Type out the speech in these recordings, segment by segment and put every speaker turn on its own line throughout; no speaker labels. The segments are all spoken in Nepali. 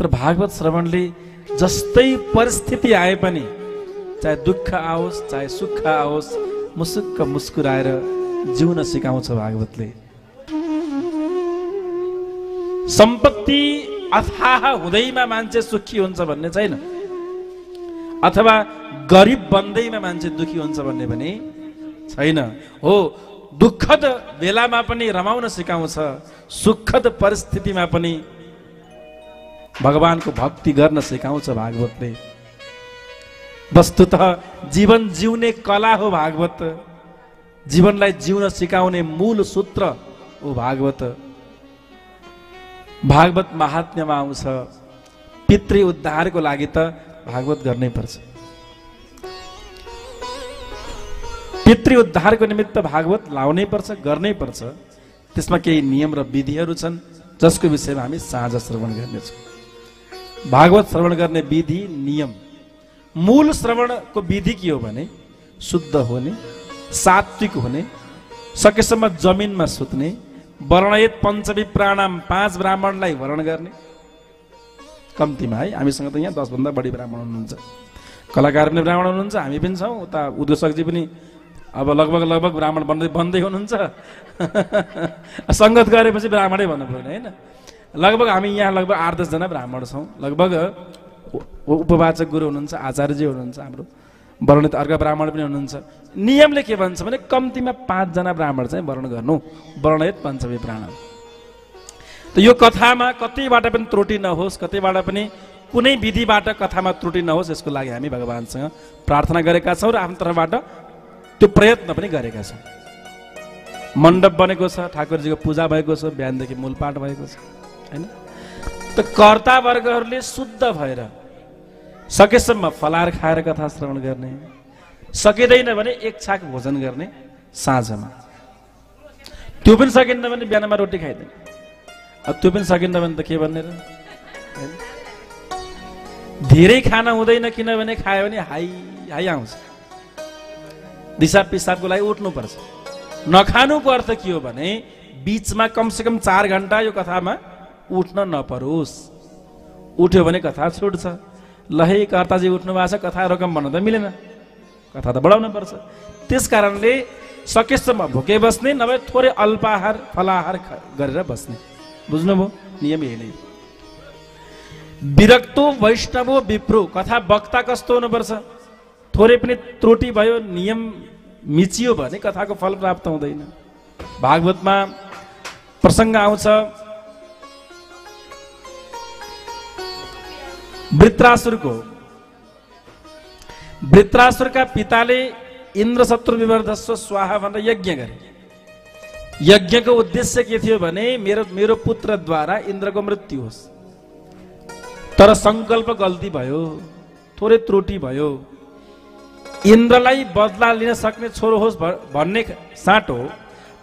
तर भागवत श्रवणले जस्तै परिस्थिति आए पनि, चाहे दुःख आओस् चाहे सुख आओस्, मुसुक्क मुस्कुराएर जिउन सिकाउँछ भागवतले। सम्पत्ति अथाह हुँदैमा मान्छे सुखी हुन्छ भन्ने छैन, अथवा गरिब बन्दैमा मान्छे दुखी हुन्छ भन्ने पनि छैन। हो, दुःखद बेलामा पनि रमाउन सिकाउँछ, सुखद परिस्थितिमा पनि भगवानको भक्ति गर्न सिकाउँछ भागवतले। वस्तुतः जीवन जिउने कला हो भागवत, जीवनलाई जिउन सिकाउने मूल सूत्र हो भागवत। भागवत महात्म्यमा आउँछ, पितृ उद्धारको लागि त भागवत गर्नै पर्छ। पितृ उद्धारको निमित्त भागवत लाउनै पर्छ, गर्नै पर्छ। त्यसमा केही नियम र विधिहरू छन् जसको विषयमा हामी साँझ श्रवण गर्नेछौँ। भागवत श्रवण गर्ने विधि, नियम। मूल श्रवणको विधि के हो भने शुद्ध हुने, सात्विक हुने, सकेसम्म जमिनमा सुत्ने, वर्णयत पञ्चमी प्राणाम 5 ब्राह्मणलाई वर्ण गर्ने। कम्तीमा है, हामीसँग त यहाँ 10 भन्दा बढी ब्राह्मण हुनुहुन्छ, कलाकार पनि ब्राह्मण हुनुहुन्छ, हामी पनि छौँ, उता उद्योगजी पनि अब लगभग ब्राह्मण बन्दै हुनुहुन्छ। सङ्गत गरेपछि ब्राह्मणै भन्नु पर्ने होइन। लगभग हामी यहाँ लगभग 8-10 जना ब्राह्मण छौँ। लगभग उपवाचक गुरु हुनुहुन्छ, आचार्यजी हुनुहुन्छ, हाम्रो वर्णित अर्का ब्राह्मण पनि हुनुहुन्छ। नियमले के भन्छ भने कम्तीमा 5 जना ब्राह्मण चाहिँ वर्ण गर्नु, वर्णयत पञ्चमी प्राणाम। त यो कथामा कतैबाट पनि त्रुटि नहोस्, कतैबाट पनि कुनै विधिबाट कथामा त्रुटि नहोस्, यसको लागि हामी भगवानसँग प्रार्थना गरेका छौँ र आफ्नो तर्फबाट त्यो प्रयत्न पनि गरेका छौँ। मण्डप बनेको छ, ठाकुरजीको पूजा भएको छ, बिहानदेखि मूलपाठ भएको छ होइन। त कर्तावर्गहरूले शुद्ध भएर सकेसम्म फलाहार खाएर कथा श्रवण गर्ने, सकिँदैन भने 1 छाक भोजन गर्ने साँझमा। त्यो पनि सकिन्न भने बिहानमा रोटी खाइदिने। अब त्यो पनि सकिन्न भने त के भन्ने र। धेरै खाना हुँदैन, किनभने खायो भने हाई हाई आउँछ, दिसा पिसाबको लागि उठ्नुपर्छ। नखानुको अर्थ के हो भने बिचमा कमसेकम 4 घण्टा यो कथामा उठ्न नपरोस्। उठ्यो भने कथा छुट्छ। ल है कर्ताजी उठ्नु भएको छ, कथा रकम भन्न त मिलेन, कथा त बढाउनु पर्छ। त्यस कारणले सकेसम्म भोके बस्ने, नभए थोरै अल्पाहार फलाहार गरेर बस्ने। बुझ्नुभयो? नियम यही नै। विरक्तो वैष्णवो विप्रो, कथा वक्ता कस्तो हुनुपर्छ? थोरै पनि त्रुटि भयो, नियम मिचियो भने कथाको फल प्राप्त हुँदैन। भागवतमा प्रसङ्ग आउँछ, वृत्रासुरका पिताले इन्द्र शत्रु विवर्धस्व स्वाहा भनेर यज्ञ गरे। यज्ञको उद्देश्य के थियो भने मेरो पुत्रद्वारा इन्द्रको मृत्यु होस्। तर संकल्प गल्ती भयो, थोरै त्रुटि भयो। इन्द्रलाई बदला लिन सक्ने छोरो होस् भन्ने साटो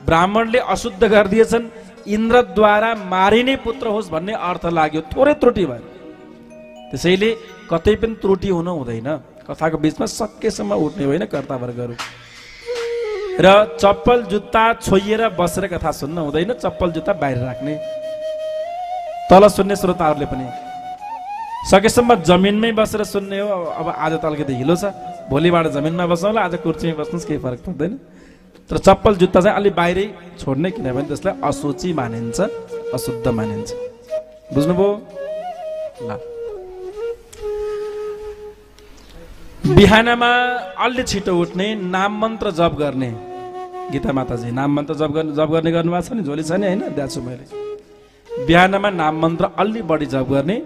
ब्राह्मणले अशुद्ध गरिदिएछन्, इन्द्रद्वारा मारिने पुत्र होस् भन्ने अर्थ लाग्यो, थोरै त्रुटि भयो। त्यसैले कतै पनि त्रुटि हुनु हुँदैन। कथाको बिचमा सकेसम्म उठ्ने होइन कर्तावर्गहरू। र चप्पल जुत्ता छोइएर बसेर कथा सुन्न हुँदैन, चप्पल जुत्ता बाहिर राख्ने। तल सुन्ने श्रोताहरूले पनि सकेसम्म जमिनमै बसेर सुन्ने हो। अब आज त अलिकति हिलो छ, भोलिबाट जमिनमा बस्नुहोला, आज कुर्सीमा बस्नुहोस्, केही फरक पर्दैन। तर चप्पल जुत्ता चाहिँ अलि बाहिरै छोड्ने, किनभने त्यसलाई अशुचि मानिन्छ, अशुद्ध मानिन्छ। बुझ्नुभयो? ल, बिहानमा अलि छिटो उठ्ने, नाम मन्त्र जप गर्ने। गीता माताजी नाम मन्त्र जप गर्ने गर्नुभएको छ नि, झोली छ नि होइन, दिएको छु मैले। बिहानमा नाम मन्त्र अलि बढी जप गर्ने,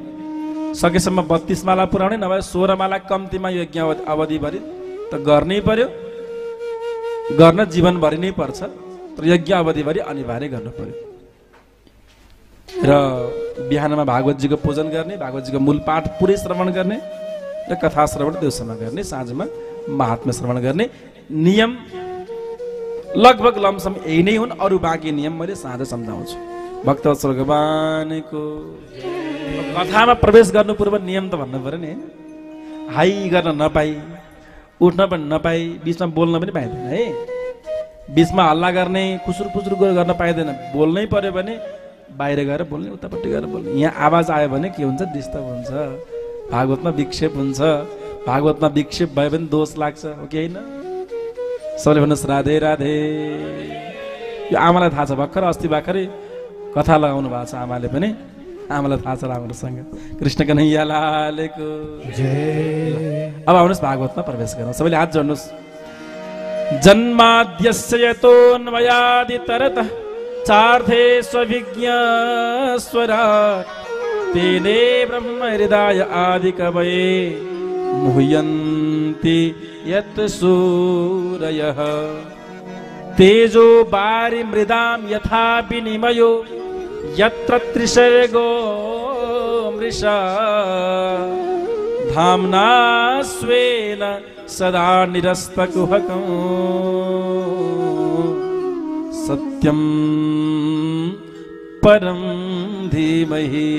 सकेसम्म 32 माला पुर्याउने, नभए 16 माला कम्तीमा यज्ञ अवधिभरि त गर्नै पर्यो। गर्न जीवनभरि नै पर्छ, तर यज्ञ अवधिभरि अनिवार्य गर्नु पर्यो। र बिहानमा भागवतजीको पूजन गर्ने, भागवतजीको मूल पाठ पुरै श्रवण गर्ने र कथा श्रवण दिउँसोमा गर्ने, साँझमा महात्म्य श्रवण गर्ने। नियम लगभग लमसम यही नै हुन्। अरू बाँकी नियम मैले साँझ सम्झाउँछु। भक्तवत्सल भगवानको कथामा प्रवेश गर्नु पूर्व नियम त भन्नु पर्यो नि। हाई गर्न नपाई, उठ्न पनि नपाई, बिचमा बोल्न पनि पाइँदैन है। बिचमा हल्ला गर्ने, खुसुर फुसुर गर्न पाइँदैन। बोल्नै पर्यो भने बाहिर गएर बोल्ने, उतापट्टि गएर बोल्ने। यहाँ आवाज आयो भने के हुन्छ? डिस्टर्ब हुन्छ, भागवतमा विक्षेप हुन्छ। भागवतमा विक्षेप भयो भने दोष लाग्छ, हो कि होइन? सबैले भन्नुहोस् राधे राधे। यो आमालाई थाहा छ, भर्खर अस्ति भर्खरै कथा लगाउनु भएको छ आमाले पनि, आमालाई थाहा छ राम्रोसँग। कृष्ण कन्हैया लालको जय। अब आउनुहोस् भागवतमा प्रवेश गरौँ। सबैले हात जोड्नुहोस्। जन्माद्यस्य यतोऽन्वयादितरतः चार्थे स्वविज्ञस्वराट् तेने ब्रह्म हृदय आदि कवये मुह्यन्ति यत् सूरयः तेजो वारि मृदां यथा विनिमयो यत्र त्रिसर्गो मृषा धाम्ना स्वेन सदा निरस्तकुहकं सत्यं परम धीमहि।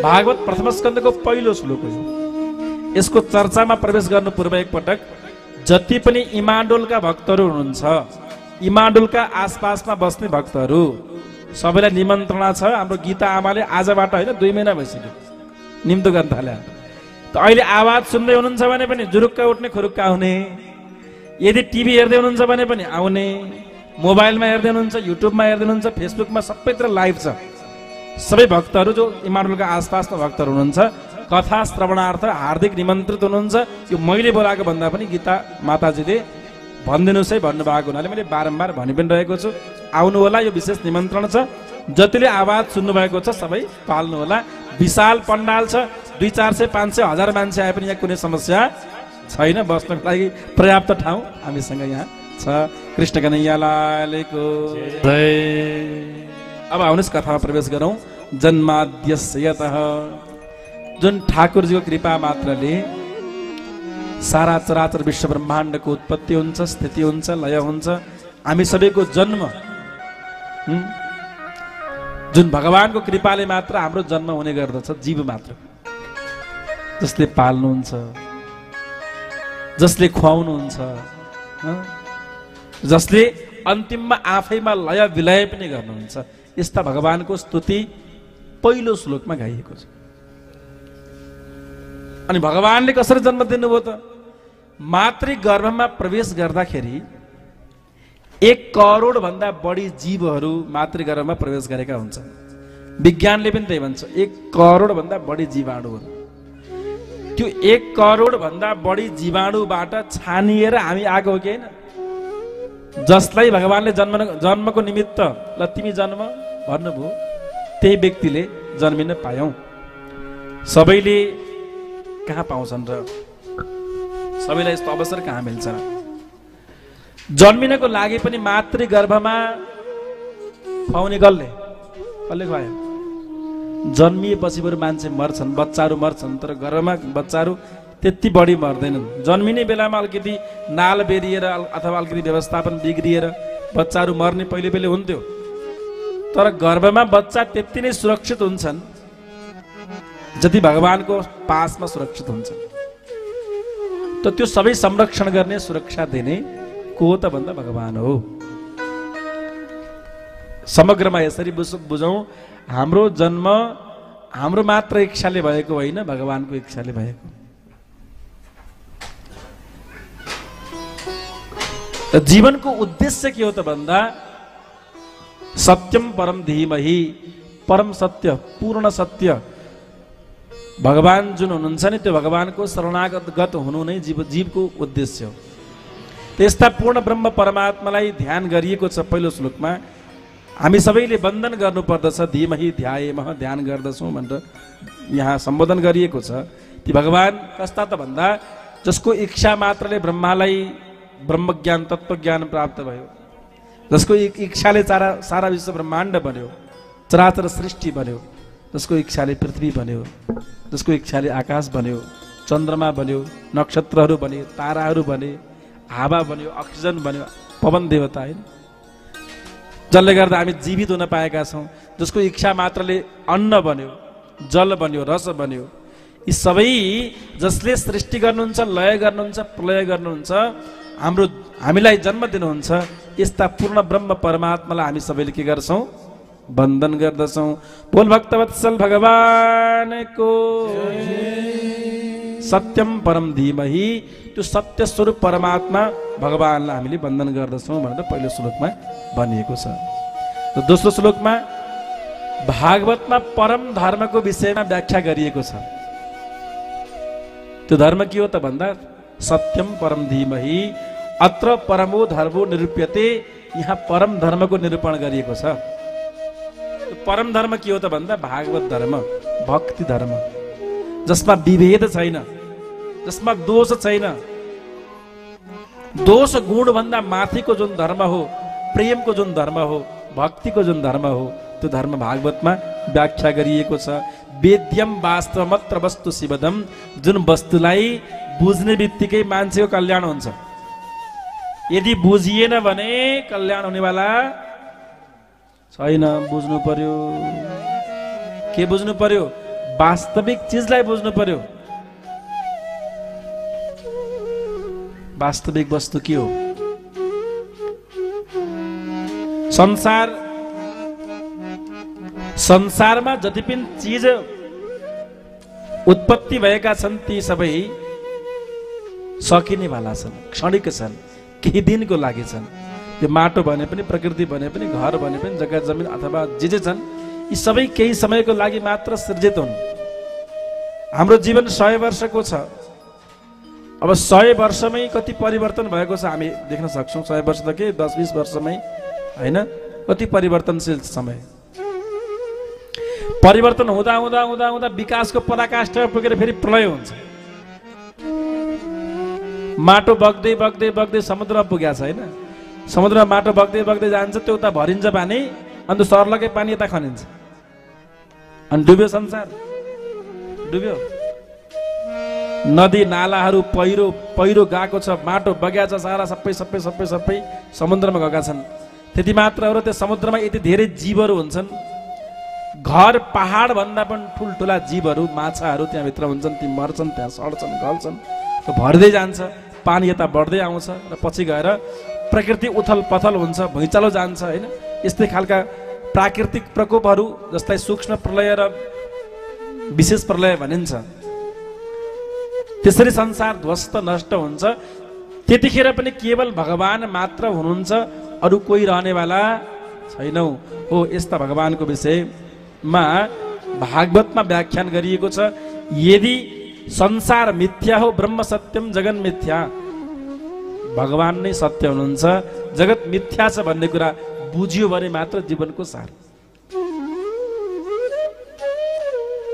भागवत प्रथम स्कन्धको पहिलो श्लोक हो। यसको चर्चामा प्रवेश गर्नु पूर्व एकपटक जति पनि इमाडोलका भक्तहरू हुनुहुन्छ, इमाडोलका आसपासमा बस्ने भक्तहरू सबैलाई निमन्त्रणा छ। हाम्रो गीता आमाले आजबाट होइन 2 महिना भइसक्यो निम्तो गर्न थाले। त अहिले आवाज सुन्दै हुनुहुन्छ भने पनि जुरुक्का उठ्ने, खुरुक्का आउने। यदि टिभी हेर्दै हुनुहुन्छ भने पनि आउने, मोबाइलमा हेर्दै हुनुहुन्छ, युट्युबमा हेर्दै हुनुहुन्छ, फेसबुकमा सबैतिर लाइभ छ। सबै भक्तहरू जो इमाडोलका आसपासमा भक्तहरू हुनुहुन्छ कथा श्रवणार्थ हार्दिक निमन्त्रित हुनुहुन्छ। यो मैले बोलाएको भन्दा पनि गीता माताजीले भनिदिनुहोस् है भन्नुभएको हुनाले मैले बारम्बार भनि पनि रहेको छु। आउनु होला, यो विशेष निमन्त्रण छ। जतिले आवाज सुन्नुभएको छ सबै पाल्नु होला। विशाल पण्डाल छ, 200, 400, 500, 1000 मान्छे आए पनि यहाँ कुनै समस्या छैन। बस्नको लागि पर्याप्त ठाउँ हामीसँग यहाँ छ। कृष्ण कन्हैया लालको जय। अब आउनुहोस् कथामा प्रवेश गरौँ। जन्माद्यस्य यतः, जुन ठाकुरजीको कृपा मात्रले सारा चराचर विश्व ब्रह्माण्डको उत्पत्ति हुन्छ, स्थिति हुन्छ, लय हुन्छ। हामी सबैको जन्म जुन भगवानको कृपाले मात्र हाम्रो जन्म हुने गर्दछ। जीव मात्र जसले पाल्नुहुन्छ, जसले खुवाउनुहुन्छ, जसले अन्तिममा आफैमा लय विलय पनि गर्नुहुन्छ, यस्ता भगवानको स्तुति पहिलो श्लोकमा गाइएको छ। अनि भगवानले कसरी जन्म दिनुभयो त? मातृ गर्भमा प्रवेश गर्दाखेरि 1 करोड भन्दा बढी जीवहरू मातृगर्भमा प्रवेश गरेका हुन्छन्। विज्ञानले पनि त्यही भन्छ, 1 करोड भन्दा बढी जीवाणुहरू। त्यो 1 करोड भन्दा बढी जीवाणुबाट छानिएर हामी आएको हो कि होइन? जसलाई भगवानले जन्मको निमित्त ल तिमी जन्म भन्नुभयो, त्यही व्यक्तिले जन्मिन पायौं। सबैले कहाँ पाउँछन् र? सबैलाई यस्तो अवसर कहाँ मिल्छ? जन्मिनको लागि पनि मातृगर्भमा खुवाउने कसले खुवायो? जन्मिएपछि बरु मान्छे मर्छन्, बच्चाहरू मर्छन्, तर गर्भमा बच्चाहरू त्यति बढी मर्दैनन्। जन्मिने बेलामा अलिकति नाल बेरिएर अथवा अलिकति व्यवस्थापन बिग्रिएर बच्चाहरू मर्ने पहिले हुन्थ्यो, तर गर्भमा बच्चा त्यति नै सुरक्षित हुन्छन् जति भगवानको पासमा सुरक्षित हुन्छन्। त त्यो सबै संरक्षण गर्ने, सुरक्षा दिने को त भन्दा भगवान हो। समग्रमा यसरी बुझौं, हाम्रो जन्म हाम्रो मात्र इच्छाले भएको होइन, भगवानको इच्छाले भएको। जीवनको उद्देश्य के हो त भन्दा सत्यम परम धीमहि, परम सत्य, पूर्ण सत्य भगवान जुन हुनुहुन्छ नि, त्यो भगवानको शरणागत हुनु नै जीवको उद्देश्य हो। त्यस्ता पूर्ण ब्रह्म परमात्मालाई ध्यान गरिएको छ। पहिलो श्लोकमा हामी सबैले वन्दन गर्नुपर्दछ। धीमहि ध्यायेमः, ध्यान गर्दछौँ भनेर यहाँ सम्बोधन गरिएको छ। ती भगवान कस्ता त भन्दा जसको इच्छा मात्रले ब्रह्मालाई ब्रह्मज्ञान, तत्त्वज्ञान प्राप्त भयो, जसको इच्छाले सारा विश्व ब्रह्माण्ड बन्यो, चराचर सृष्टि बन्यो, जसको इच्छाले पृथ्वी बन्यो, जसको इच्छाले आकाश बन्यो, चन्द्रमा बन्यो, नक्षत्रहरू बने, ताराहरू बने, हावा बन्यो, अक्सिजन बन्यो, पवन देवता होइन, जसले गर्दा हामी जीवित हुन पाएका छौँ। जसको इच्छा मात्रले अन्न बन्यो, जल बन्यो, रस बन्यो। यी सबै जसले सृष्टि गर्नुहुन्छ, लय गर्नुहुन्छ, प्रलय गर्नुहुन्छ, हामीलाई जन्म दिनुहुन्छ, यस्ता पूर्ण ब्रह्म परमात्मालाई हामी सबैले के गर्छौँ? वन्दन गर्दछौँ। बोल भक्तवत्सल भगवानको सत्यम परम धीमहि। त्यो सत्य स्वरूप परमात्मा भगवानलाई हामीले वन्दन गर्दछौँ भनेर पहिलो श्लोकमा भनिएको छ। र दोस्रो श्लोकमा भागवतमा परम धर्मको विषयमा व्याख्या गरिएको छ। त्यो धर्म के हो त भन्दा सत्यम परम धीमहि अत्र परमो धर्मो निरूप्यते। यहाँ परम धर्मको निरूपण गरिएको छ। त्यो परम धर्म के हो त भन्दा भागवत धर्म, भक्ति धर्म, जसमा विभेद छैन, जसमा दोष छैन। दोष गुण भन्दा माथिको जुन धर्म हो, प्रेमको जुन धर्म हो, भक्तिको जुन धर्म हो, त्यो धर्म भागवतमा व्याख्या गरिएको छ। वेद्यम वास्तवमत्र वस्तु शिवदम। जुन वस्तुलाई बुझ्ने बित्तिकै मान्छेको कल्याण हुन्छ। यदि बुझिएन भने कल्याण हुनेवाला छैन। बुझ्नु पर्यो। के बुझ्नु पर्यो? वास्तविक चिजलाई बुझ्नु पर्यो। वास्तविक वस्तु के हो? संसारमा जति पनि चिज उत्पत्ति भएका छन् ती सबै सकिने वाला छन्, क्षणिक छन्, केही दिनको लागि छन्। यो माटो भने पनि, प्रकृति भने पनि, घर भने पनि, जग्गा जमिन अथवा जे छन्, यी सबै केही समयको लागि मात्र सृजित हुन्। हाम्रो जीवन 100 वर्षको छ। अब 100 वर्षमै कति परिवर्तन भएको छ हामी देख्न सक्छौँ। 100 वर्ष त के 10-20 वर्षमै होइन, कति परिवर्तनशील समय। परिवर्तन हुँदा हुँदा हुँदा हुँदा विकासको पराकाष्ठा पुगेर फेरि प्रलय हुन्छ। माटो बग्दै बग्दै बग्दै समुद्रमा पुगेको छ होइन। समुद्रमा माटो बग्दै बग्दै जान्छ, त्यो उता भरिन्छ पानी, अन्त सर्लकै पानी यता खनिन्छ, अनि डुब्यो संसार, डुब्यो। नदी नालाहरू पहिरो गएको छ, माटो बग्या छ, सारा सबै सबै सबै सबै समुद्रमा गएका छन्। त्यति मात्र हो र त्यो समुद्रमा यति धेरै जीवहरू हुन्छन्। घर पहाड भन्दा पनि ठुल्ठुला जीवहरू, माछाहरू त्यहाँभित्र हुन्छन्। ती मर्छन्, त्यहाँ सड्छन्, गल्छन्, त्यो भर्दै जान्छ, पानी यता बढ्दै आउँछ र पछि गएर प्रकृति उथल पथल हुन्छ, भुइँचालो जान्छ होइन। यस्तै खालका प्राकृतिक प्रकोपहरू जस्तै सूक्ष्म प्रलय र विशेष प्रलय भनिन्छ। त्यसरी संसार ध्वस्त नष्ट हुन्छ। त्यतिखेर पनि केवल भगवान मात्र हुनुहुन्छ, अरू कोही रहनेवाला छैनौ हो। यस्ता भगवानको विषयमा भागवतमा व्याख्यान गरिएको छ। यदि संसार मिथ्या हो, ब्रह्म सत्यम जगन मिथ्या, भगवान नै सत्य हुनुहुन्छ, जगत मिथ्या छ भन्ने कुरा बुझ्यो भने मात्र जीवनको सार।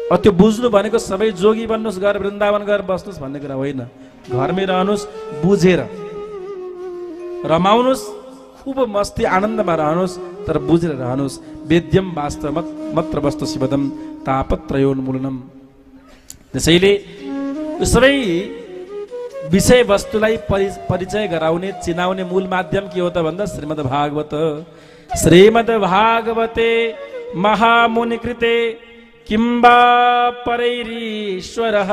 त्यो बुझ्नु भनेको सबै जोगी बन्नुहोस्, गएर वृन्दावन गएर बस्नुहोस् भन्ने कुरा होइन। घरमै रहनुहोस्, बुझेर रमाउनुहोस्, खुब मस्ती आनन्दमा रहनुहोस्, तर बुझेर रहनुहोस्। वेद्यम वास्तव मत्र वस्तु शिवदम तापत्रयोन्मूलनम। त्यसैले सबै विषय वस्तुलाई परिचय गराउने, चिनाउने मूल माध्यम के हो त भन्दा श्रीमद् भागवत। श्रीमद् भागवते महामुनि कृते किम्बा परैरीश्वरः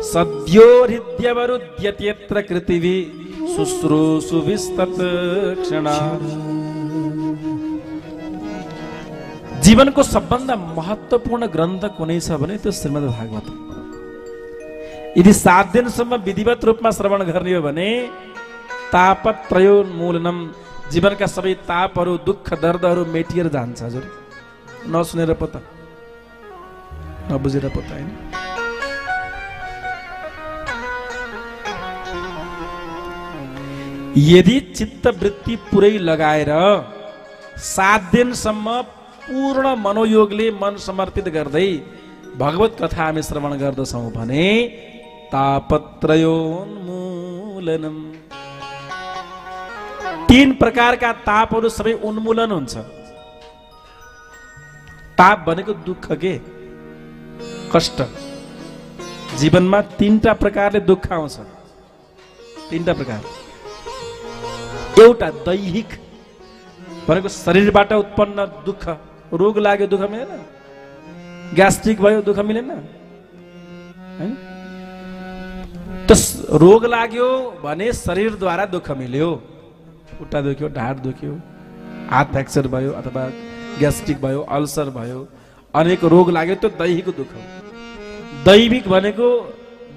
सद्यो हृद्यवरुध्यत्यत्र कृतिवि शुश्रूषुभिस्तत् क्षणा। जीवनको सबभन्दा महत्त्वपूर्ण ग्रन्थ कुनै छ भने त्यो श्रीमद् भागवत। यदि 7 दिनसम्म विधिवत रूपमा श्रवण गर्ने हो भने तापत्रयोन्मूलनम, जीवनका सबै तापहरू, दुःख दर्दहरू मेटिएर जान्छ। हजुर नसुनेर पो त, नबुझेर पो त होइन। यदि चित्तवृत्ति पुरै लगाएर 7 दिनसम्म पूर्ण मनोयोगले मन समर्पित गर्दै भगवत कथा हामी श्रवण गर्दछौँ भने तापत्रयोन्मूलनम, 3 प्रकारका तापहरू सबै उन्मूलन हुन्छ। ताप भनेको दुःख, के कष्ट। जीवनमा 3टा प्रकारले दुःख आउँछ। 3टा प्रकार। एउटा दैहिक भनेको शरीरबाट उत्पन्न दुःख, रोग लाग्यो दुःख मिलेन, ग्यास्ट्रिक भयो दुःख मिलेन हैन। त रोग लाग्यो भने शरीरद्वारा दुःख मिल्यो, खुट्टा दुख्यो, ढाड दुख्यो, हात फ्र्याक्चर भयो अथवा ग्यास्ट्रिक भयो, अल्सर भयो, अनेक रोग लाग्यो, त्यो दैहिक दुःख हो। दैविक भनेको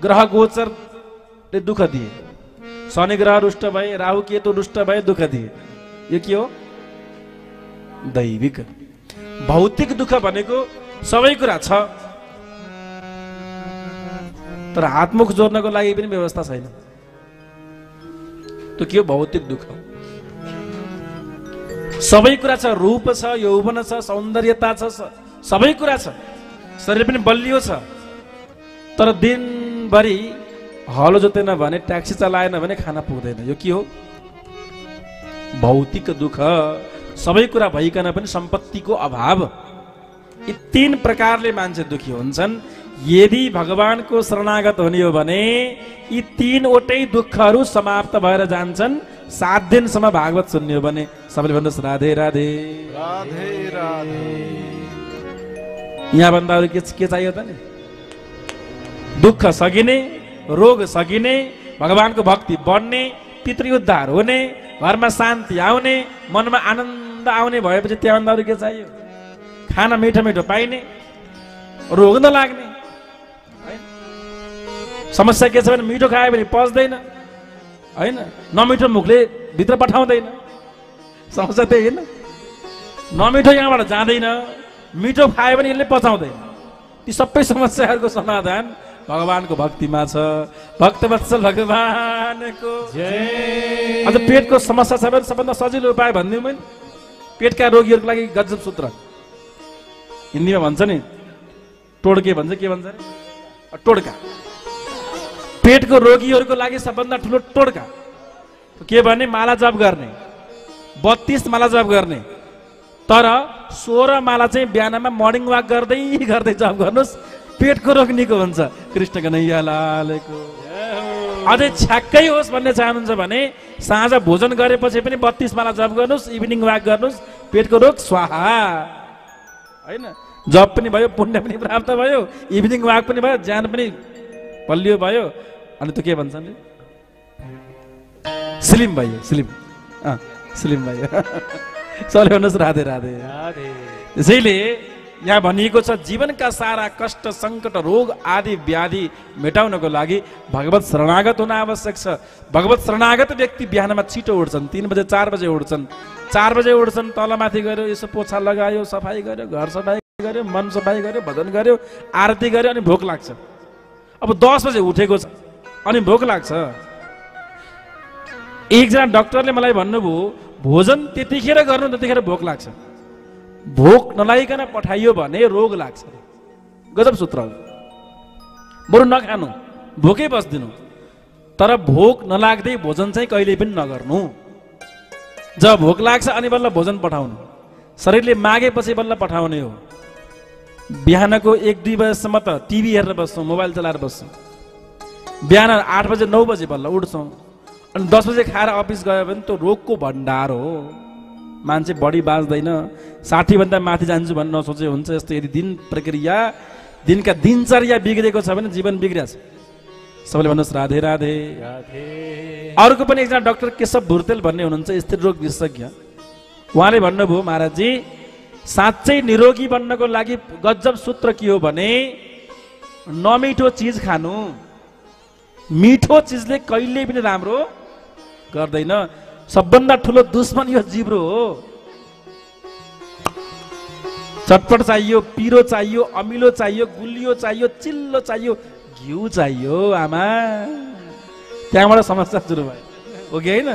ग्रह गोचरले दुःख दिए, शनि ग्रह रुष्ट भए, राहु केतु रुष्ट भए दुःख दिए, यो के हो? दैविक। भौतिक दुःख भनेको सबै कुरा छ तर हातमुख जोड्नको लागि पनि व्यवस्था छैन, त्यो के हो? भौतिक दुःख। सबै कुरा छ, रूप छ, यौवन छ, सौन्दर्यता छ, सबै कुरा छ, शरीर पनि बलियो छ, तर दिनभरि हलो जोतेन भने, ट्याक्सी चलाएन भने खाना पुग्दैन, यो के हो? भौतिक दुःख। सबै कुरा भइकन पनि सम्पत्तिको अभाव। यी तीन प्रकारले मान्छे दुखी हुन्छन्। यदि भगवानको शरणागत हुने हो भने यी तीनवटै दुःखहरू समाप्त भएर जान्छन्। 7 दिनसम्म भागवत सुन्ने हो भने सबैले भन्नुहोस् राधे राधे
राधे राधे।
यहाँ भन्दा अरू के चाहियो त नि? दुःख सकिने, रोग सकिने, भगवानको भक्ति बढ्ने, पितृउद्धार हुने, घरमा शान्ति आउने, मनमा आनन्द आउने भएपछि त्यहाँभन्दा अरू के चाहियो? खाना मिठो मिठो पाइने, रोग नलाग्ने। समस्या के छ भने मिठो खायो भने पच्दैन, होइन? नमिठो मुखले भित्र पठाउँदैन, समस्या त्यही होइन? नमिठो यहाँबाट जाँदैन, मिठो खायो भने यसले पचाउँदैन। ती सबै समस्याहरूको समाधान भगवानको भक्तिमा छ। भक्तवत्सल भगवानको जय। अझ पेटको समस्या छ भने सबभन्दा सजिलो उपाय भनिदिउँ मैले, पेटका रोगीहरूको लागि गजब सूत्र, हिन्दीमा भन्छ नि टोड्के भन्छ, के भन्छ अरे? टोड्का। पेटको रोगीहरूको लागि सबभन्दा ठुलो टोड्का के भने माला जप गर्ने, 32 माला जप गर्ने, तर 16 माला चाहिँ बिहानमा मर्निङ वाक गर्दै गर्दै जप गर्नुहोस्, पेटको रोग निको हुन्छ। कृष्ण कन्हैया लालको। अझै छ्याक्कै होस् भन्ने चाहनुहुन्छ भने साँझ भोजन गरेपछि पनि 32 माला जप गर्नुहोस्, इभिनिङ वाक गर्नुहोस्, पेटको रोग स्वाहा। होइन? जप पनि भयो, पुण्य पनि प्राप्त भयो, इभिनिङ वाक पनि भयो, ज्यान पनि बलियो भयो, अनि त्यो के भन्छन्? स्लिम भयो, स्लिम। स्लिम भयो। सबैले भन्नुहोस् राधे राधे राधे। त्यसैले यहाँ भनिएको छ जीवनका सारा कष्ट, सङ्कट, रोग आदि व्याधि मेटाउनको लागि भगवत शरणागत हुन आवश्यक छ। भगवत शरणागत व्यक्ति बिहानमा छिटो उठ्छन्, 3 बजे 4 बजे उठ्छन्। 4 बजे उठ्छन्, तलमाथि गयो, यसो पोछा लगायो, सफाई गर्यो, घर सफाई गर्यो, मन सफाई गर्यो, भजन गर्यो, आरती गर्यो, अनि भोक लाग्छ। अब 10 बजे उठेको छ अनि भोक लाग्छ। एकजना डाक्टरले मलाई भन्नुभयो भोजन त्यतिखेर गर्नु त्यतिखेर भोक लाग्छ, भोक नलागिकन पठाइयो भने रोग लाग्छ। गजब सूत्र हो। बरु नखानु, भोकै बस्दिनु, तर भोक नलाग्दै भोजन चाहिँ कहिले पनि नगर्नु। जब भोक लाग्छ अनि बल्ल भोजन पठाउनु, शरीरले मागेपछि बल्ल पठाउने हो। बिहानको 1-2 बजेसम्म त टिभी हेरेर बस्छौँ, मोबाइल चलाएर बस्छौँ। बिहान 8 बजे 9 बजे बल्ल उठ्छौँ, अनि 10 बजे खाएर अफिस गयो भने त्यो रोगको भण्डार हो। मान्छे बढी बाँच्दैन, 60 भन्दा माथि जान्छु भन्ने नसोचे हुन्छ। यस्तो यदि दिन प्रक्रिया, दिनका दिनचर्या बिग्रेको छ भने जीवन बिग्रिया छ। सबैले भन्नुहोस् राधे राधे राधे। अर्को पनि एकजना डाक्टर केशव भुर्तेल भन्ने हुनुहुन्छ, स्त्री रोग विशेषज्ञ। उहाँले भन्नुभयो महाराजजी साँच्चै निरोगी बन्नको लागि गजब सूत्र के हो भने नमिठो चिज खानु। मिठो चिजले कहिले पनि राम्रो गर्दैन। सबभन्दा ठुलो दुश्मन यो जिब्रो हो। चटपट चाहियो, पिरो चाहियो, अमिलो चाहियो, गुलियो चाहियो, चिल्लो चाहियो, घिउ चाहियो। आमा त्यहाँबाट समस्या सुरु भयो हो कि होइन?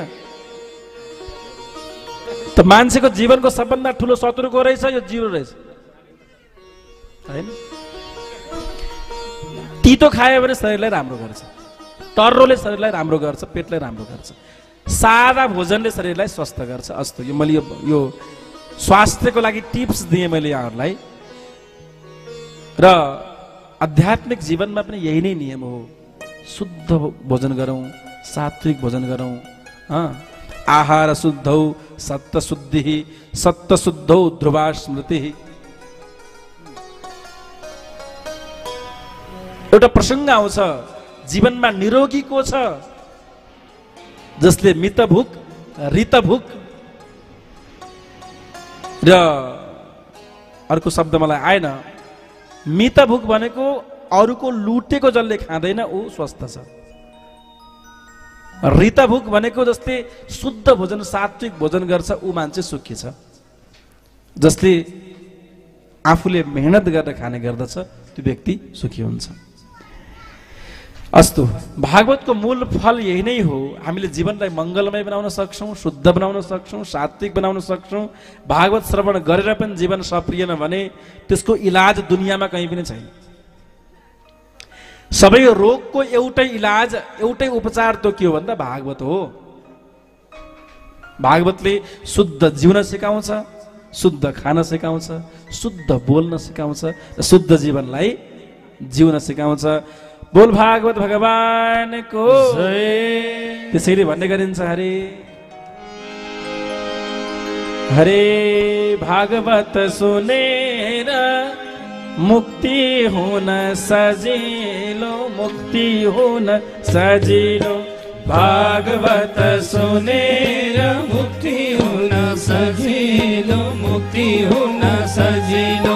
त मान्छेको जीवनको सबभन्दा ठुलो शत्रु को रहेछ? यो जिब्रो रहेछ, होइन? तितो खायो भने शरीरलाई राम्रो गर्छ, तर्रोले शरीरलाई राम्रो गर्छ, पेटलाई राम्रो गर्छ, सादा भोजनले शरीरलाई स्वस्थ गर्छ। अस्तो यो मैले यो स्वास्थ्यको लागि टिप्स दिएँ मैले यहाँहरूलाई। र आध्यात्मिक जीवनमा पनि यही नै नियम हो। शुद्ध भोजन गरौँ, सात्विक भोजन गरौँ। आहार शुद्धौ सत्त शुद्धि, सत्त शुद्धौ ध्रुवा स्मृति। एउटा प्रसङ्ग आउँछ जीवनमा निरोगी को छ? जसले मितभुक, रितभुक र अर्को शब्द मलाई आएन, मितभुक भनेको अरूको लुटेको जसले खाँदैन ऊ स्वस्थ छ। ऋतभुक भनेको जसले शुद्ध भोजन सात्विक भोजन गर्छ ऊ मान्छे सुखी छ। जसले आफूले मेहनत गरेर खाने गर्दछ त्यो व्यक्ति सुखी हुन्छ। अस्तु, भागवतको मूल फल यही नै हो। हामीले जीवनलाई मङ्गलमय बनाउन सक्छौँ, शुद्ध बनाउन सक्छौँ, सात्विक बनाउन सक्छौँ। भागवत श्रवण गरेर पनि जीवन सप्रिएन भने त्यसको इलाज दुनियाँमा कहीँ पनि छैन। सबै रोगको एउटै इलाज, एउटै उपचार त के हो भन्दा भागवत हो। भागवतले शुद्ध जिउन सिकाउँछ, शुद्ध खान सिकाउँछ, शुद्ध बोल्न सिकाउँछ, शुद्ध जीवनलाई जिउन सिकाउँछ। बोल भागवत भगवानको जय। त्यसैले भन्ने गरिन्छ, हरे हरे भागवत सुनेर मुक्ति हुन सजिलो, मुक्ति हुन सजिलो। भागवत सुनेर
मुक्ति हुन सजिलो, मुक्ति हुन सजिलो।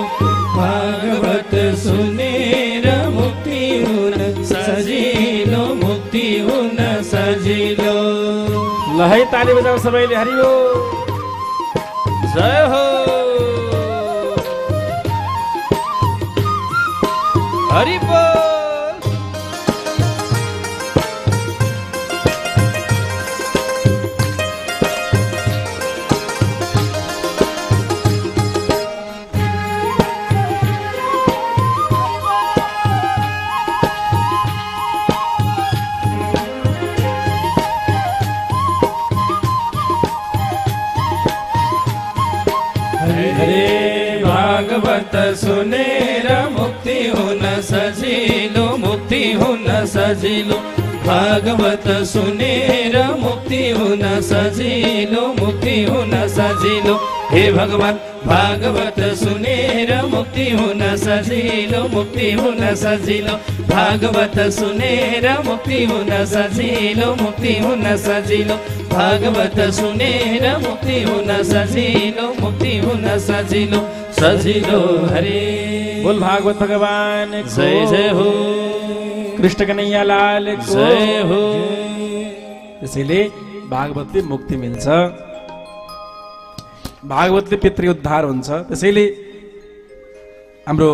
भागवत सुनेर मुक्ति हुन सजिलो, मुक्ति हुन सजिलो।
ल है ताली बजाऊ सबैले, हरि बोल, जय हो, हरि बोल।
भागवत सुनेर मुक्ति हुन सजिलो, मुक्ति हुन सजिलो। भागवत सुनेर मुक्ति हुन सजिलो, मुक्ति हुन सजिलो। हे भगवान, भागवत सुनेर मुक्ति हुन सजिलो, मुक्ति हुन सजिलो। भागवत सुनेर मुक्ति हुन सजिलो, मुक्ति हुन सजिलो। भागवत सुनेर मुक्ति हुन सजिलो, मुक्ति हुन सजिलो, सजिलो। हरे
बोल भागवत भगवान
जय जय हो,
कृष्ण कन्हैया लाल
जय हो।
त्यसैले भागवतले मुक्ति मिल्छ, भागवतले पितृ उद्धार हुन्छ। त्यसैले हाम्रो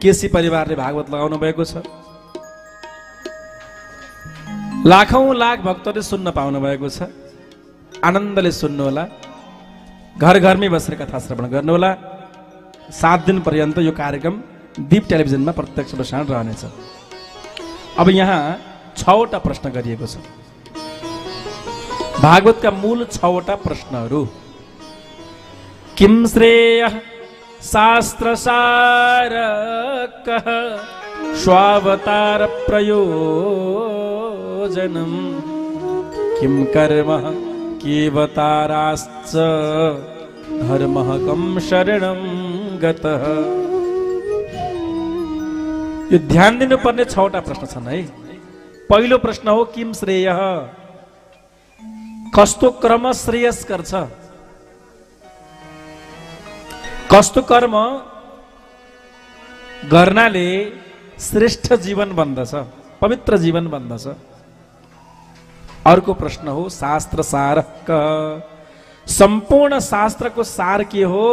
केसी परिवारले भागवत लगाउनु भएको छ। लाखौं लाख भक्तले सुन्न पाउनु भएको छ। आनन्दले सुन्नुहोला, घर घरमै बसेर कथा श्रवण गर्नुहोला। 7 दिन पर्यन्त यो कार्यक्रम दीप टेलिभिजनमा प्रत्यक्ष प्रसारण रहनेछ। अब यहाँ 6वटा प्रश्न गरिएको छ। भागवतका मूल 6वटा प्रश्नहरू। किम श्रेय शास्त्रसार कः स्वावतार प्रयोजनम किम कर्म केवताराश्च धर्मः कम शरणं गतः। यो ध्यान दिनुपर्ने 6वटा प्रश्न छन् है। पहिलो प्रश्न हो किम श्रेय, कस्तो कर्म श्रेयस्कर छ, कस्तो कर्म गर्नाले श्रेष्ठ जीवन बन्दछ, पवित्र जीवन बन्दछ। अर्को प्रश्न हो शास्त्र सार क, सम्पूर्ण शास्त्रको सार के हो?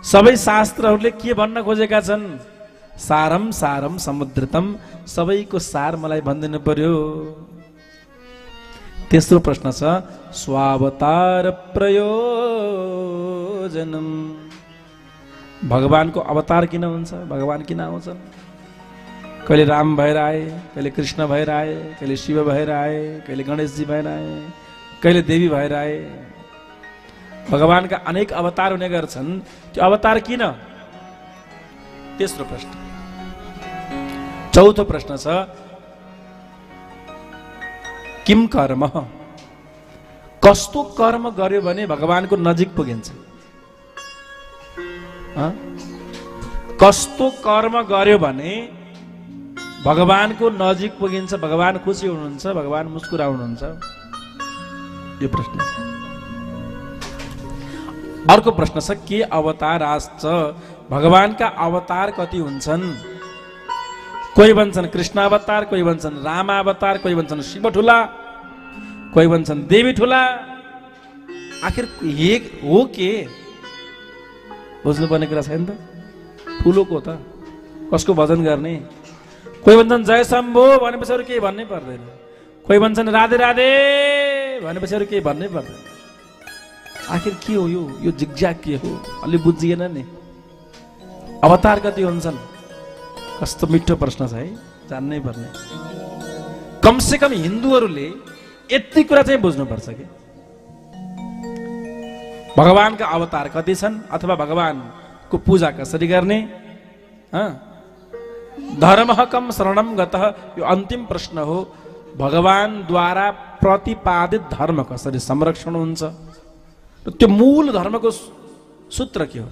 सबै शास्त्रहरूले के भन्न खोजेका छन्? सारम सारम समुद्रतम, सबैको सार मलाई भनिदिनु पर्यो। तेस्रो प्रश्न छ स्वावतार प्रयोजनम, भगवानको अवतार किन हुन्छ, भगवान किन आउँछन्? कहिले राम भएर आए, कहिले कृष्ण भएर आए, कहिले शिव भएर आए, कहिले गणेशजी भएर आए, कहिले देवी भएर आए। भगवानका अनेक अवतार हुने गर्छन्, त्यो अवतार किन? तेस्रो प्रश्न। चौथो प्रश्न छ किम कर्म, कस्तो कर्म गर्यो भने भगवानको नजिक पुगिन्छ? कस्तो कर्म गर्यो भने भगवानको नजिक पुगिन्छ, भगवान खुसी हुनुहुन्छ, भगवान मुस्कुराउनुहुन्छ? यो प्रश्न छ। अर्को प्रश्न छ के अवताराश्च, भगवानका अवतार कति हुन्छन्? कोही भन्छन् कृष्ण अवतार, कोही भन्छन् राम अवतार, कोही भन्छन् शिव ठुला, कोही भन्छन् देवी ठुला। आखिर एक हो के? बुझ्नुपर्ने कुरा छैन त? ठुलोको त कसको भजन गर्ने? कोही भन्छन् जय शम्भो भनेपछि अरू केही भन्नै पर्दैन, कोही भन्छन् राधे राधे भनेपछि अरू केही भन्नै पर्दैन। आखिर के हो यो जिज्ञाग के हो? अलि बुझिएन नि। अवतार कति हुन्छन्? कस्तो मिठो प्रश्न छ है, जान्नै पर्ने। कमसे कम हिन्दूहरूले यति कुरा चाहिँ बुझ्नुपर्छ कि भगवानका अवतार कति छन्, अथवा भगवानको पूजा कसरी गर्ने। धर्म कम शरणम गतः, यो अन्तिम प्रश्न हो। भगवानद्वारा प्रतिपादित धर्म कसरी संरक्षण हुन्छ, र त्यो मूल धर्मको सूत्र के हो?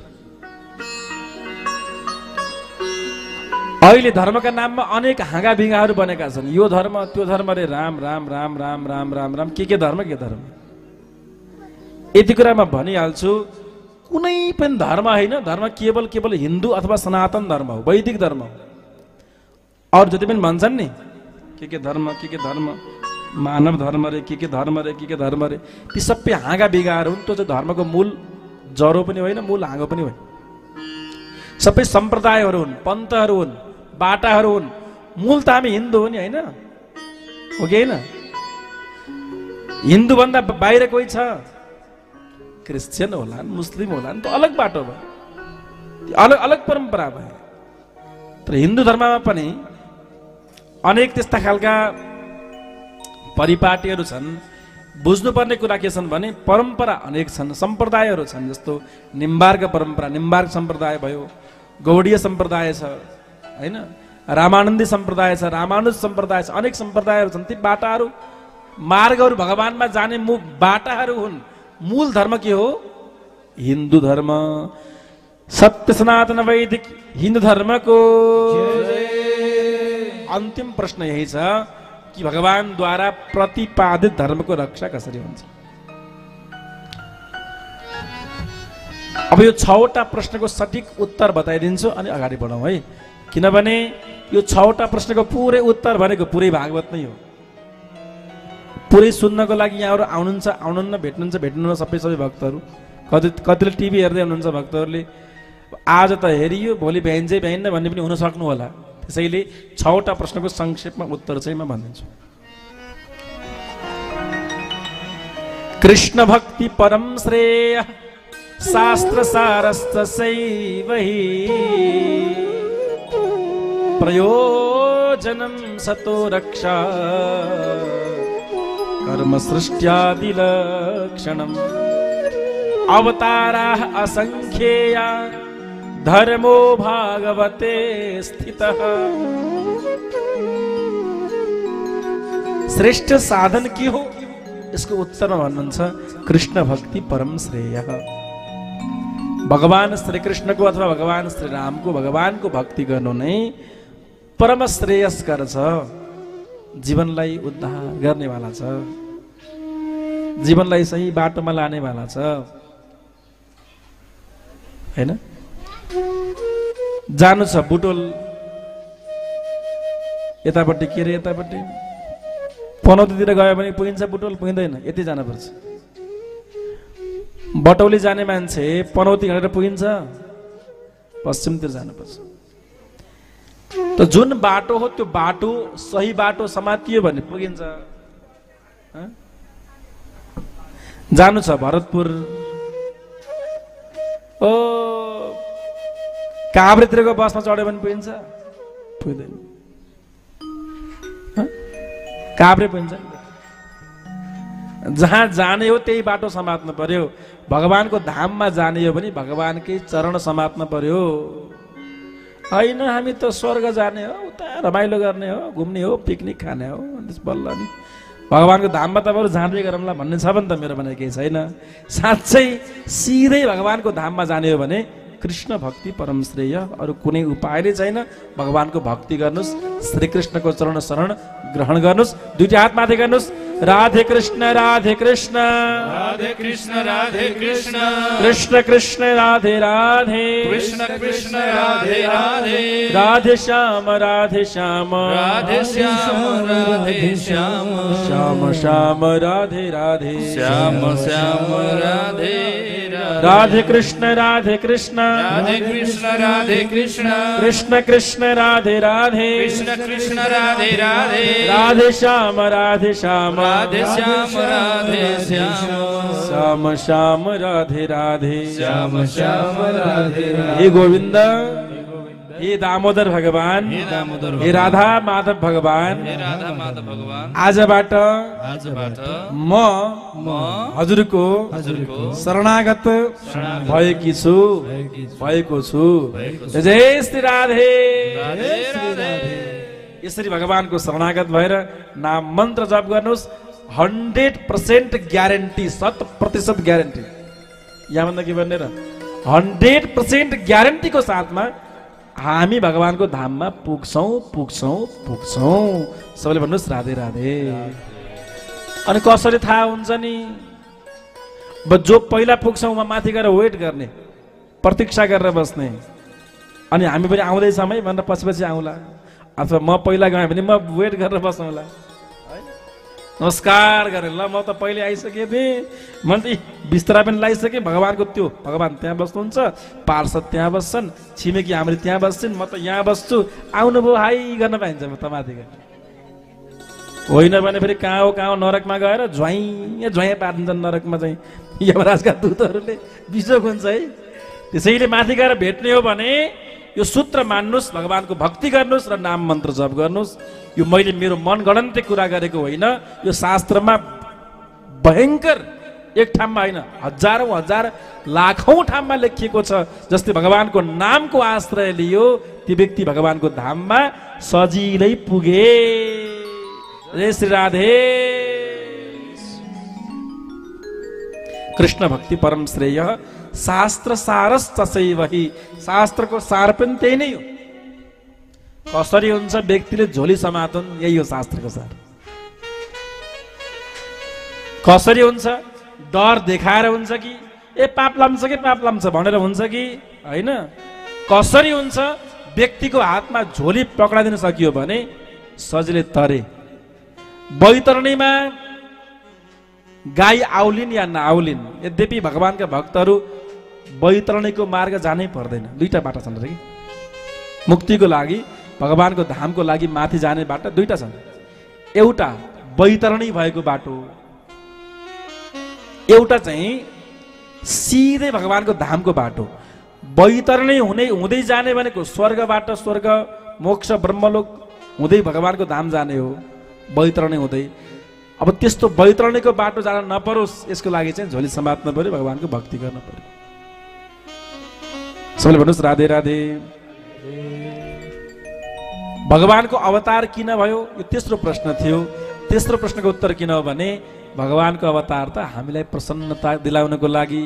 अहिले धर्मका नाममा अनेक हाँगा भिङ्गाहरू बनेका छन्। यो धर्म त्यो धर्म रे, राम राम राम राम राम राम राम, के धर्म के धर्म। यति कुरा म भनिहाल्छु, कुनै पनि धर्म होइन। धर्म केवल हिन्दू अथवा सनातन धर्म हो, वैदिक धर्म हो। अरू जति पनि भन्छन् नि के धर्म मानव धर्म रे, के धर्म रे, के धर्म रे, ती सबै हाँगा बिगाहरू हुन्। त्यो चाहिँ धर्मको मूल जरो पनि होइन, मूल हाँगो पनि होइन। सबै सम्प्रदायहरू हुन्, पन्तहरू हुन्, बाटाहरू हुन्। मूल त हामी हिन्दू हो नि, होइन हो कि होइन? हिन्दूभन्दा बाहिर कोही छ? क्रिस्चियन होलान्, मुस्लिम होलान्, त अलग बाटो भयो, अलग अलग परम्परा भयो। तर हिन्दू धर्ममा पनि अनेक त्यस्ता खालका परिपाटीहरू छन्। बुझ्नुपर्ने कुरा के छन् भने परम्परा अनेक छन्, सम्प्रदायहरू छन्। जस्तो निम्बार्क परम्परा, निम्बार्क सम्प्रदाय भयो, गौडीय सम्प्रदाय छ, होइन, रामानन्दी सम्प्रदाय छ, रामानुज सम्प्रदाय छ, अनेक सम्प्रदायहरू छन्। ती बाटाहरू, मार्गहरू भगवानमा जाने बाटाहरू हुन्। मूल धर्म के हो? हिन्दू धर्म। सत्य सनातन वैदिक हिन्दू धर्मको अन्तिम प्रश्न यही छ कि भगवानद्वारा प्रतिपादित धर्मको रक्षा कसरी हुन्छ। अब यो 6वटा प्रश्नको सठिक उत्तर बताइदिन्छु अनि अगाडि बढौँ है। किनभने यो 6वटा प्रश्नको पुरै उत्तर भनेको पुरै भागवत नै हो। पुरै सुन्नको लागि यहाँहरू आउनुहुन्न, भेट्नुहुन्न सबै भक्तहरू। कतिले टिभी हेर्दै हुनुहुन्छ भक्तहरूले। आज त हेरियो, भोलि भ्याइन्छ भ्याइन्न भन्ने पनि हुन सक्नु होला। त्यसैले 6वटा प्रश्नको संक्षेपमा उत्तर चाहिँ म भनिदिन्छु। कृष्ण भक्ति परम श्रेय, शास्त्र सारस्तसैवहि, प्रयोजनं सतो रक्षा, कर्म सृष्ट्यादि लक्षणम्, अवताराः असंख्येया, धर्मो भागवते स्थितः। श्रेष्ठ साधन के हो? इसको उत्तर में भन्नुहुन्छ कृष्ण भक्ति परम श्रेय। भगवान श्री कृष्ण को अथवा भगवान श्री राम को, भगवान को भक्ति गर्नु नै परम श्रेयस्कर छ। जीवनलाई उद्धार गर्नेवाला छ, जीवनलाई सही बाटोमा लानेवाला छ, हैन? जानु छ बुटोल यतापट्टि, के रे यतापट्टि पनौतीतिर गयो भने पुगिन्छ बुटोल? पुगिँदैन, यति जानुपर्छ। बटौली जाने मान्छे पनौती हिँडेर पुगिन्छ? पश्चिमतिर जानुपर्छ। त जुन बाटो हो त्यो बाटो सही बाटो समातियो भने पुगिन्छ। जानु छ भरतपुर, ओ काभ्रेतिरको बसमा चढ्यो भने पुगिन्छ? पुग्दैन। काभ्रे पुगिन्छ। जहाँ जाने हो त्यही बाटो समात्नु पर्यो। भगवानको धाममा जाने हो भने भगवानकै चरण समात्नु पर्यो। होइन हामी त स्वर्ग जाने हो, उता रमाइलो गर्ने हो, घुम्ने हो, पिकनिक खाने हो, बल्ल नि भगवानको धाममा त बरु जाँदै गरौँला भन्ने छ भने त मेरो भने केही छैन। साँच्चै सिधै भगवानको धाममा जाने हो भने कृष्ण भक्ति परम श्रेय, अरू कुनै उपाय नै छैन। भगवानको भक्ति गर्नुस्, श्री कृष्णको चरण शरण ग्रहण गर्नुस्, दुईटा हात माथि गर्नुस्। राधे कृष्ण राधे कृष्ण
राधे कृष्ण राधे कृष्ण
कृष्ण कृष्ण राधे राधे
कृष्ण कृष्ण राधे राधे
राधे श्याम राधे श्याम
राधे श्याम राधे श्याम
श्याम श्याम राधे राधे
श्याम श्याम राधे
राधे कृष्ण राधे कृष्ण
राधे कृष्ण राधे कृष्ण
कृष्ण कृष्ण राधे राधे
कृष्ण कृष्ण राधे राधे
राधे श्याम राधे श्याम
राधे श्याम राधे श्याम
श्याम श्याम राधे राधे
श्याम श्याम राधे राधे
हे गोविंद हे दामोदर भगवान
हे दामोदर
हे राधा माधव भगवान
हे राधा माधव भगवान
आजबाट
आजबाट
म हजुरको शरणागत भएकी छु भएको छु जय श्री राधे
राधे राधे
यसरी भगवानको शरणागत भएर नाम मन्त्र जप गर्नुहोस् 100% ग्यारेन्टी 100% ग्यारेन्टी यहाँभन्दा के भन्ने र 100% ग्यारेन्टीको साथमा हामी भगवानको धाममा पुग्छौँ पुग्छौँ पुग्छौँ सबैले भन्नुहोस् राधे राधे अनि कसरी थाहा हुन्छ नि जो पहिला पुग्छौँ उहाँ माथि गएर वेट गर्ने प्रतीक्षा गरेर बस्ने अनि हामी पनि आउँदैछौँ है भनेर पछि पछि आउँला अथवा म पहिला गएँ भने म वेट गरेर बसौँला नमस्कार गरेर ल म त पहिले आइसकेँ थिएँ मैले त बिस्तरा पनि लगाइसकेँ भगवानको त्यो भगवान त्यहाँ बस्नुहुन्छ पार्षद त्यहाँ बस्छन् छिमेकी हामीले त्यहाँ बस्छन् म त यहाँ बस्छु आउनुभयो हाई गर्न पाइन्छ म त माथि गएर होइन भने फेरि कहाँ हो नरकमा गएर झ्वाइँ झ्वाइँ पारिन्छन् नरकमा चाहिँ यमराजका दूतहरूले बिजोग हुन्छ है त्यसैले माथि गएर भेट्ने हो भने यो सूत्र मान्नुहोस् भगवानको भक्ति गर्नुहोस् र नाम मन्त्र जप गर्नुहोस् यो मैले मेरो मनगणन्ते कुरा गरेको होइन यो शास्त्रमा भयङ्कर एक ठाउँमा होइन हजारौँ हजार लाखौँ ठाउँमा लेखिएको छ जस्तै भगवानको नामको आश्रय लियो ती व्यक्ति भगवानको धाममा सजिलै पुगे जय श्री राधे कृष्ण भक्ति परम श्रेय शास्त्र सारस तसैवही शास्त्रको सार पनि त्यही नै हो कसरी हुन्छ व्यक्तिले झोली समातुन् यही हो शास्त्रको सार कसरी हुन्छ डर देखाएर हुन्छ कि ए पाप लाम्छ भनेर हुन्छ कि होइन कसरी हुन्छ व्यक्तिको हातमा झोली पक्राइदिन सकियो भने सजिलै तरे बैतरणीमा गाई आउलिन् या नआउलिन् यद्यपि भगवानका भक्तहरू बैतरणीको मार्ग जानै पर्दैन दुईटा बाटो छन् कि मुक्तिको लागि भगवानको धामको लागि माथि जाने बाटो दुईटा छन् एउटा बैतरणी भएको बाटो एउटा चाहिँ सिधै भगवानको धामको बाटो बैतरणी हुँदै जाने भनेको स्वर्गबाट स्वर्ग मोक्ष ब्रह्मलोक हुँदै भगवानको धाम जाने हो बैतरणी हुँदै अब त्यस्तो बैतरणीको बाटो जान नपरोस् यसको लागि चाहिँ झोली समात्न पर्यो भगवानको भक्ति गर्न पर्यो सबैले भन्नुहोस् राधे राधे भगवानको अवतार किन भयो यो तेस्रो प्रश्न थियो तेस्रो प्रश्नको उत्तर किन हो भने भगवानको अवतार त हामीलाई प्रसन्नता दिलाउनको लागि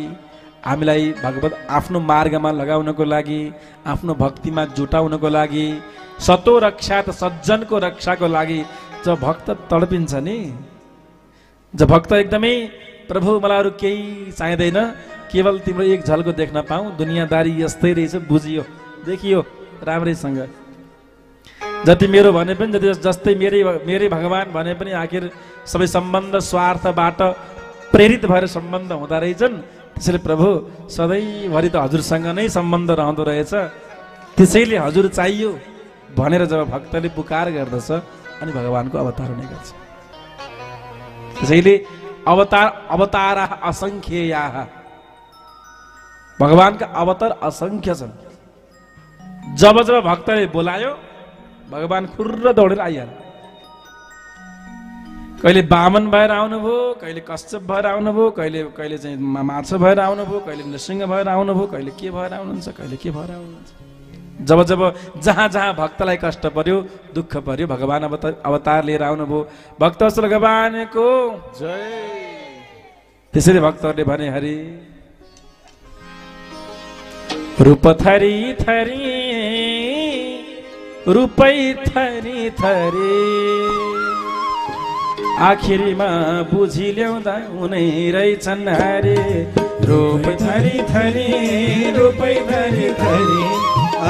हामीलाई भगवत आफ्नो मार्गमा लगाउनको लागि आफ्नो भक्तिमा जुटाउनको लागि सतो रक्षा त सज्जनको रक्षाको लागि जब भक्त तडपिन्छ नि जब भक्त एकदमै प्रभु मलाई अरू केही चाहिँदैन केवल तिम्रो एक झल्को देख्न पाऊँ दुनियाँदारी यस्तै रहेछ बुझियो देखियो राम्रैसँग जति मेरो भने पनि जस्तै मेरै भगवान भने पनि आखिर सबै सम्बन्ध स्वार्थबाट प्रेरित भएर सम्बन्ध हुँदो रहेछन् त्यसैले प्रभु सधैँभरि त हजुरसँग नै सम्बन्ध रहँदो रहेछ त्यसैले हजुर चाहियो भनेर जब भक्तले पुकार गर्दछ अनि भगवानको अवतार हुने गर्छ त्यसैले अवतार असङ्ख्यया भगवानका अवतार असङ्ख्य छन् जब जब भक्तले बोलायो भगवान खुर्र दौडेर आइहाल्यो कहिले बामन भएर आउनुभयो कहिले कश्यप भएर आउनुभयो कहिले चाहिँ माछा भएर आउनुभयो कहिले नृसिंह भएर आउनुभयो कहिले के भएर आउनुहुन्छ कहिले के भएर आउनुहुन्छ जब जब जहाँ जहाँ भक्तलाई कष्ट पर्यो दुःख पर्यो भगवान अवतार लिएर आउनुभयो भक्तवत्सल भगवानको जय त्यसैले भक्तहरूले भने हरि रूप थरी थरी रूपै थरी थरी आखिरीमा बुझी ल्याउँदा उनै रहेछन् हरे रूप थरी थरी
रूपै थरी थरी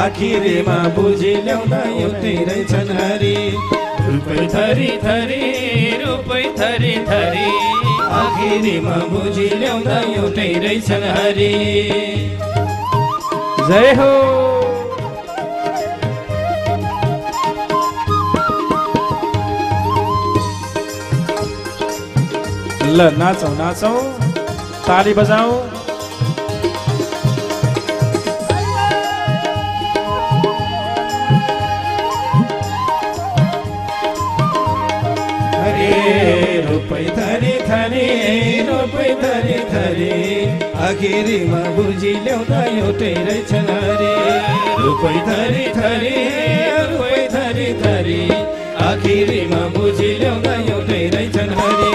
आखिरीमा बुझी ल्याउँदा एउटै रहेछन् हरि रूपै थरी थरी रूपै थरी थरी आखिरीमा बुझी ल्याउँदा एउटै रहेछन् हरि
जय हो ल नाचौं नाचौं ताली बजाऊ
रूपै थरी थरी रूपै थरी थरी आखिरीमा बुझी ल्याउँदा एउटै रहेछन् हरे रूपै थरी थरी रूपै थरी थरी आखिरीमा बुझी ल्याउँदा एउटै रहेछन् हरे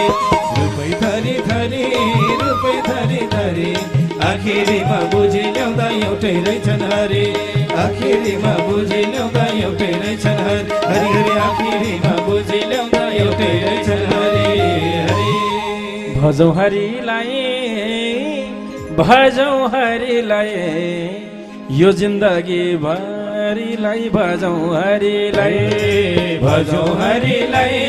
रूपै थरी थरी रूपै थरी थरी आखिरीमा बुझी ल्याउँदा एउटै रहेछन् हरे आखिरीमा बुझी ल्याउँदा एउटै रहेछन् हरि हरि हरि आखिरीमा बुझी ल्याउँदा एउटै रहेछन् हरि हरि
भजौं हरिलाई यो जिन्दगी भरिलाई भजौं हरिलाई
भजौं हरिलाई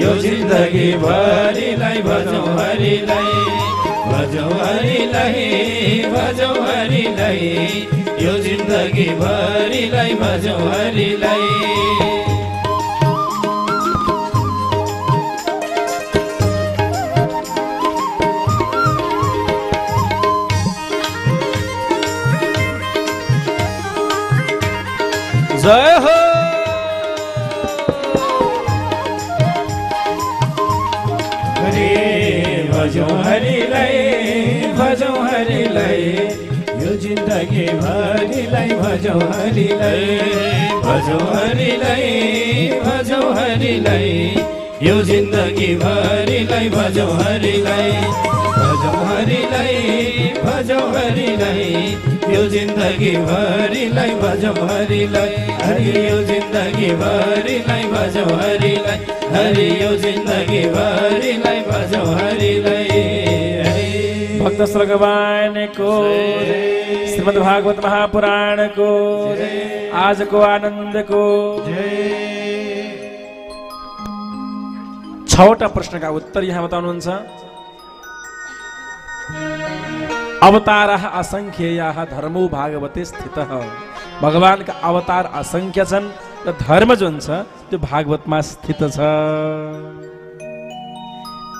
यो जिन्दगी भरिलाई भजौं हरिलाई भजौं हरिलाई यो जिन्दगी भरिलाई भजौं हरिलाई
जय हो
हरे भजौं हरिलाई यो जिन्दगी भरिलाई भजौं हरिलाई भजौं हरिलाई यो जिन्दगी भरिलाई भजौं हरिलाई भजौं हरिलाई यो जिन्दगी भरिलाई भजौं हरिलाई हरि यो जिन्दगी भरिलाई भजौं हरिलाई हरि यो जिन्दगी भरिलाई भजौं हरिलाई
भक्त भगवान को श्रीमद् भागवत महापुराण को आज को आनंद को छवटा प्रश्नका उत्तर यहाँ बताउनुहुन्छ अवतारः असंख्येयः धर्मो भागवते स्थितः भगवानका अवतार असंख्य छन् र धर्म जुन छ त्यो भागवतमा स्थित छ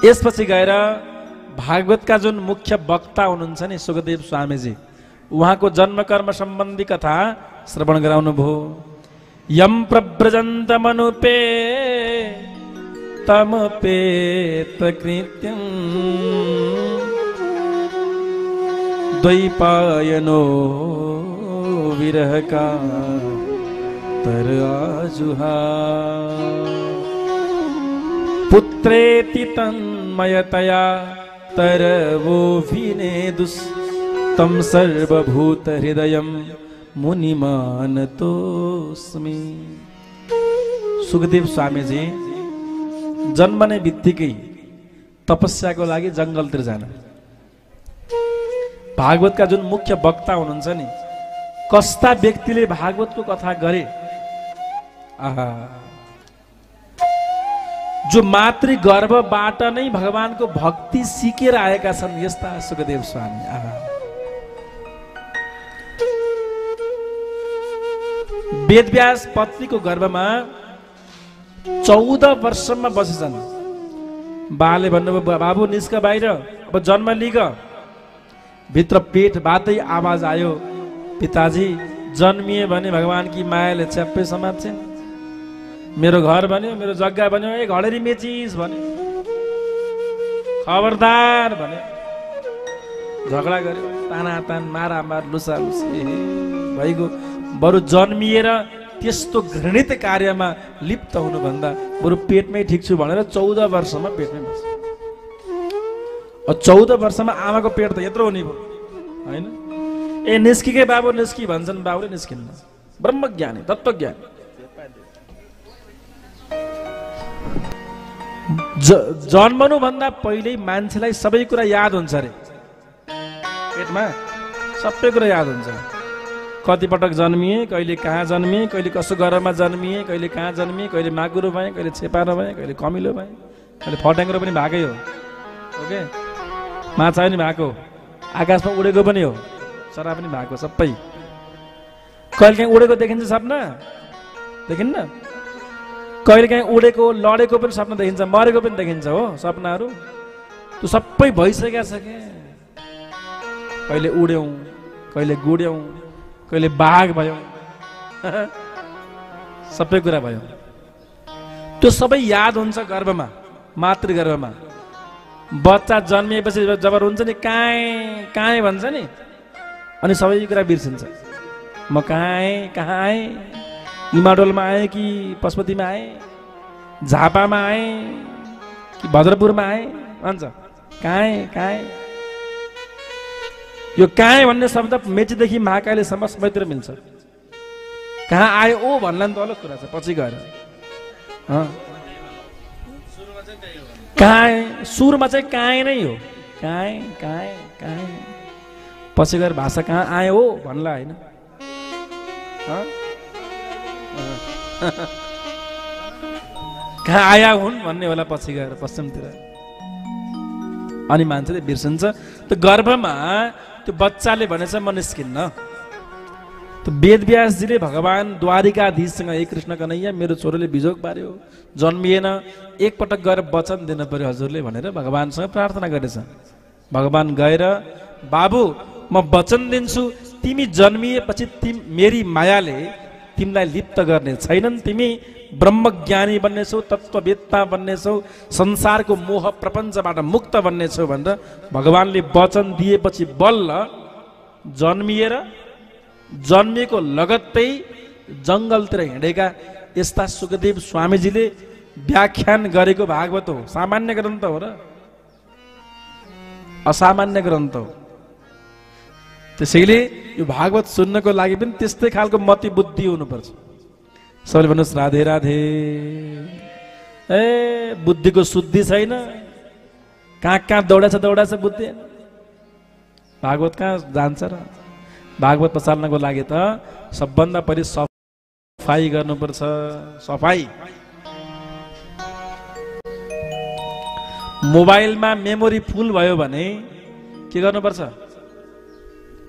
यसपछि गएर भागवतका जुन मुख्य वक्ता हुनुहुन्छ नि सुखदेव स्वामीजी उहाँको जन्म कर्म सम्बन्धी कथा श्रवण गराउनु भयो यम प्रव्रजन्त मनुपे तमपेत कृत्यं द्वैपायनो विरह का तर आजुहा पुत्रेति तन्मयतया तर वो विनेदुस् तम सर्वभूत हृदयम मुनिमानतोस्मि। सुखदेव स्वामीजी जन्मने बित्तिकै तपस्याको लागि जंगलतिर जानु भागवतका जुन मुख्य वक्ता हुनुहुन्छ नि कस्ता व्यक्तिले भागवतको कथा गरे आहा जो मातृ गर्भबाट नै भगवानको भक्ति सिकेर आएका छन् यस्ता सुखदेव स्वामी आहा वेदव्यास पत्नीको गर्भमा 14 वर्षमा बसेछन् बाले भन्नुभयो बाबु निस्क बाहिर अब जन्म लिग भित्र पेट बातै आवाज आयो पिताजी जन्मिए भने भगवान की मायाले च्याप्पै समात्छन् मेरो घर भन्यो मेरो जग्गा भन्यो ए घडेरी मेचिस भन्यो खबरदार भन्यो झगडा गर्यो तानातान मारामार लुसालुसी भइगयो बरु जन्मिएर त्यस्तो घृणित कार्यमा लिप्त हुनुभन्दा बरु पेटमै ठिक छु भनेर 14 वर्षमा पेटमै बस्यो 14 वर्षमा आमाको पेट त यत्रो हुने भयो हैन ए निस्किके बाबु निस्की भन्छन् बाबुले निस्किन्न ब्रह्मज्ञानी तत्त्वज्ञानी जन्मनुभन्दा पहिल्यै मान्छेलाई सबै कुरा याद हुन्छ अरे, पेटमा सबै कुरा याद हुन्छ। कति पटक जन्मिए, कहिले कहाँ जन्मिए, कहिले कसो घरमा जन्मिए, कहिले कहाँ जन्मिए, कहिले मागुरो भएँ, कहिले छेपारो भएँ, कहिले कमिलो भएँ, कहिले फट्याङ्ग्रो पनि भएकै हो, ओके, माछा पनि भएको, आकाशमा उडेको पनि हो, चरा पनि भएको, सबै। कहिले काहीँ उडेको देखिन्छ सपना, देखिन्न? कहिले काहीँ उडेको लडेको पनि सपना देखिन्छ, मरेको पनि देखिन्छ हो सपनाहरू। त्यो सबै भइसकेको छ के। कहिले उड्यौँ, कहिले गुड्यौँ, कहिले बाघ भयौँ, सबै कुरा भयो। त्यो सबै याद हुन्छ गर्भमा, मातृगर्भमा। बच्चा जन्मिएपछि जब रुन्छ नि कहाँ कहाँ भन्छ नि, अनि सबै कुरा बिर्सिन्छ। म कहाँ आएँ, इमाडोलमा आएँ कि पशुपतिमा आएँ, झापामा आएँ कि भद्रपुरमा आएँ भन्छ। कहाँ यो कहाँ भन्ने शब्द मेचीदेखि महाकालीसम्म सबैतिर मिल्छ। कहाँ आयो ओ भन्ला नि त अलग कुरा छ, पछि गएर कहाँ सुरमा चाहिँ कहाँ नै हो, कहाँ पछि गएर भाषा कहाँ आयो हो भन्ला होइन। कहाँ आया हुन् भन्ने होला पछि गएर पश्चिमतिर। अनि मान्छेले बिर्सन्छ। त्यो गर्भमा त्यो बच्चाले भनेछ म निस्किन्न। त्यो वेदव्यासजीले भगवान द्वारिकाधीशसँग हे कृष्ण कन्हैया मेरो छोरोले बिजोग पार्यो, जन्मिएन, एकपटक गएर वचन दिनु पर्यो हजुरले भनेर भगवानसँग प्रार्थना गरेछ। भगवान गएर बाबु म वचन दिन्छु, तिमी जन्मिएपछि मेरी मायाले तिमीलाई लिप्त गर्ने छैनन्, तिमी ब्रह्मज्ञानी बन्नेछौ, तत्त्ववेत्ता बन्नेछौ, संसारको मोह प्रपञ्चबाट मुक्त बन्नेछौ भनेर भगवानले वचन दिएपछि बल्ल जन्मिएको लगत्तै जङ्गलतिर हिँडेका यस्ता सुखदेव स्वामीजीले व्याख्यान गरेको भागवत हो। सामान्य ग्रन्थ हो र, असामान्य ग्रन्थ हो। त्यसैले यो भागवत सुन्नको लागि पनि त्यस्तै खालको मति बुद्धि हुनुपर्छ। सबैले भन्नुहोस् राधे राधे। ए बुद्धिको शुद्धि छैन, कहाँ दौडाछ बुद्धि, भागवत कहाँ जान्छ र। भागवत पचाल्नको लागि त सबभन्दा पहिले सफाई गर्नुपर्छ। सफाई मोबाइलमा मेमोरी फुल भयो भने के गर्नुपर्छ?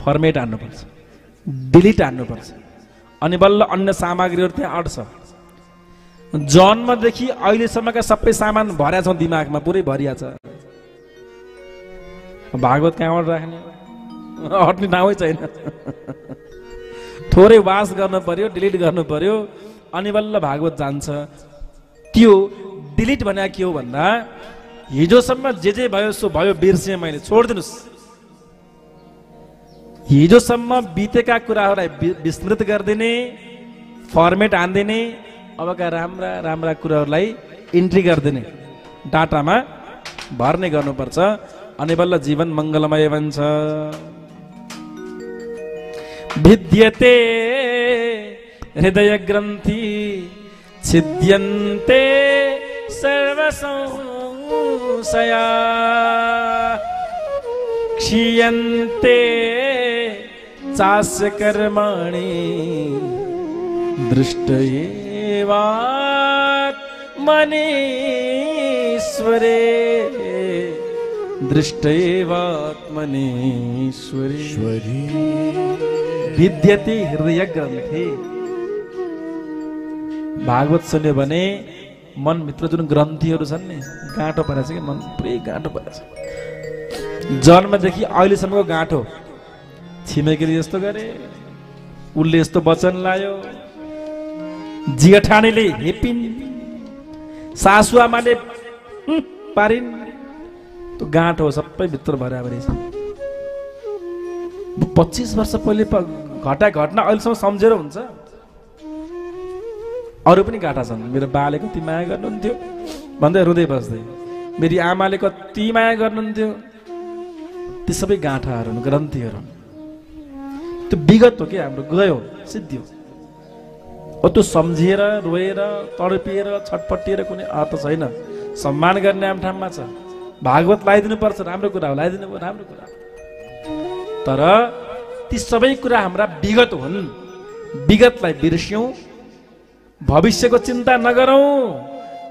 फर्मेट हान्नुपर्छ, डिलिट हान्नुपर्छ, अनि बल्ल अन्य सामग्रीहरू त्यहाँ अट्छ। जन्मदेखि अहिलेसम्मका सबै सामान भर्या छौँ दिमागमा, पुरै भरिया छ। भागवत कहाँबाट राख्ने? हट्ने ठाउँै छैन। थोरै वास गर्नु पर्यो, डिलिट गर्नु पर्यो, अनि बल्ल भागवत जान्छ। त्यो डिलिट भने के हो भन्दा हिजोसम्म जे भयो सो भयो, बिर्सेँ मैले, छोडिदिनुहोस्। हिजोसम्म बितेका कुराहरूलाई विस्मृत गरिदिने, फर्मेट हान्दिने, अबका राम्रा राम्रा कुराहरूलाई इन्ट्री गरिदिने, डाटामा भर्ने गर्नुपर्छ। अनि बल्ल जीवन मङ्गलमय बन्छ। भिद्यते हृदय ग्रन्थि छिद्यन्ते सर्वसंशया क्षीयन्ते चास्य कर्माणि दृष्टयेवात्मनीश्वरे दृष्टयेवात्मनीश्वरे विद्यते हृदय ग्रन्थि। भागवत सुन्यो भने मनभित्र जुन ग्रन्थीहरू छन् नि, गाँठो परेछ कि, मन पुरै गाँठो परेछ। जन्मदेखि अहिलेसम्मको गाँठो। छिमेकीले यस्तो गरे, उसले यस्तो वचन लायो, जेठानीले हेपिन्, सासुआमाले पारिन्, त्यो गाँठो सबै भित्र भराभर छ। 25 वर्ष पहिले घटना अहिलेसम्म सम्झेर हुन्छ। अरू पनि गाँठा छन्। मेरो बाले कति माया गर्नुहुन्थ्यो भन्दै रुँदै बस्दै, मेरी आमाले कति माया गर्नुहुन्थ्यो, ती सबै गाँठाहरू, ग्रन्थीहरू। त्यो विगत हो कि हाम्रो, गयो, सिद्धियो। त्यो सम्झिएर रोएर तडपिएर छटपटिएर कुनै अर्थ छैन। सम्मान गर्ने आम ठाउँमा छ। भागवत लगाइदिनु पर्छ, राम्रो कुरा हो, लगाइदिनु भयो, राम्रो कुरा। तर ती सबै कुरा हाम्रा विगत हुन्। विगतलाई बिर्स्यौँ, भविष्यको चिन्ता नगरौँ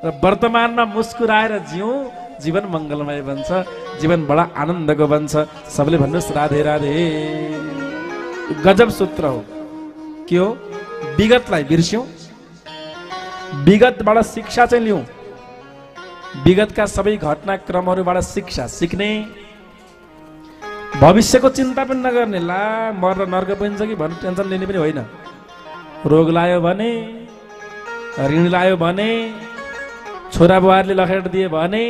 र वर्तमानमा मुस्कुराएर जिउँ। जीवन मङ्गलमय बन्छ, जीवन बडा आनन्दको बन्छ। सबले भन्नुहोस् राधे राधे। गजब सूत्र हो। के हो? विगतलाई बिर्स्यौँ, विगतबाट शिक्षा चाहिँ लिउँ। विगतका सबै घटनाक्रमहरूबाट शिक्षा सिक्ने, भविष्यको चिन्ता पनि नगर्ने। ला मर्न नर्क पुगिन्छ कि भन्ने टेन्सन लिने पनि होइन। रोग लायो भने, ऋण लायो भने, छोरा बुहारीले लखेट दिए भने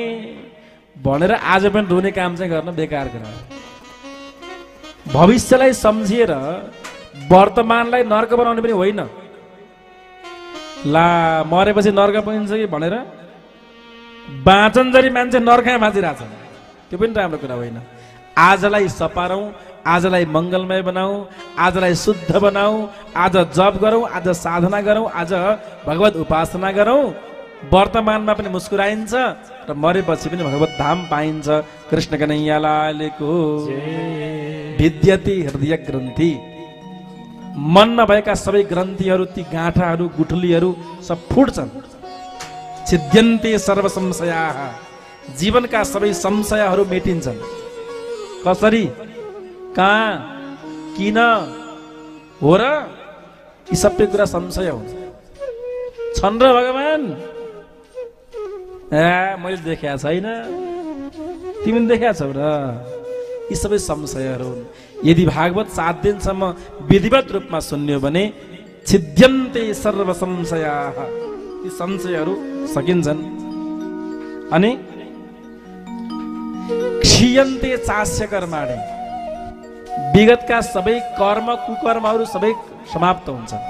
भनेर आज पनि रुने काम चाहिँ गर्न बेकार कुरा हो। भविष्यलाई सम्झिएर वर्तमानलाई नर्क बनाउने पनि होइन। ला मरेपछि नर्क पुगिन्छ कि भनेर बाँचन्जरी मान्छे नर्कमा बाँचिरहेछ, त्यो पनि राम्रो कुरा होइन। आजलाई सपारौँ, आजलाई मङ्गलमय बनाऊ, आजलाई शुद्ध बनाऊ, आज जप गरौँ, आज साधना गरौँ, आज भगवत उपासना गरौँ। वर्तमानमा पनि मुस्कुराइन्छ र मरेपछि पनि भगवत धाम पाइन्छ। कृष्ण कन्हैया लालको विद्यति हृदय ग्रन्थि। मनमा भएका सबै ग्रन्थिहरू, ती गाँठाहरू, गुठलीहरू सब फुट्छन्। छिद्यन्ते सर्व संशयाः। जीवनका सबै संशयहरू मेटिन्छन्। कसरी? कहाँ? किन? हो र? यी सबै कुरा संशय हुन्छ। छन् र भगवान? मैले देखेको छैन, तिमीले देखेका छौ र? यी सबै संशयहरू हुन्। यदि भागवत 7 दिनसम्म विधिवत रूपमा सुन्यो भने छिद्यन्ते सर्व संशयाः, यी संशयहरू सकिन्छन्। अनि क्षीयन्ते चास्य कर्माणि, विगतका सबै कर्म कुकर्महरू सबै समाप्त हुन्छन्।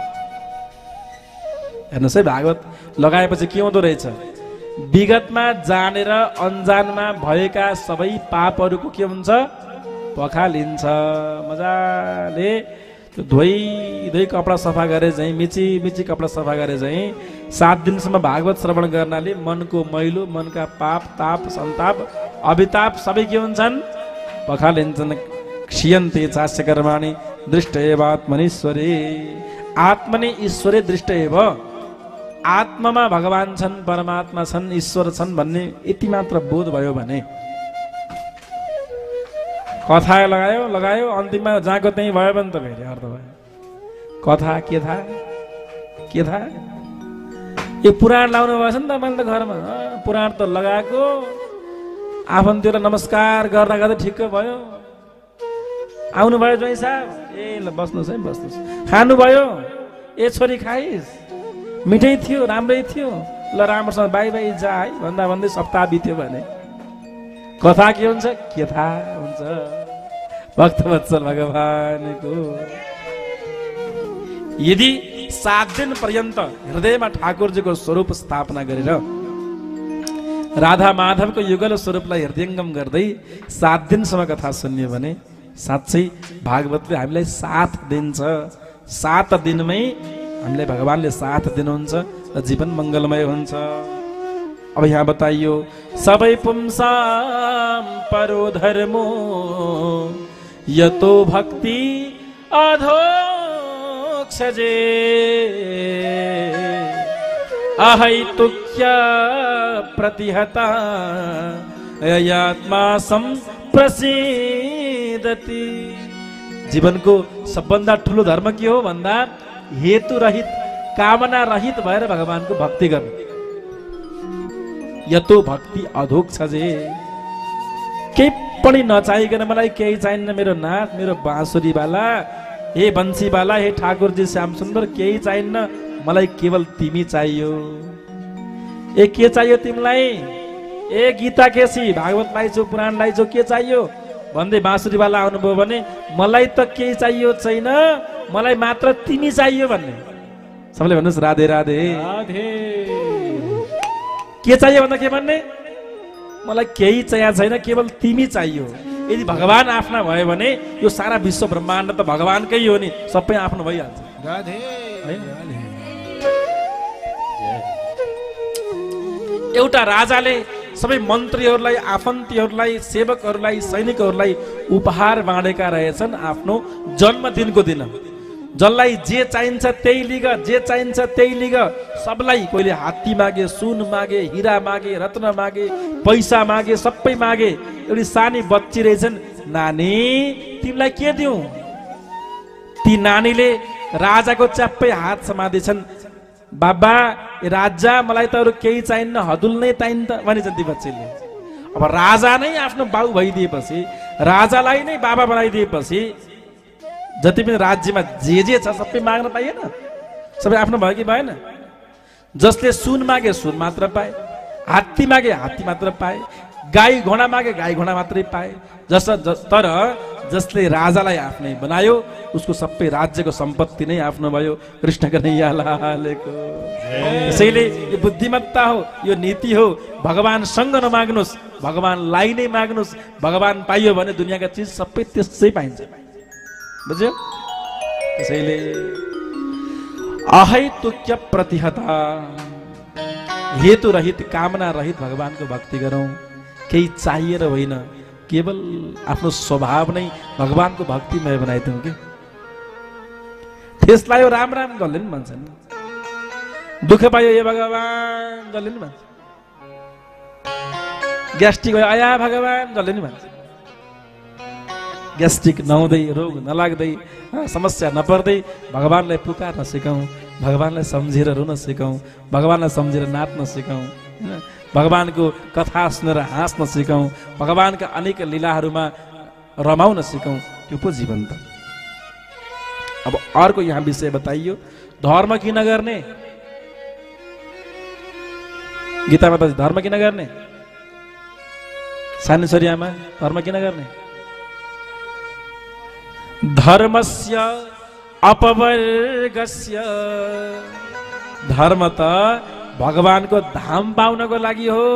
हेर्नुहोस् है, भागवत लगाएपछि के हुँदो रहेछ? विगतमा जानेर अनजानमा भएका सबै पापहरूको के हुन्छ? पखालिन्छ। मजाले त्यो धोइ कपडा सफा गरे चाहिँ, मिची मिची कपडा सफा गरे चाहिँ 7 दिनसम्म भागवत श्रवण गर्नाले मनको मैलो, मनका पाप, ताप, सन्ताप, अभिताप सबै के हुन्छन्? पखालिन्छन्। क्षीयन्ते चास्य कर्माणि दृष्ट एव आत्मनीश्वरे। आत्मने ईश्वरे दृष्ट एव। आत्मामा भगवान छन्, परमात्मा छन्, ईश्वर छन् भन्ने यति मात्र बोध भयो भने कथा लगायो अन्तिममा जहाँको त्यहीँ भयो भने त फेरि अर्थ भयो। कथा के थाहा? यो पुराण लाउनु भएछ नि त मैले त घरमा। पुराण त लगाएको, आफन्ततिर नमस्कार गर्दा गर्दै ठिक्क भयो। आउनुभयो ज्वाइँ साहब? ए ल बस्नुहोस् है, बस्नुहोस्। खानुभयो? ए छोरी खाइस्? मिठै थियो, राम्रै थियो, ल राम्रोसँग बाई जा है भन्दा भन्दै सप्ताह बित्यो भने कथा के हुन्छ? के थाहा हुन्छ? भक्तवत्सल भगवानको। यदि 7 दिन पर्यन्त हृदयमा ठाकुरजीको स्वरूप स्थापना गरेर राधा माधवको युगल स्वरूपलाई हृदयङ्गम गर्दै 7 दिनसम्म कथा सुन्यो भने साँच्चै भागवतले हामीलाई साथ दिन्छ। 7 दिनमै हामीलाई भगवानले साथ दिनुहुन्छ र जीवन मङ्गलमय हुन्छ। अब यहाँ बताइयो, सबै पुंसाम परो धर्मो यतो भक्ति अधोक्षजे अहैतुक्य प्रतिहता यात्मा संप्रसीदति। जीवनको सबभन्दा ठुलो धर्म के हो भन्दा हेतु रहित, कामना रहित भएर भगवानको भक्ति गर्नु। यतो भक्ति अधोक्षजे। केही पनि नचाहिकन मलाई केही चाहिन्न, मेरो नाथ, मेरो बाँसुरीवाला, हे बन्सीवाला, हे ठाकुरजी श्याम सुन्दर, केही चाहिन्न, मलाई केवल तिमी चाहियो। ए के चाहियो तिमीलाई? ए गीता केसी, भागवत लाइछौ, पुराण लाइछौ, के चाहियो भन्दै बाँसुरीवाला आउनुभयो भने मलाई त केही चाहियो छैन, मलाई मात्र तिमी चाहियो भन्ने। सबैले भन्नुहोस् राधे राधे। के चाहियो भन्दा के भन्ने? मलाई केही चाहिएको छैन, केवल तिमी चाहियो। यदि भगवान आफ्ना भयो भने यो सारा विश्व ब्रह्माण्ड त भगवानकै हो नि, सबै आफ्नो भइहाल्छ। एउटा राजाले सबै मन्त्रीहरूलाई, आफन्तीहरूलाई, सेवकहरूलाई, सैनिकहरूलाई उपहार बाँडेका रहेछन् आफ्नो जन्मदिनको दिन। जसलाई जे चाहिन्छ त्यही लिग, जे चाहिन्छ त्यही लिग, सबलाई। कोहीले हात्ती मागे, सुन मागे, हिरा मागे, रत्न मागे, पैसा मागे, सबै मागे। एउटी सानी बच्ची रहेछन्, नानी तिमीलाई के दिउँ? ती नानीले राजाको च्याप्पै हात समातेछन्, बाबा राजा मलाई त अरू केही चाहिन्न, हदुल नै चाहिन्छ भनिन्छन् ती बच्चीले। अब राजा नै आफ्नो बाउ भइदिएपछि, राजालाई नै बाबा बनाइदिएपछि जति पनि राज्यमा जे छ सबै माग्न पाइएन? सबै आफ्नो भयो कि भएन? जसले सुन मागे सुन मात्र पाए, हात्ती मागे हात्ती मात्र पाए, गाई घोडा मागे गाई घोडा मात्रै पाए। तर जसले राजालाई आफ्नै बनायो उसको सबै राज्यको सम्पत्ति नै आफ्नो भयो। कृष्ण कन्हैया लालको। त्यसैले यो बुद्धिमत्ता हो, यो नीति हो। भगवानसँग नमाग्नुहोस्, भगवानलाई नै माग्नुहोस्। भगवान पाइयो भने दुनियाँका चिज सबै त्यसै पाइन्छ। बुझ्यो? त्यसैले अहैतुक्य प्रतिहता, हेतु रहित, कामना रहित भगवानको भक्ति गरौँ। केही चाहिएर होइन, केवल आफ्नो स्वभाव नै भगवानको भक्तिमय बनाइदिउँ कि। त्यसलाई राम राम जसले नि भन्छन्, दुःख पायो ए भगवान जसले नि भन्छ, ग्यास्ट्रिक भयो आया भगवान जसले नि भन्छ। ग्यास्ट्रिक नहुँदै, रोग नलाग्दै, समस्या नपर्दै भगवानलाई पुकार्न सिकौँ, भगवानलाई सम्झेर रुन सिकौँ, भगवानलाई सम्झेर नाच्न सिकौँ, भगवानको कथा सुनेर हाँस्न सिकौँ, भगवानका अनेक लीलाहरूमा रमाउन सिकौँ। त्यो पो जीवन त। अब अर्को यहाँ विषय बताइयो, धर्म किन गर्ने? गीतामा त धर्म किन गर्ने? सानेश्वरी आमा, धर्म किन गर्ने? धर्मस्य अपवर्गस्य, धर्म त भगवानको धाम पाउनको लागि हो,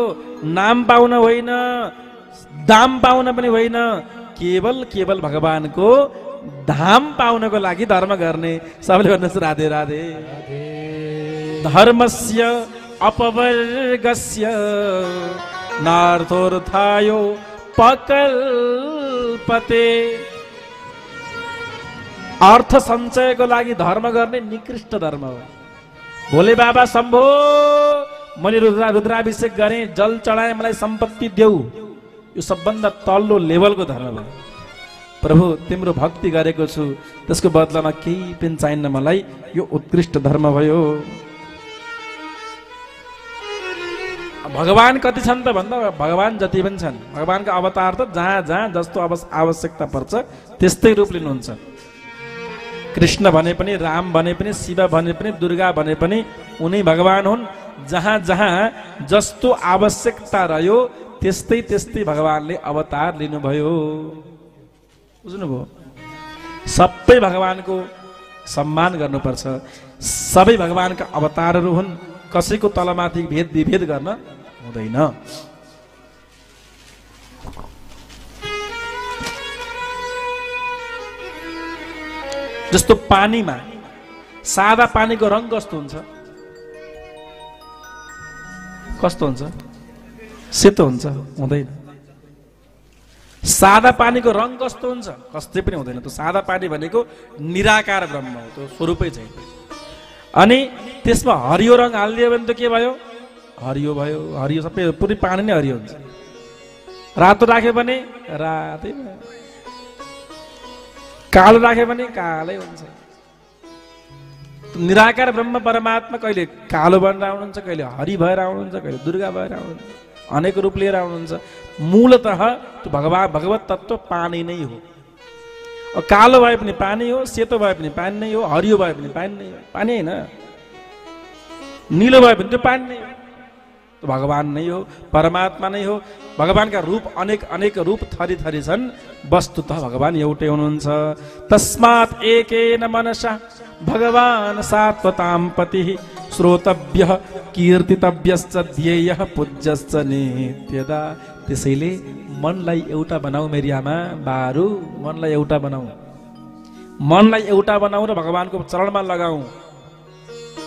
नाम पाउन होइन, दाम पाउन पनि होइन, केवल केवल भगवानको धाम पाउनको लागि धर्म गर्ने। सबैले भन्नुहोस् राधे राधे। धर्मस्य अपवर्गस्य नार्थोर्थायो पकल्पते, अर्थ सञ्चयको लागि धर्म गर्ने निकृष्ट धर्म हो। भोले बाबा शम्भो, मैले रुद्राभिषेक गरेँ, जल चढाएँ, मलाई सम्पत्ति देऊ, यो सबभन्दा तल्लो लेभलको धर्म हो। प्रभु तिम्रो भक्ति गरेको छु, त्यसको बदलामा केही पनि चाहिन्न मलाई, यो उत्कृष्ट धर्म भयो। भगवान कति छन् त भन्दा भगवान जति पनि छन्। भगवानका अवतार त जहाँ जहाँ जस्तो आवश्यकता पर्छ त्यस्तै रूप लिनुहुन्छ। कृष्ण भने पनि, राम भने पनि, शिव भने पनि, दुर्गा भने पनि उनी भगवान हुन्। जहाँ जहाँ जस्तो आवश्यकता रह्यो त्यस्तै त्यस्तै भगवानले अवतार लिनुभयो। बुझ्नुभयो? सबै भगवानको सम्मान गर्नुपर्छ। सबै भगवानका अवतारहरू हुन्। कसैको तलमाथि भेद विभेद गर्न हुँदैन। जस्तो पानीमा सादा पानीको रङ कस्तो हुन्छ? कस्तो हुन्छ? सेतो हुन्छ? हुँदैन। सादा पानीको रङ कस्तो हुन्छ? कस्तै पनि हुँदैन। त्यो सादा पानी भनेको निराकार ब्रह्म हो, त्यो स्वरूपै छैन। अनि त्यसमा हरियो रङ हालिदियो भने त के भयो? हरियो भयो। हरियो सबै पुरै पानी नै हरियो हुन्छ। रातो राख्यो भने रातै भयो, कालो राख्यो भने कालै हुन्छ। निराकार ब्रह्म परमात्मा कहिले कालो बनेर आउनुहुन्छ, कहिले हरि भएर आउनुहुन्छ, कहिले दुर्गा भएर आउनुहुन्छ, अनेक रूप लिएर आउनुहुन्छ। मूलतः त्यो भगवत तत्व पानी नै हो। कालो भए पनि पानी हो, सेतो भए पनि पानी नै हो, हरियो भए पनि पानी नै हो। पानी होइन, निलो भए पनि त्यो पानी नै हो। त्यो भगवान नै हो, परमात्मा नै हो। भगवानका रूप अनेक अनेक रूप थरी थरी छन्। वस्तुतः भगवान एउटै हुनुहुन्छ। तस्मात् एकेन मनसा भगवान सात्वतां पतिः श्रोतव्यः कीर्तितव्यश्च ध्येयः पूज्यश्च नित्यदा। त्यसैले मनलाई एउटा बनाऊ मेरी आमा बारू, मनलाई एउटा बनाऊ। मनलाई एउटा बनाऊ र भगवानको चरणमा लगाऊ।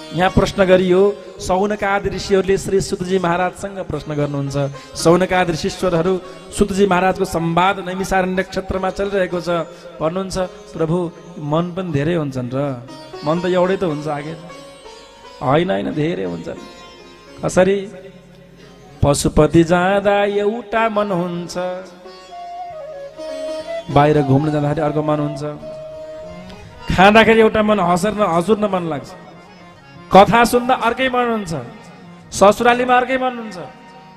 यहाँ प्रश्न गरियो, सौनकादि ऋषिहरूले श्री सुतजी महाराजसँग प्रश्न गर्नुहुन्छ। सौनकादि ऋषीश्वरहरू सुतजी महाराजको संवाद नैमिषारण्य क्षेत्रमा चलिरहेको छ। भन्नुहुन्छ, प्रभु मन पनि धेरै हुन्छन् र? मन त एउटै त हुन्छ आगे? होइन होइन, धेरै हुन्छन्। कसरी? पशुपति जाँदा एउटा मन हुन्छ, बाहिर घुम्न जाँदाखेरि अर्को मन हुन्छ, खाँदाखेरि एउटा मन, हजुर न मन लाग्छ, कथा सुन्दा अर्कै मन हुन्छ, ससुरालीमा अर्कै मन हुन्छ,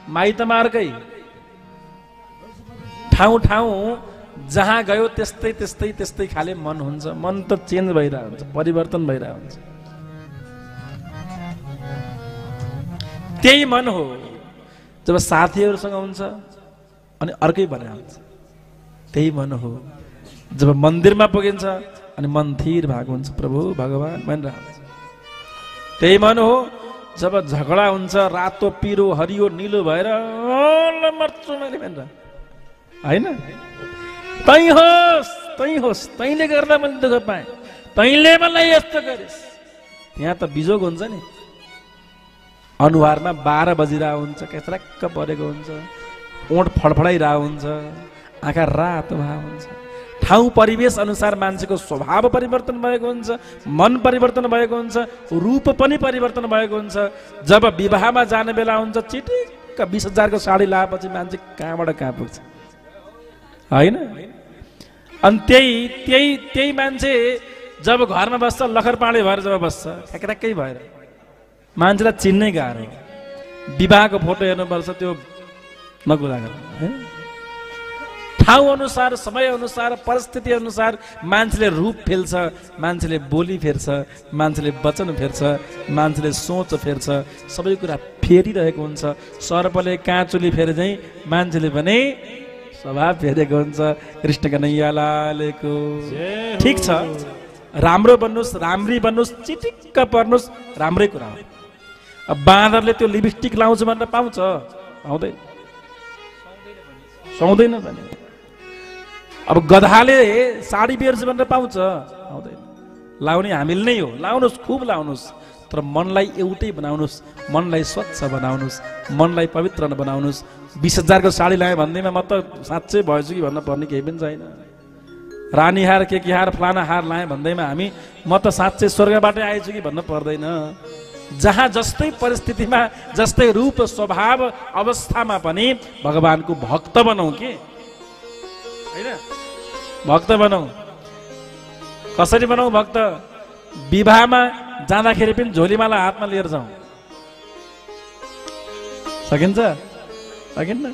माइतमा अर्कै। ठाउँ ठाउँ जहाँ गयो त्यस्तै त्यस्तै त्यस्तै खाले मन हुन्छ। मन त चेन्ज भइरहेको हुन्छ, परिवर्तन भइरहेको हुन्छ। त्यही मन हो जब साथीहरूसँग हुन्छ अनि अर्कै भनेर हुन्छ। त्यही मन हो जब मन्दिरमा पुगिन्छ अनि मन थिर भएको हुन्छ, प्रभु भगवान भनिरहेको हुन्छ। त्यही मन हो जब झगडा हुन्छ, रातो पिरो हरियो निलो भएर मर्छु मैले भनेर, होइन? तै होस्, तैँले गर्दा मैले दुःख पाएँ, तैँले मलाई यस्तो गरिस्। यहाँ त बिजोग हुन्छ नि, अनुहारमा 12 बजिरहेको हुन्छ, केसरक्क परेको हुन्छ, ओठ फडफडाइरहेको हुन्छ, आँखा रातो भएको हुन्छ। ठाउँ परिवेश अनुसार मान्छेको स्वभाव परिवर्तन भएको हुन्छ, मन परिवर्तन भएको हुन्छ, रूप पनि परिवर्तन भएको हुन्छ। जब विवाहमा जाने बेला हुन्छ, चिटिक्क 20,000 को साडी लगाएपछि मान्छे कहाँबाट कहाँ पुग्छ, होइन? अनि त्यही मान्छे जब घरमा बस्छ, लखरपाँडे भएर जब बस्छ, ठ्याक्कै भएर, मान्छेलाई चिन्नै गाह्रो। विवाहको फोटो हेर्नुपर्छ, त्यो नकुरा गर्नु। ठाउँ अनुसार, समय अनुसार, परिस्थिति अनुसार मान्छेले रूप फेर्छ, मान्छेले बोली फेर्छ, मान्छेले वचन फेर्छ, मान्छेले सोच फेर्छ, सबै कुरा फेरिरहेको हुन्छ। सर्पले काँचुली फेरे चाहिँ मान्छेले भने स्वभाव फेरेको हुन्छ। कृष्ण कन्हैया लालको ठिक छ, राम्रो बन्नुहोस्, राम्री बन्नुहोस्, चिटिक्क पर्नुहोस्, राम्रै कुरा हो। अब बाँदरले त्यो लिपस्टिक लाउँछ भनेर पाउँछ? पाउँदैन, सुहाउँदैन भने। अब गधाले साडी बेर्छ भनेर पाउँछ? पाउँदैन। लाउने हामीले नै हो। लाउनुहोस्, खुब लाउनुहोस्, तर मनलाई एउटै बनाउनुहोस्, मनलाई स्वच्छ बनाउनुहोस्, मनलाई पवित्र बनाउनुहोस्। 20,000 को साडी लाएँ भन्दैमा म त साँच्चै भएछु कि भन्न पर्ने केही पनि छैन। रानी हार, के हार, फलाना हार लाएँ भन्दैमा हामी म त साँच्चै स्वर्गबाटै आएछु कि भन्न पर्दैन। जहाँ जस्तै परिस्थितिमा, जस्तै रूप स्वभाव अवस्थामा पनि भगवानको भक्त बनाऊ के, हैन? भक्त बनाऊ। कसरी बनाऊ भक्त? विवाहमा जाँदाखेरि पनि झोलीमाला हातमा लिएर जाउँ। सकिन्छ? सकिन्न?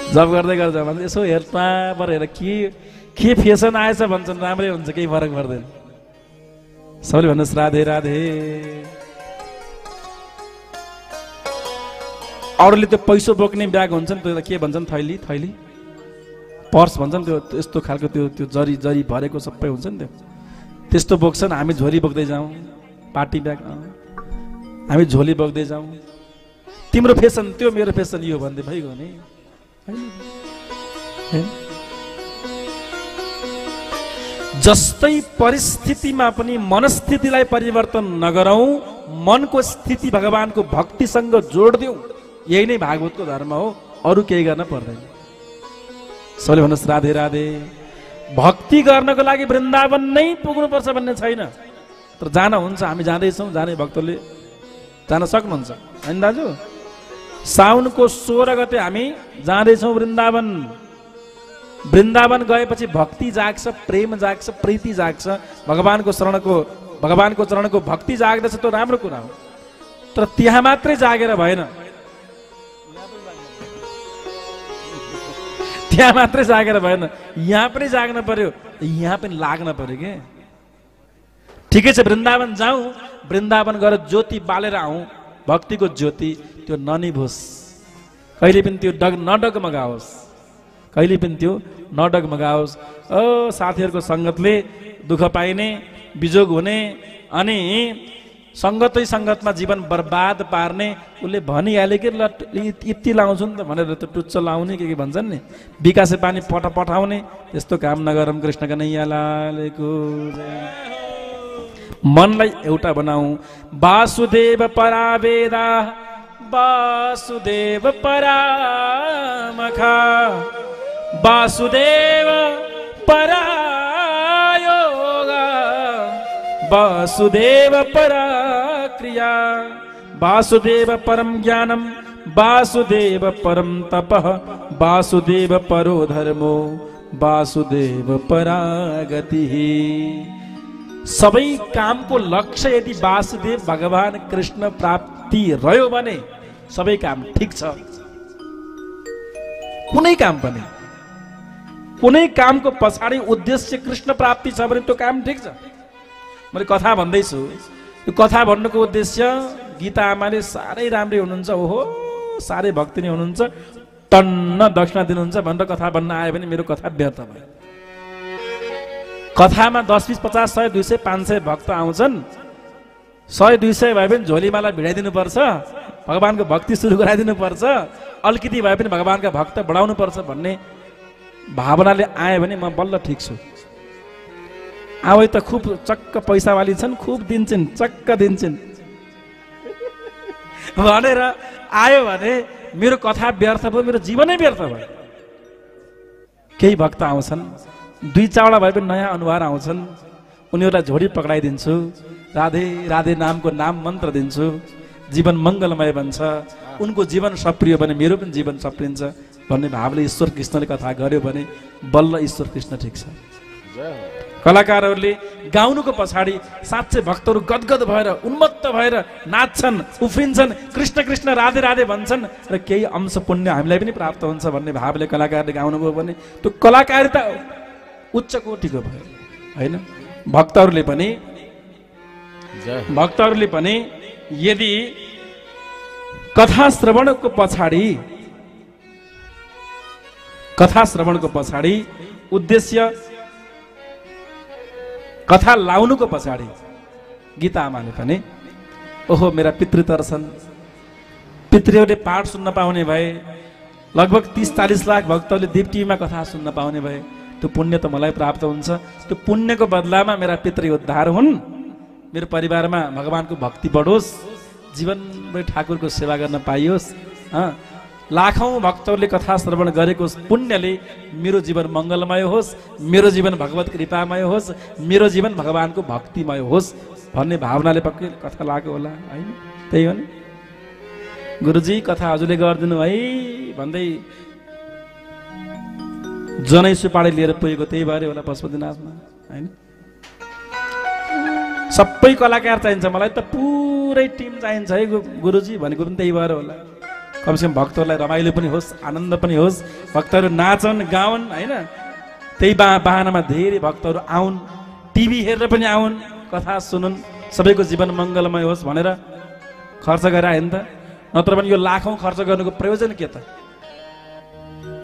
जब गर्दै गर्दा भन्छ यसो हेर्दा हेर के फेसन आएछ भन्छन्, राम्रै हुन्छ, केही फरक पर्दैन। सबैले भन्नुहोस् राधे राधे। अरूले त्यो पैसो बोक्ने ब्याग हुन्छ नि, त्यो के भन्छन्, थैली, पर्स भन्छन्, त्यो यस्तो खालको त्यो जरी भरेको सबै हुन्छ नि, त्यस्तो बोक्छन्। हामी झोली बोक्दै जाउँ, पार्टी ब्याग, हामी झोली बोक्दै जाउँ। तिम्रो फेसन त्यो, मेरो फेसन यो भन्दै भइगयो नि। जस्तै परिस्थितिमा पनि मनस्थितिलाई परिवर्तन नगरौँ, मनको स्थिति भगवानको भक्तिसँग जोड्दिउँ। यही नै भागवतको धर्म हो, अरू केही गर्न पर्दैन। सबैले भन्नुहोस् राधे राधे। भक्ति गर्नको लागि वृन्दावन नै पुग्नुपर्छ भन्ने छैन, तर जान हुन्छ। हामी जाँदैछौँ, जाने भक्तले जान सक्नुहुन्छ, होइन दाजु? साउनको 16 गते हामी जाँदैछौँ वृन्दावन। वृन्दावन गएपछि भक्ति जाग्छ, प्रेम जाग्छ, प्रीति जाग्छ, भगवानको चरणको भक्ति जाग्दछ, त्यो राम्रो कुरा हो। तर त्यहाँ मात्रै जागेर भएन, त्यहाँ मात्रै जागेर भएन, यहाँ पनि जाग्न पर्यो, यहाँ पनि लाग्न पर्यो के। ठिकै छ, वृन्दावन जाउँ, वृन्दावन गएर ज्योति बालेर आउँ, भक्तिको ज्योति त्यो ननिभोस्, कहिले पनि त्यो नडगमगाओस्, कहिले पनि त्यो नडगमगाओस्। साथीहरूको सङ्गतले दुःख पाइने, बिजोग हुने, अनि सङ्गतमा जीवन बर्बाद पार्ने, उसले भनिहाले कि ल इति लाउँछु नि त भनेर त्यो टुच्चो लाउने के भन्छन् नि, विकासे पानी पठाउने, त्यस्तो काम नगरौँ। कृष्ण कन्हैया लालको मनलाई एउटा बनाऊ। वासुदेव परावेदा वासुदेव परामखा वासुदेव परायोगा वासुदेव पराक्रिया वासुदेव परम ज्ञानम वासुदेव परम तपः वासुदेव परो धर्मो वासुदेव परागति। सबै कामको लक्ष्य यदि वासुदेव भगवान कृष्ण प्राप्ति रह्यो भने सबै काम ठिक छ। कुनै काम पनि कुनै कामको पछाडि उद्देश्य कृष्ण प्राप्ति छ भने त्यो काम ठिक छ। मैले कथा भन्दैछु, यो कथा भन्नुको उद्देश्य गीता आमाले साह्रै राम्रै हुनुहुन्छ, ओहो साह्रै भक्ति नै हुनुहुन्छ, टन्न दक्षिणा दिनुहुन्छ भनेर कथा भन्न आयो भने मेरो कथा व्यर्थ भयो। कथामा 10, 20, 50, 100, 200, 500 भक्त आउँछन्, 100, 200 भए पनि झोलीमाला भिडाइदिनु पर्छ, भगवानको भक्ति सुरु गराइदिनु पर्छ, अलिकति भए पनि भगवानका भक्त बढाउनु पर्छ भन्ने भावनाले आयो भने म बल्ल ठिक छु। आवे त खुब चक्क पैसावाली छन्, खुब दिन्छन्, चक्क दिन्छन् भनेर आयो भने मेरो कथा व्यर्थ भयो, मेरो जीवनै व्यर्थ भयो। केही भक्त आउँछन्, 2 चावडा भए पनि नयाँ अनुहार आउँछन्, उनीहरूलाई झोडी पक्राइदिन्छु, राधे राधे नामको नाम मन्त्र दिन्छु, जीवन मङ्गलमय बन्छ, उनको जीवन सप्रियो भने मेरो पनि जीवन सप्रिन्छ भन्ने भावले ईश्वर कृष्णले कथा गर्यो भने बल्ल ईश्वर कृष्ण ठिक छ। कलाकारहरूले गाउनुको पछाडि साँच्चै भक्तहरू गदगद भएर उन्मत्त भएर नाच्छन्, उफ्रिन्छन्, कृष्ण कृष्ण राधे राधे भन्छन् र केही अंश पुण्य हामीलाई पनि प्राप्त हुन्छ भन्ने भावले कलाकारले गाउनुभयो भने त्यो कलाकारिता उच्च कोटिको भयो हैन। भक्तहरूले पनि यदि कथा श्रवणको पछाडि उद्देश्य कथा लाउनुको पछाडि गीता आमाले पनि ओहो मेरा पितृ तर्छन्, पितृहरूले पाठ सुन्न पाउने भए, लगभग 30-40 लाख भक्तहरूले दीप टिभीमा कथा सुन्न पाउने भए त्यो पुण्य त मलाई प्राप्त हुन्छ। त्यो पुण्यको बदलामा मेरा पितृ उद्धार हुन्, मेरो परिवारमा भगवानको भक्ति बढोस्, जीवनभरि ठाकुरको सेवा गर्न पाइयोस्, लाखौं भक्तहरूले कथा श्रवण गरेको पुण्यले मेरो जीवन मङ्गलमय होस्, मेरो जीवन भगवत कृपामय होस्, मेरो जीवन भगवानको भक्तिमय होस् भन्ने भावनाले पक्कै कथा लाग्यो होला हैन। त्यही हो नि, गुरुजी कथा हजुरले गरिदिनु है भन्दै जनै सुपारी लिएर पुगेको त्यही भएर होला पशुपतिनाथमा हैन। सबै कलाकार चाहिन्छ, मलाई त पुरै टिम चाहिन्छ है गुरुजी भनेको पनि त्यही भएर होला। कमसेकम भक्तहरूलाई रमाइलो पनि होस्, आनन्द पनि होस्, भक्तहरू नाचन् गाउन् हैन। त्यही बहानामा धेरै भक्तहरू आउन्, टिभी हेरेर पनि आउन्, कथा सुनुन्, सबैको जीवन मङ्गलमय होस् भनेर खर्च गरेर आयो नि त। नत्र पनि यो लाखौं खर्च गर्नुको प्रयोजन के त?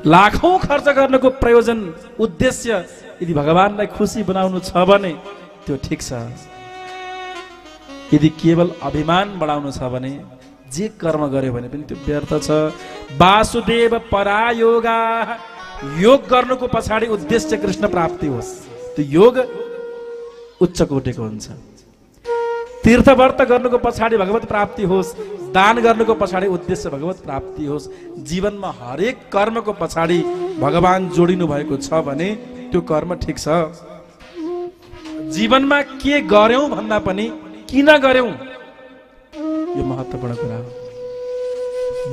लाखौं खर्च गर्नुको प्रयोजन उद्देश्य यदि भगवानलाई खुसी बनाउनु छ भने त्यो ठिक छ। यदि केवल अभिमान बढाउनु छ भने जे कर्म गर्यो भने पनि त्यो व्यर्थ छ। वासुदेव परायोगा, योग गर्नुको पछाडि उद्देश्य कृष्ण प्राप्ति होस्, त्यो योग उच्च कोटिको हुन्छ। तीर्थव्रत गर्नुको पछाडि भगवत प्राप्ति होस्, दान गर्नुको पछाडि उद्देश्य भगवत प्राप्ति होस्। जीवनमा हरेक कर्मको पछाडि भगवान जोडिनु भएको छ भने त्यो कर्म ठिक छ। जीवनमा के गर्यौं भन्दा पनि किन गर्यौं यो महत्त्वपूर्ण कुरा हो।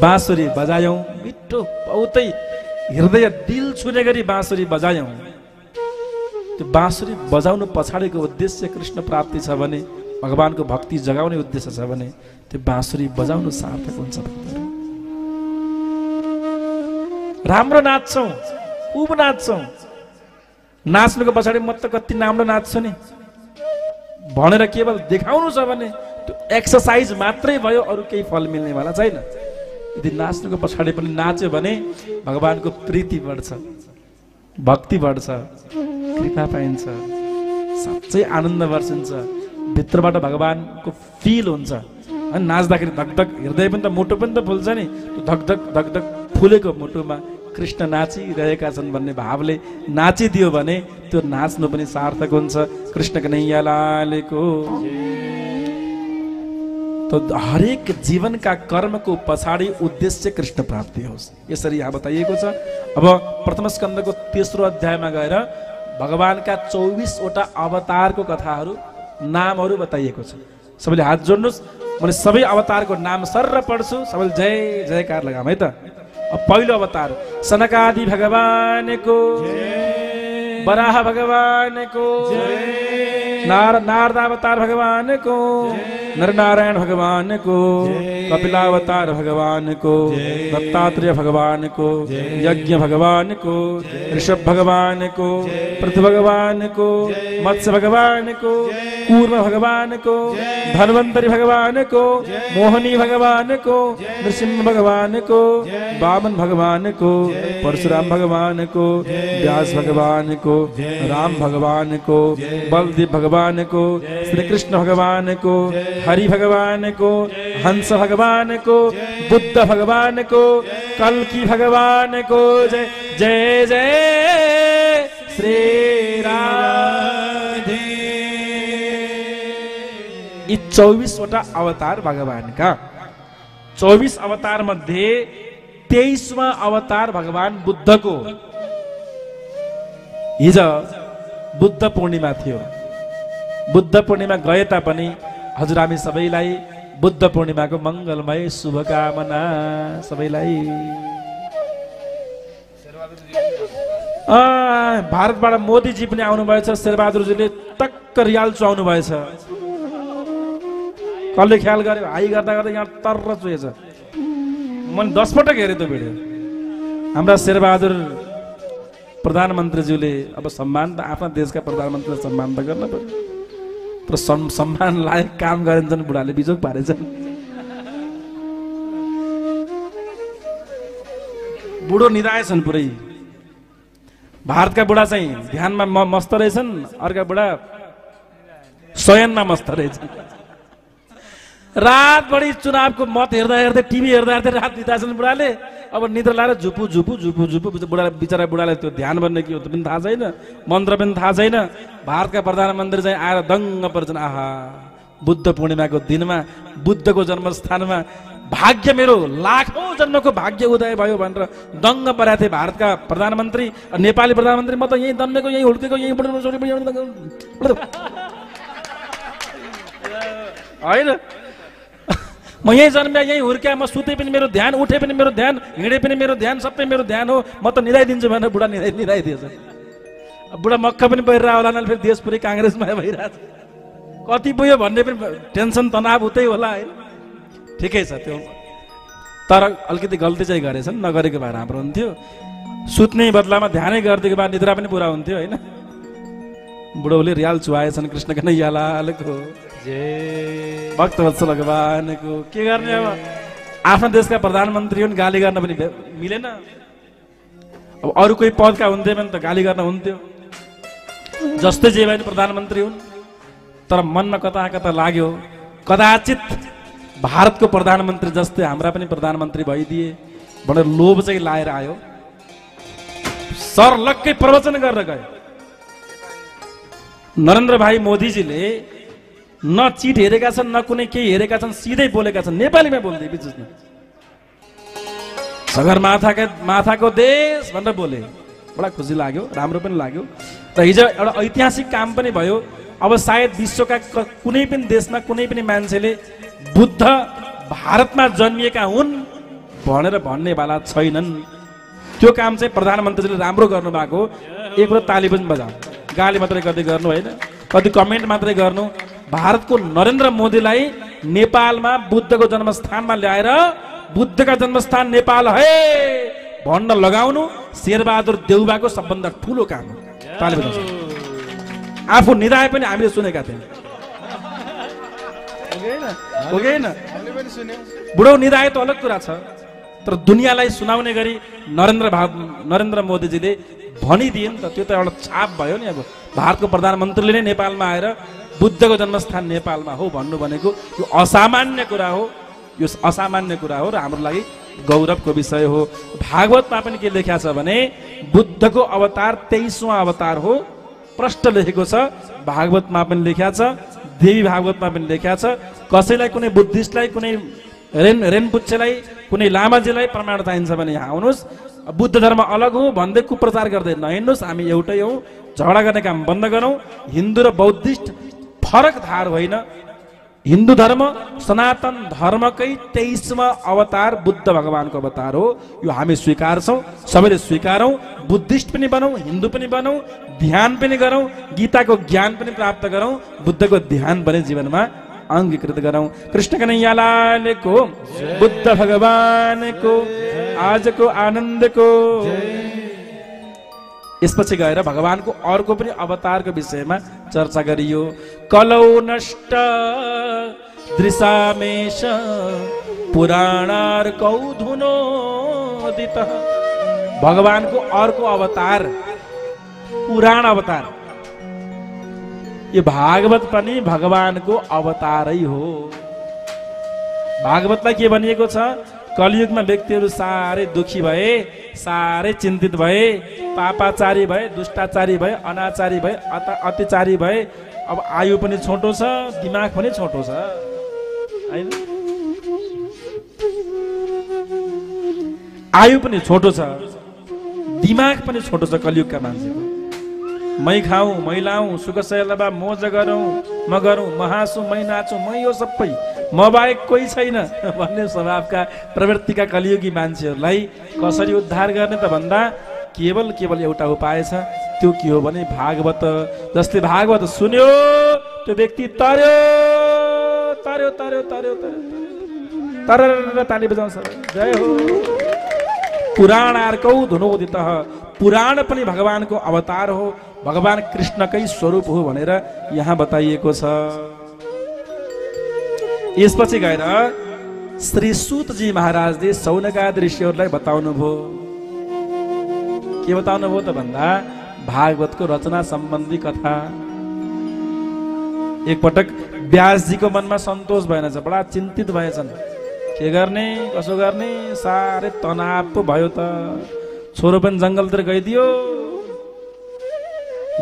बाँसुरी बजायौं, मिठो बहुतै हृदय दिल छुने गरी बाँसुरी बजायौं, त्यो बाँसुरी बजाउनु पछाडिको उद्देश्य कृष्ण प्राप्ति छ भने, भगवानको भक्ति जगाउने उद्देश्य छ भने त्यो बाँसुरी बजाउनु सार्थक हुन्छ। राम्रो नाच्छौं, खुब नाच्छौं, नाच्नुको पछाडि म त कति राम्रो नाच्छु नि भनेर केवल देखाउनु छ भने त्यो एक्सरसाइज मात्रै भयो, अरू केही फल मिल्नेवाला छैन। यदि नाच्नुको पछाडि पनि नाच्यो भने भगवानको प्रीति बढ्छ, भक्ति बढ्छ, कृपा पाइन्छ, साँच्चै आनन्द वर्षिन्छ, भित्रबाट भगवानको फिल हुन्छ। अनि नाच्दाखेरि धकधक हृदय पनि त मुटु पनि त फुल्छ नि, त्यो धकधक धकधक फुलेको मुटुमा कृष्ण नाचिरहेका छन् भन्ने भावले नाचिदियो भने त्यो नाच्नु पनि सार्थक हुन्छ। कृष्ण कन्हैया लालको। तो हरेक जीवनका कर्मको पछाडि उद्देश्य कृष्ण प्राप्ति होस्, यसरी यहाँ बताइएको छ। अब प्रथम स्कन्धको तेस्रो अध्यायमा गएर भगवानका 24 वटा अवतारको कथाहरू, नामहरू बताइएको छ। सबैले हात जोड्नुहोस्, मैले सबै अवतारको नाम सर्र पढ्छु, सबैले जय जयकार लगाम है त। अब पहिलो अवतार सनकादि भगवानको, वराह भगवानको, नारदावतार भगवानको, नरनारायण भगवानको, कपिलावतार भगवानको, दत्तात्रेय भगवानको, यज्ञ भगवानको, ऋषभ भगवानको, पृथ्वी भगवानको, मत्स्य भगवानको, कूर्म भगवानको, धन्वंतरी भगवानको, मोहनी भगवानको, नृसिंह भगवानको, वामन भगवानको, परशुराम भगवानको, व्यास भगवानको, राम भगवानको, बलदेव भगवानको, श्री कृष्ण भगवानको, हरि भगवानको, हंस भगवानको, बुद्ध भगवानको, कल्की भगवानको। जय जय जय श्री राधे। यी 24 वटा अवतार भगवानका। 24 अवतार मध्ये 23वां अवतार भगवान बुद्धको। हिज बुद्ध पूर्णिमा थियो। बुद्ध पूर्णिमा गए तापनि हजुर हामी सबैलाई बुद्ध पूर्णिमाको मङ्गलमय शुभकामना सबैलाई। भारतबाट मोदीजी पनि आउनुभएछ, शेरबहादुरजीले टक्क रियाल चुहाउनु भएछ। कसले ख्याल गर्यो? हाई गर्दा गर्दा यहाँ तर्र चुहेछ। मैले 10 पटक हेरेँ त्यो भिडियो। हाम्रा शेरबहादुर प्रधानमन्त्रीज्यूले अब सम्मान त आफ्ना देशका प्रधानमन्त्रीलाई सम्मान त गर्न पर्यो, तर सम्मान लायक काम गरिन्छन् बुढाले बिजोग पारेछन्। बुढो निदाएछन् पुरै। भारतका बुढा चाहिँ ध्यानमा मस्त रहेछन्, अर्का बुढा शयनमा मस्त रहेछन्। रातभरि चुनावको मत हेर्दा हेर्दै, टिभी हेर्दा हेर्दै रात बिताएछन् बुढाले। अब निद्रा लाएर झुपु झुपु झुपु झुपु बुढा बिचरा बुढालाई त्यो ध्यान भन्ने के हो त्यो पनि थाहा छैन, मन्त्र पनि थाहा छैन। भारतका प्रधानमन्त्री चाहिँ आएर दङ्ग पर्छन्। आहा, बुद्ध पूर्णिमाको दिनमा, बुद्धको जन्मस्थानमा भाग्य मेरो लाखौं जन्मको भाग्य उदय भयो भनेर दङ्ग परेका थिए भारतका प्रधानमन्त्री। नेपाली प्रधानमन्त्री म त यहीँ जन्मेको, यहीँ हुर्केको, यहीँ होइन, म यहीँ जन्मे, यहीँ हुर्क्या, म सुते पनि मेरो ध्यान, उठे पनि मेरो ध्यान, हिँडे पनि मेरो ध्यान, सबै मेरो ध्यान हो, म त निधाइदिन्छु भनेर बुढा निधाइदिएछ। बुढा मक्ख पनि परिरहेको होला, फेरि देश पुरै काङ्ग्रेसमा भइरहेछ। कति पुग्यो भन्ने पनि टेन्सन तनाव उतै होला होइन। ठिकै छ त्यो, तर अलिकति गल्ती चाहिँ गरेछन्, नगरेको भए राम्रो हुन्थ्यो। सुत्ने बदलामा ध्यानै गरिदिएको भए निद्रा पनि पुरा हुन्थ्यो होइन। बुढौले रियाल चुहाएछन् कृष्ण कन्हैया लालको जय। भक्तवत्सल भगवानको के गर्ने? अब आफ्नो देशका प्रधानमन्त्री हुन्, गाली गर्न पनि मिलेन। अब अरू कोही पदका हुन्थे भने त गाली गर्न हुन्थ्यो। जस्तै जे भए पनि प्रधानमन्त्री हुन्, तर मनमा कता कता लाग्यो कदाचित भारतको प्रधानमन्त्री जस्तै हाम्रा पनि प्रधानमन्त्री भइदिए भनेर लोभ चाहिँ लाएर आयो। सरलक्कै प्रवचन गरेर गयो। नरेन्द्र भाइ मोदीजीले न चिट हेरेका छन्, न कुनै केही हेरेका छन्, सिधै बोलेका छन्, नेपालीमा बोल्दै बिचमा। सगरमाथाको देश भनेर बोले, बडा खुसी लाग्यो, राम्रो पनि लाग्यो। र हिजो एउटा ऐतिहासिक काम पनि भयो। अब सायद विश्वका कुनै पनि देशमा कुनै पनि मान्छेले बुद्ध भारतमा जन्मिएका हुन् भनेर भन्नेवाला छैनन्। त्यो काम चाहिँ प्रधानमन्त्रीले राम्रो गर्नुभएको। एकपल्ट ताली पनि बजाऊ। गाली मात्रै गर्दै गर्नु होइन, कति कमेन्ट मात्रै गर्नु। भारतको नरेन्द्र मोदीलाई नेपालमा बुद्धको जन्मस्थानमा ल्याएर बुद्धका जन्मस्थान नेपाल है भन्न लगाउनु शेरबहादुर देउबाको सबभन्दा ठुलो काम हो। ताली बजाउँछ। आफू निधाए पनि हामीले सुनेका थियौँ। बुढो निधाए त अलग कुरा छ, तर दुनियाँलाई सुनाउने गरी नरेन्द्र मोदीजीले भनिदिए नि त। त्यो त एउटा छाप भयो नि। अब भारतको प्रधानमन्त्रीले नै नेपालमा आएर बुद्धको जन्मस्थान नेपालमा हो भन्नु भनेको यो असामान्य कुरा हो। यो असामान्य कुरा हो र हाम्रो लागि गौरवको विषय हो। भागवतमा पनि के लेख्या छ भने बुद्धको अवतार 23वां अवतार हो, प्रष्ट लेखेको छ। भागवतमा पनि लेख्या छ, देवी भागवतमा पनि लेख्या छ। कसैलाई कुनै बुद्धिस्टलाई, कुनै रेनपुच्छेलाई, कुनै लामाजीलाई प्रमाण चाहिन्छ भने यहाँ आउनुहोस्, बुद्ध धर्म अलग हो भन्दै कुप्रचार गर्दै नहिँड्नुहोस्। हामी एउटै हौ, झगडा गर्ने काम बन्द गरौँ। हिन्दू र बौद्धिस्ट फरक धार होइन। हिन्दू धर्म सनातन धर्मकै 23वां अवतार बुद्ध भगवानको अवतार हो। यो हामी स्वीकार्छौँ, सबैले स्वीकारौँ। बुद्धिस्ट पनि बनौँ, हिन्दू पनि बनौँ, ध्यान पनि गरौँ, गीताको ज्ञान पनि प्राप्त गरौँ, बुद्धको ध्यान पनि जीवनमा अंगीकृत गरौँ। कृष्ण कन्हैया लालको, बुद्ध भगवानको आजको आनन्दको। यसपछि गएर भगवानको अर्को पनि अवतारको विषयमा चर्चा गरियो। कलौ नष्ट दृशामेश पुराणार्कौ धुनोदित। भगवानको अर्को अवतार पुराण अवतार। यो भागवत पनि भगवानको अवतारै हो। भागवतलाई के भनिएको छ? कलियुगमा व्यक्तिहरू साह्रै दुखी भए, साह्रै चिन्तित भए, पापाचारी भए, दुष्टाचारी भए, अनाचारी भए, अतिचारी भए। अब आयु पनि छोटो छ, दिमाग पनि छोटो छ, हैन? आयु पनि छोटो छ, दिमाग पनि छोटो छ कलियुगका मान्छेको। मै खाऊँ, मै लाऊँ, सुख सयलबा मोज गरौँ, म गरौँ, म हाँसौँ, मै नाचौँ, मै यो सबै, म बाहेक कोही छैन भन्ने स्वभावका प्रवृत्तिका कलियुगी मान्छेहरूलाई कसरी उद्धार गर्ने त भन्दा केवल एउटा उपाय छ। त्यो के हो भने भागवत। जसले भागवत सुन्यो त्यो व्यक्ति तर्यो तर्यो तर्यो तर्यो तर्यो तर ताली बजाउँछ। जय हो। पुराण अर्कौ धुनोदित। पुराण पनि भगवानको अवतार हो, भगवान कृष्णकै स्वरूप हो भनेर यहाँ बताइएको छ। यसपछि गएर श्री सूतजी महाराजले शौनकादि ऋषिहरूलाई बताउनु भयो। के बताउनु भयो त भन्दा भागवतको रचना सम्बन्धी कथा। एकपटक व्यासजीको मनमा सन्तोष भएन छ, बडा चिन्तित भएछन्। के गर्ने, कसो गर्ने, साह्रै तनाव पो भयो त। छोरो पनि जङ्गलतिर गइदियो,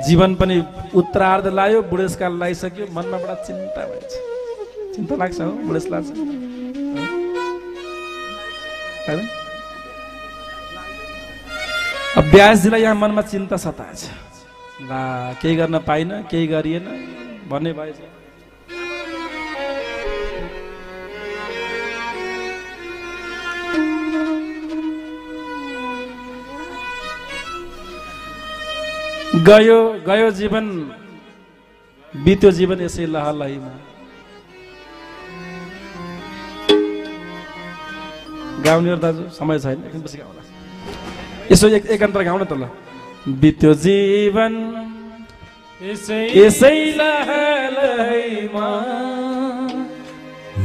जीवन पनि उत्तरार्ध लाग्यो, बुढेसकाल लागिसक्यो। मनमा बडा चिन्ता भएछ। चिन्ता लाग्छ हो, बुढेस लाग्छ। अब व्यासजीलाई यहाँ मनमा चिन्ता सताएछ। ला केही गर्न पाइन, केही गरिएन भन्ने भएछ। गयो गयो जीवन, बित्यो जीवन यसै लहलहीमा। गाउनेहरू दाजु समय छैन, एकछिनपछि गाउँला। यसो एक अन्तर गाउन त ल। बित्यो जीवन यसै लहलहीमा,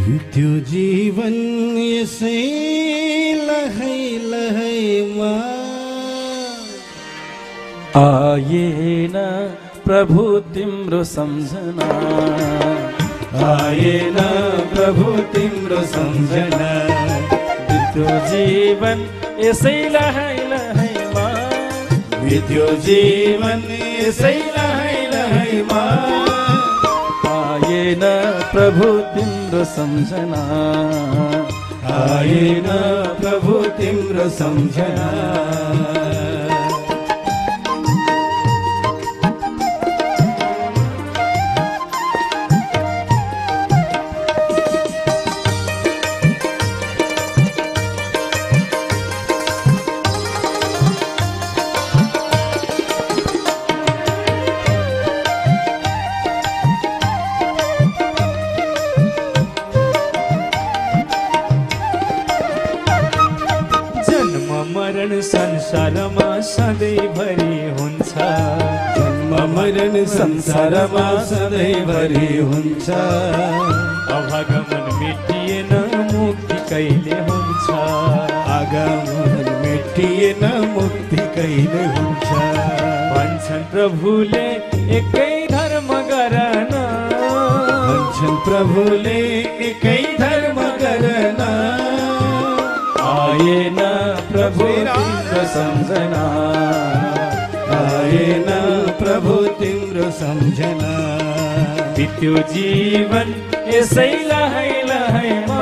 बित्यो जीवन यसै लहलहीमा।
आएन प्रभु तिम्रो सम्झना,
आएन प्रभु तिम्रो सम्झना।
बित्यो जीवन यसै लहलहीमा,
बित्यो जीवन यसै लहलहीमा।
आएन प्रभु तिम्रो सम्झना,
आएन प्रभु तिम्रो सम्झना।
संसारमा सधैँभरि हुन्छ,
जन्म मरण संसारमा सधैँभरि हुन्छ।
अभागमन मेटिएन मुक्ति कहिले हुन्छ,
आगमन मेटिएन मुक्ति कहिले हुन्छ।
भन्छन् प्रभुले एकै धर्म गर न,
भन्छन् प्रभुले एकै धर्म गर न।
आएन प्रभु तिम्रो सम्झना,
आएन प्रभु तिम्रो सम्झना।
बित्यो जीवन यसै लहै लहैमा,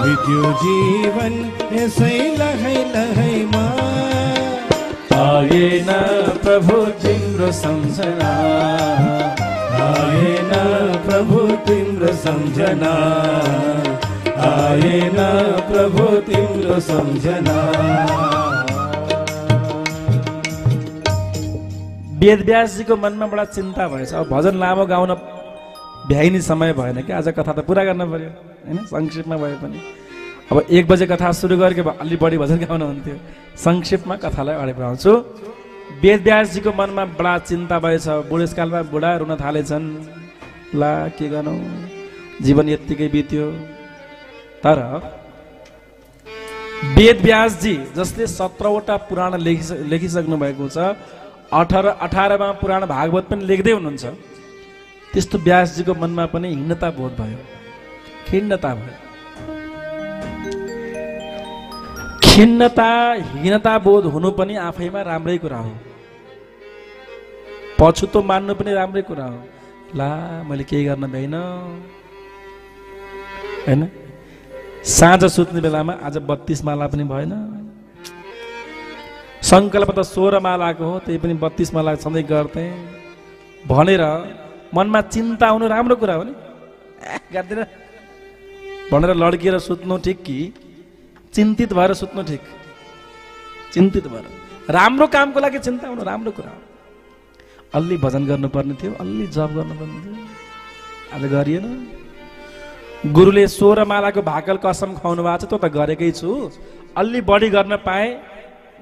बित्यो जीवन यसै लहै लहैमा।
आएन प्रभु तिम्रो सम्झना,
आएन प्रभु तिम्रो सम्झना, आएन प्रभु तिम्रो सम्झना।
वेदव्यासजीको मनमा बडा चिन्ता भएछ। अब भजन लामो गाउन भ्याइने समय भएन कि, आज कथा त पुरा गर्न पर्यो होइन, संक्षेपमा भए पनि। अब 1 बजे कथा सुरु गरेको भए अलि बढी भजन गाउन हुन्थ्यो। संक्षेपमा कथालाई अगाडि बढाउँछु। वेदव्यासजीको मनमा बडा चिन्ता भएछ। बुढेसकालमा बुढा रुन थालेछन्। ला के गर्नु, जीवन यत्तिकै बित्यो। तर वेदव्यासजी जसले 17वटा पुराण लेखिसक्नु भएको छ, 18वां पुराण भागवत पनि लेख्दै हुनुहुन्छ, त्यस्तो व्यासजीको मनमा पनि हीनता बोध भयो, खिन्नता भयो। खिन्नता हीनता बोध हुनु पनि आफैमा राम्रै कुरा हो, पछुतो मान्नु पनि राम्रै कुरा हो। ला मैले केही गर्न भ्याइन होइन, साँझ सुत्ने बेलामा आज 32 माला पनि भएन, सङ्कल्प त 16 मालाको हो, त्यही पनि 32 माला सधैँ गर्थे भनेर मनमा चिन्ता आउनु राम्रो कुरा हो नि। गर्दैन भनेर लड्किएर सुत्नु ठिक कि चिन्तित भएर सुत्नु ठिक? चिन्तित भएर राम्रो कामको लागि चिन्ता आउनु राम्रो कुरा हो। अलि भजन गर्नुपर्ने थियो, अलि जप गर्नुपर्ने थियो, आज गरिएन। गुरुले 16 मालाको भाकल कसम खुवाउनु भएको छ, त्यो त गरेकै छु, अलि बढी गर्न पाएँ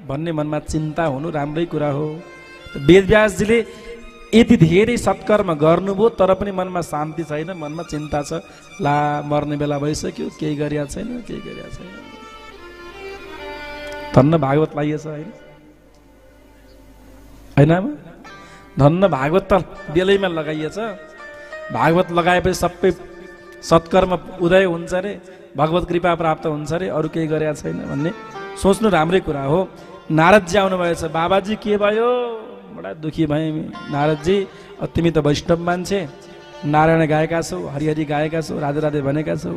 भन्ने मनमा चिन्ता हुनु राम्रै कुरा हो। वेदव्यासजीले यति धेरै सत्कर्म गर्नुभयो तर पनि मनमा शान्ति छैन, मनमा चिन्ता छ। ला मर्ने बेला भइसक्यो, केही गरिया छैन, केही गरिया छैन। धन्न भागवत लागिएछ होइन, होइन धन्न भागवत त बेलैमा लगाइएछ। भागवत लगाएपछि सबै सत्कर्म उदय हुन्छ अरे, भगवत कृपा प्राप्त हुन्छ अरे, अरू केही गरेका छैन भन्ने सोच्नु राम्रै कुरा हो। नारदजी आउनुभएछ। बाबाजी के भयो? बडा दुखी भए नारदजी, तिमी त वैष्णव मान्छे, नारायण गाएका छौ, हरिहरि गाएका छौ, राधे राधे भनेका छौ,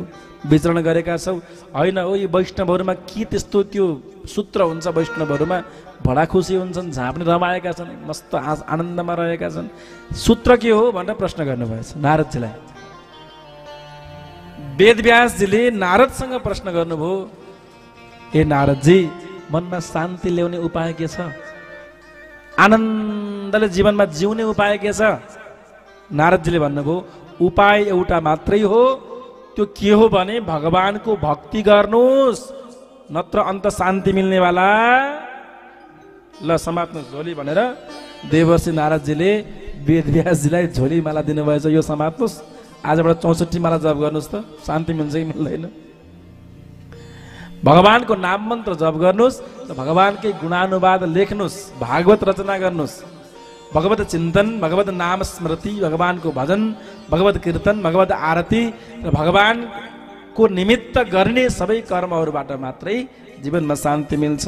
विचरण गरेका छौ, होइन हो यी वैष्णवहरूमा के त्यस्तो त्यो सूत्र हुन्छ? वैष्णवहरूमा बडा खुसी हुन्छन्, झाँप्ने रमाएका छन्, मस्त आनन्दमा रहेका छन्, सूत्र के हो भनेर प्रश्न गर्नुभएछ नारदजीलाई। वेदव्यासजीले नारदसँग प्रश्न गर्नुभयो, ए नारदजी, मनमा शान्ति ल्याउने उपाय के छ? आनन्दले जीवनमा जिउने उपाय के छ? नारदजीले भन्नुभयो, उपाय एउटा मात्रै हो, त्यो के हो भने भगवानको भक्ति गर्नुहोस्, नत्र अन्त शान्ति मिल्नेवाला। ल समात्नु झोली भनेर देवर्षि नारदजीले वेदव्यासजीलाई झोली माला दिनुभएछ। यो समात्नुहोस्, आजबाट 64 माला जप गर्नुहोस् त, शान्ति मिल्छ कि मिल्दैन? भगवानको नाम मन्त्र जप गर्नुहोस्, भगवानकै गुणानुवाद लेख्नुहोस्, भागवत रचना गर्नुहोस्, भगवत चिन्तन, भगवत नाम स्मृति, भगवानको भजन, भगवत कीर्तन, भगवत आरती र भगवानको निमित्त गर्ने सबै कर्महरूबाट मात्रै जीवनमा शान्ति मिल्छ।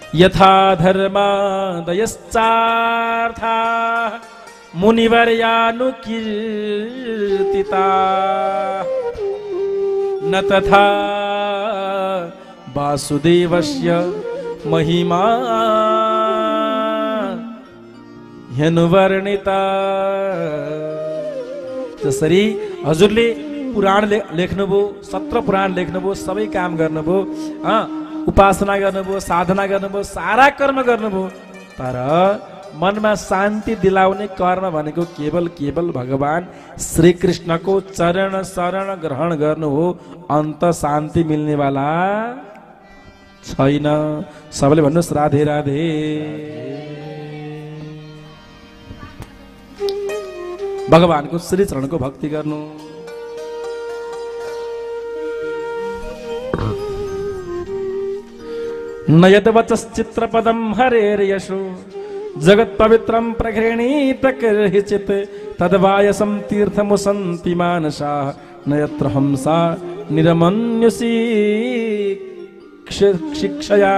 यथा धर्मादयश्चार्था मुनिवर्यानुकीर्तिता न तथा वासुदेवस्य महिमा ह्यनुवर्णिता। जसरी हजुरले पुराण लेख्नुभयो, 17 पुराण लेख्नुभयो, सबै काम गर्नुभयो, उपासना गर्नुभयो, साधना गर्नुभयो, सारा कर्म गर्नुभयो, तर मनमा शान्ति दिलाउने कर्म भनेको केवल भगवान श्रीकृष्णको चरण शरण ग्रहण गर्नु हो, अन्त शान्ति मिल्नेवाला छैन। सबैले भन्नुहोस् राधे राधे। भगवानको श्री चरणको भक्ति गर्नु। नयद्वचश्चित्रपदं हरेर्यशो जगत् पवित्रं प्रगृहीत किंचित् तद्वायसं तीर्थमुसन्ति मानसा न यत्र हंसा निरमन्युषी शिक्षया,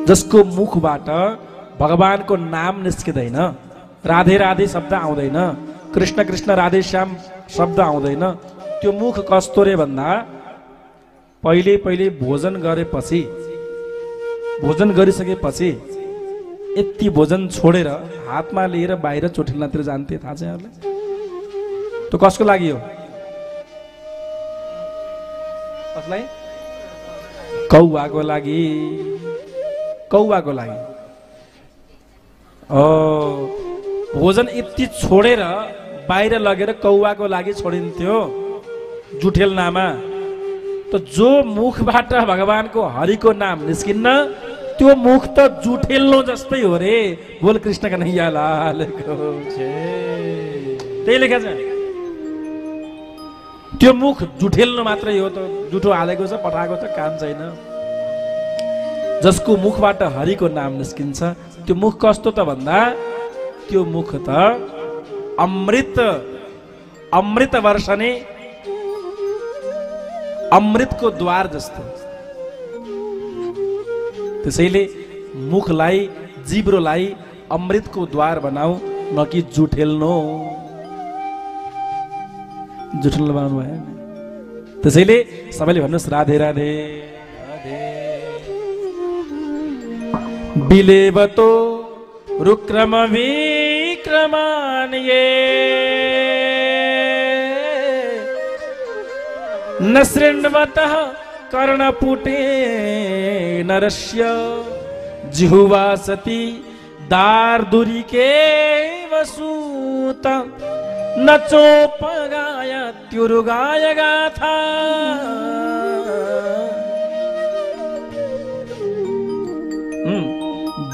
जसको मुखबाट भगवानको नाम निस्किँदैन, राधे राधे शब्द आउँदैन, कृष्ण कृष्ण राधे श्याम शब्द आउँदैन, त्यो मुख कस्तो रे भन्दा पहिले पहिले भोजन गरेपछि, भोजन गरिसकेपछि यति भोजन छोडेर हातमा लिएर बाहिर चोटिल्नातिर जान्थे। थाहा छ यहाँलाई? त्यो कसको लागि हो? कसलाई? कौवाको लागि, कौवाको लागि। भोजन यति छोडेर बाहिर लगेर कौवाको लागि छोडिन्थ्यो जुठेल्नामा। त जो मुखबाट भगवानको हरिको नाम निस्किन्न त्यो मुख त जुठेल्नो जस्तै हो रे। बोल कृष्ण कन्हैया लालको जय। त्यही लेखा छ। त्यो मुख जुठेल्नो मात्रै हो, त जुठो हालेको छ, पठाएको छ, काम छैन। जसको मुखबाट हरिको नाम निस्किन्छ त्यो मुख कस्तो त भन्दा त्यो मुख त अमृत, अमृत वर्षने अमृतको द्वार जस्तो। त्यसैले मुखलाई, जिब्रोलाई अमृतको द्वार बनाऊ, न कि जुठेल्नो। जुठेल्नो बनाउनु भयो। त्यसैले सबैले भन्नुहोस् राधे राधे। बिलेबतो रुक्रम विक्रमान ये न शृण्वतः कर्णपुटे नरस्य जिह्वा सती दार्दुरी के वसूत न चोपगाय त्युरुगाय गाथा।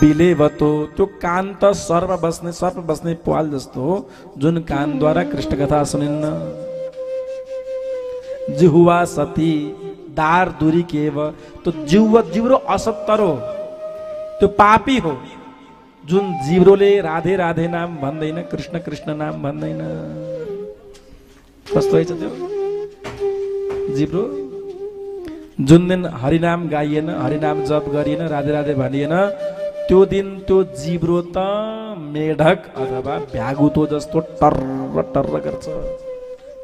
बिलेबतो त्यो कान त सर्प बस्ने पाल जस्तो जुन कानद्वारा कृष्ण कथा सुनिन्न। जिह्वा सती दार दूरी केव, तो जिब्रो असत्तर हो, त्यो पापी हो जुन जिब्रोले राधे राधे नाम भन्दैन, कृष्ण कृष्ण नाम भन्दैन। कस्तो रहेछ त्यो जिब्रो? जुन दिन हरिनाम गाइएन, हरिनाम जप गरिएन, राधे राधे भनिएन, त्यो दिन त्यो जिब्रो त मेढक अथवा भ्यागुतो जस्तो टर्र टर्र गर्छ।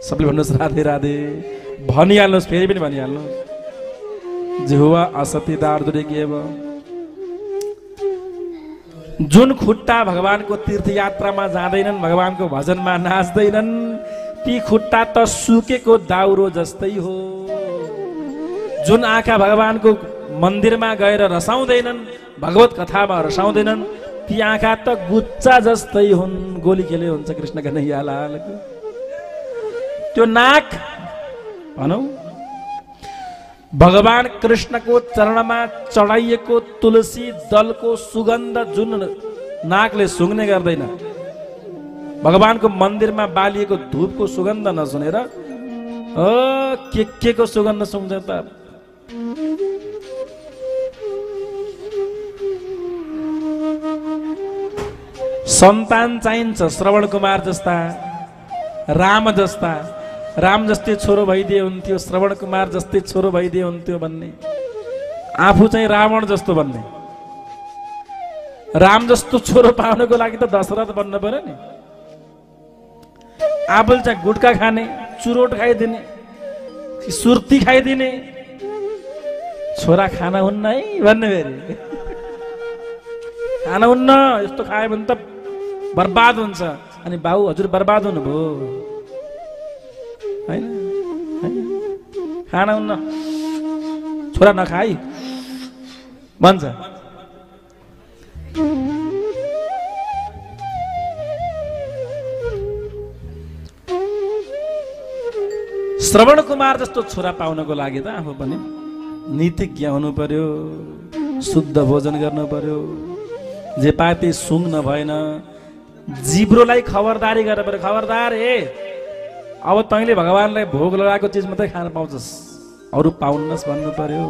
सबैले भन्नुहोस् राधे राधे। भनिहाल्नुहोस्, फेरि पनि भनिहाल्नुहोस्। जिह्वा असती दार्दुरी केव। जुन खुट्टा भगवानको तीर्थयात्रामा जाँदैनन्, भगवानको भजनमा नाच्दैनन्, ती खुट्टा त सुकेको दाउरो जस्तै हो। जुन आँखा भगवानको मन्दिरमा गएर रसाउँदैनन्, भगवत कथामा रसाउँदैनन्, ती आँखा त गुच्चा जस्तै हुन्। गोली खेले हुन्छ कृष्ण कन्हैया लालको। त्यो नाक भनौ भगवान कृष्णको चरणमा चढाइएको तुलसी दलको सुगन्ध जुन नाकले सुँघ्ने गर्दैन, भगवानको मन्दिरमा बालिएको धूपको सुगन्ध नसुनेर के को सुगन्ध सुँघ्छ त? सन्तान चाहिन्छ श्रवण कुमार जस्ता, राम जस्ता। राम जस्तै छोरो भइदिए हुन्थ्यो, श्रवण कुमार जस्तै छोरो भइदिए हुन्थ्यो भन्ने। आफू चाहिँ रावण जस्तो भन्ने। राम जस्तो छोरो पाउनको लागि त दशरथ बन्न पर्यो नि। आफूले चाहिँ गुटखा खाने, चुरोट खाइदिने, सुर्ती खाइदिने छोरा खाना हुन्न है भन्ने। फेरि खाना हुन्न, यस्तो खायो भने त बर्बाद हुन्छ। अनि बाउ हजुर बर्बाद हुनुभयो हैन? खाना हुन्न, छोरा नखाई भन्छ। श्रवण कुमार जस्तो छोरा पाउनको लागि त आफू पनि नीतिज्ञ हुनु पर्यो, शुद्ध भोजन गर्नु पर्यो, जे पाए त्यही सुँघ्न भएन। जिब्रोलाई खबरदारी गरेर पर्यो। खबरदार हे, अब तैँले भगवानलाई भोग लगाएको चिज मात्रै खान पाउँछस्, अरू पाउन्नस् भन्नु पर्यो।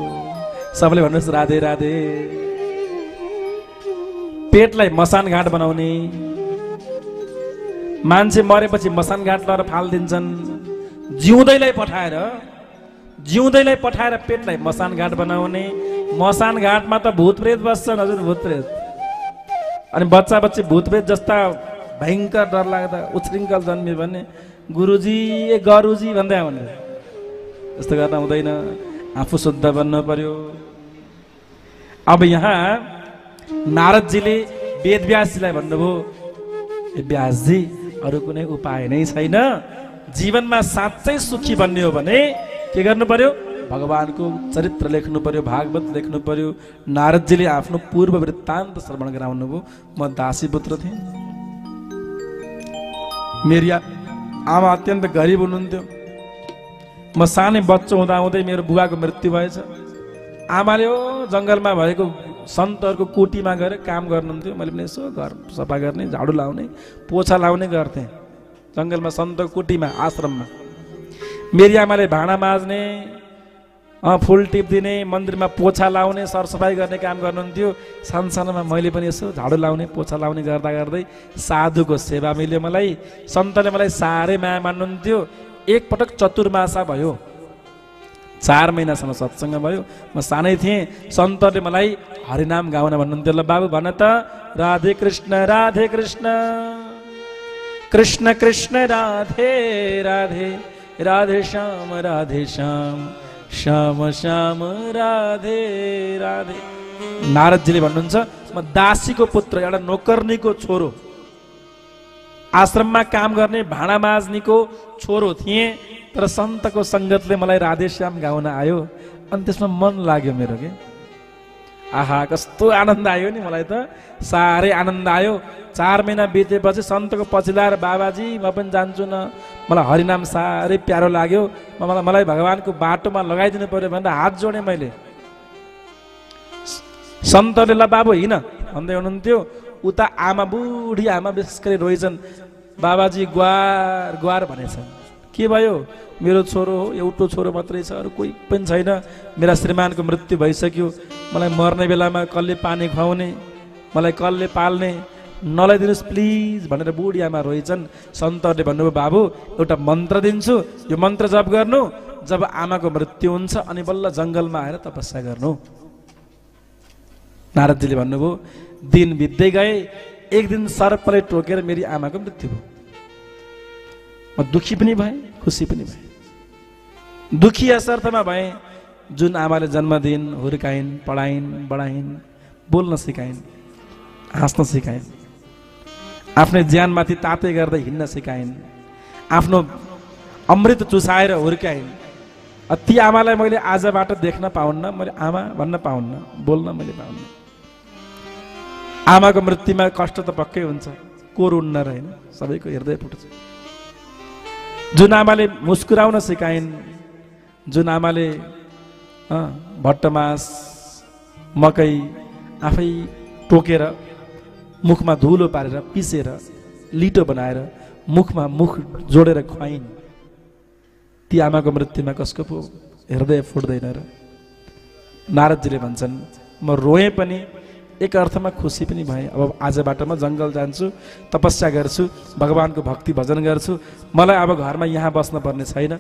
सबैले भन्नुहोस् राधे राधे। पेटलाई मसान घाट बनाउने, मान्छे मरेपछि मसान घाट लगाएर फालिदिन्छन्। जिउँदैलाई पठाएर जिउँदैलाई पठाएर पेटलाई मसान घाट बनाउने, मसान घाटमा त भूत प्रेत बस्छन् हजुर, भूत प्रेत। अनि बच्चा बच्ची भूत प्रेत जस्ता भयङ्कर डर लाग्दा उच्छृङ्खल जन्मियो भने गुरुजी ए गरुजी भन्दै आउनु, यस्तो गर्न हुँदैन, आफू शुद्ध बन्नु पर्यो। अब यहाँ नारदजीले वेदव्यासजीलाई भन्नुभयो, ए व्यासजी अरू कुनै उपाय नै छैन, जीवनमा साँच्चै सुखी बन्ने हो भने के गर्नु पर्यो? भगवानको चरित्र लेख्नु पर्यो, भागवत लेख्नु पर्यो। नारदजीले आफ्नो पूर्व वृत्तान्त श्रवण गराउनु भयो। म दासी पुत्र थिएँ, मेरी आमा अत्यन्त गरिब हुनुहुन्थ्यो। म सानै बच्चो हुँदाहुँदै मेरो बुबाको मृत्यु भएछ। आमाले हो जङ्गलमा भएको सन्तहरूको कुटीमा गएर काम गर्नुहुन्थ्यो। मैले पनि यसो घर सफा गर्ने, झाडु लाउने, पोछा लाउने गर्थेँ जङ्गलमा, सन्तको कुटीमा, आश्रममा। मेरी आमाले भाँडा माझ्ने, फुल टिपिदिने, मन्दिरमा पोछा लाउने, सरसफाइ गर्ने काम गर्नुहुन्थ्यो। सानसानोमा मैले पनि यसो झाडु लाउने, पोछा लाउने गर्दा गर्दै साधुको सेवा मिल्यो मलाई। सन्तले मलाई साह्रै माया मान्नुहुन्थ्यो। एकपटक चतुर्मासा भयो, 4 महिनासम्म सत्सङ्ग भयो। म सानै थिएँ, सन्तले मलाई हरिनाम गाउन भन्नुहुन्थ्यो। ल बाबु भन त, राधे कृष्ण राधे कृष्ण, कृष्ण कृष्ण राधे राधे, राधे श्याम राधे श्याम, श्याम श्याम राधे राधे। नारदजीले भन्नुहुन्छ, म दासीको पुत्र, एउटा नोकर्नीको छोरो, आश्रममा काम गर्ने भाँडा माझ्नीको छोरो थिएँ। तर सन्तको सङ्गतले मलाई राधेश्याम गाउन आयो। अनि त्यसमा मन लाग्यो मेरो के, आहा कस्तो आनन्द आयो नि, मलाई त साह्रै आनन्द आयो। 4 महिना बितेपछि सन्तको पछि लाएर, बाबाजी म पनि जान्छु न, मलाई हरिनाम साह्रै प्यारो लाग्यो, मलाई भगवानको बाटोमा लगाइदिनु पर्यो भनेर हात जोडेँ मैले। सन्तले ल बाबु हिँड भन्दै हुनुहुन्थ्यो। उता आमा, बुढी आमा विशेष गरी रोइछन्, बाबाजी ग्वार ग्वार भनेछन्। के भयो? मेरो छोरो हो, एउटो छोरो मात्रै छ, अरू कोही पनि छैन। मेरा श्रीमानको मृत्यु भइसक्यो, मलाई मर्ने बेलामा कसले पानी खुवाउने, मलाई कसले पाल्ने, नलाइदिनुहोस् प्लिज भनेर बुढी आमा रोइछन्। सन्तहरूले भन्नुभयो, बाबु एउटा मन्त्र दिन्छु, यो मन्त्र जप गर्नु, जब आमाको मृत्यु हुन्छ अनि बल्ल जङ्गलमा आएर तपस्या गर्नु। नारदजीले भन्नुभयो। दिन बित्दै गए, एक दिन सर्पले टोकेर मेरी आमाको मृत्यु भयो। म दुखी पनि भएँ, खुसी पनि भएँ। दुखी यसर्थमा भएँ, जुन आमाले जन्मदिन हुर्काइन्, पढाइन्, बढाइन्, बोल्न सिकाइन्, हाँस्न सिकाइन्, आफ्नै ज्यानमाथि तातै गर्दै हिँड्न सिकाइन्, आफ्नो अमृत चुसाएर हुर्काइन्। ती आमालाई मैले आजबाट देख्न पाउन्न, मैले आमा भन्न पाउन्न, बोल्न मैले पाउन्न। आमाको मृत्युमा कष्ट त पक्कै हुन्छ, को रुन्न र होइन, सबैको हृदय फुट्छ। जुन आमाले मुस्कुराउन सिकाइन्, जुन आमाले भट्टमास, मकै आफै टोकेर मुखमा धुलो पारेर, पिसेर, लिटो बनाएर मुखमा मुख जोडेर खुवाइन्, ती आमाको मृत्युमा कसको पो हृदय फुट्दैन र? नारदजीले भन्छन्, म रोएँ पनि, एक अर्थमा खुसी पनि भएँ। अब आजबाट म जङ्गल जान्छु, तपस्या गर्छु, भगवानको भक्ति भजन गर्छु। मलाई अब घरमा यहाँ बस्न पर्ने छैन।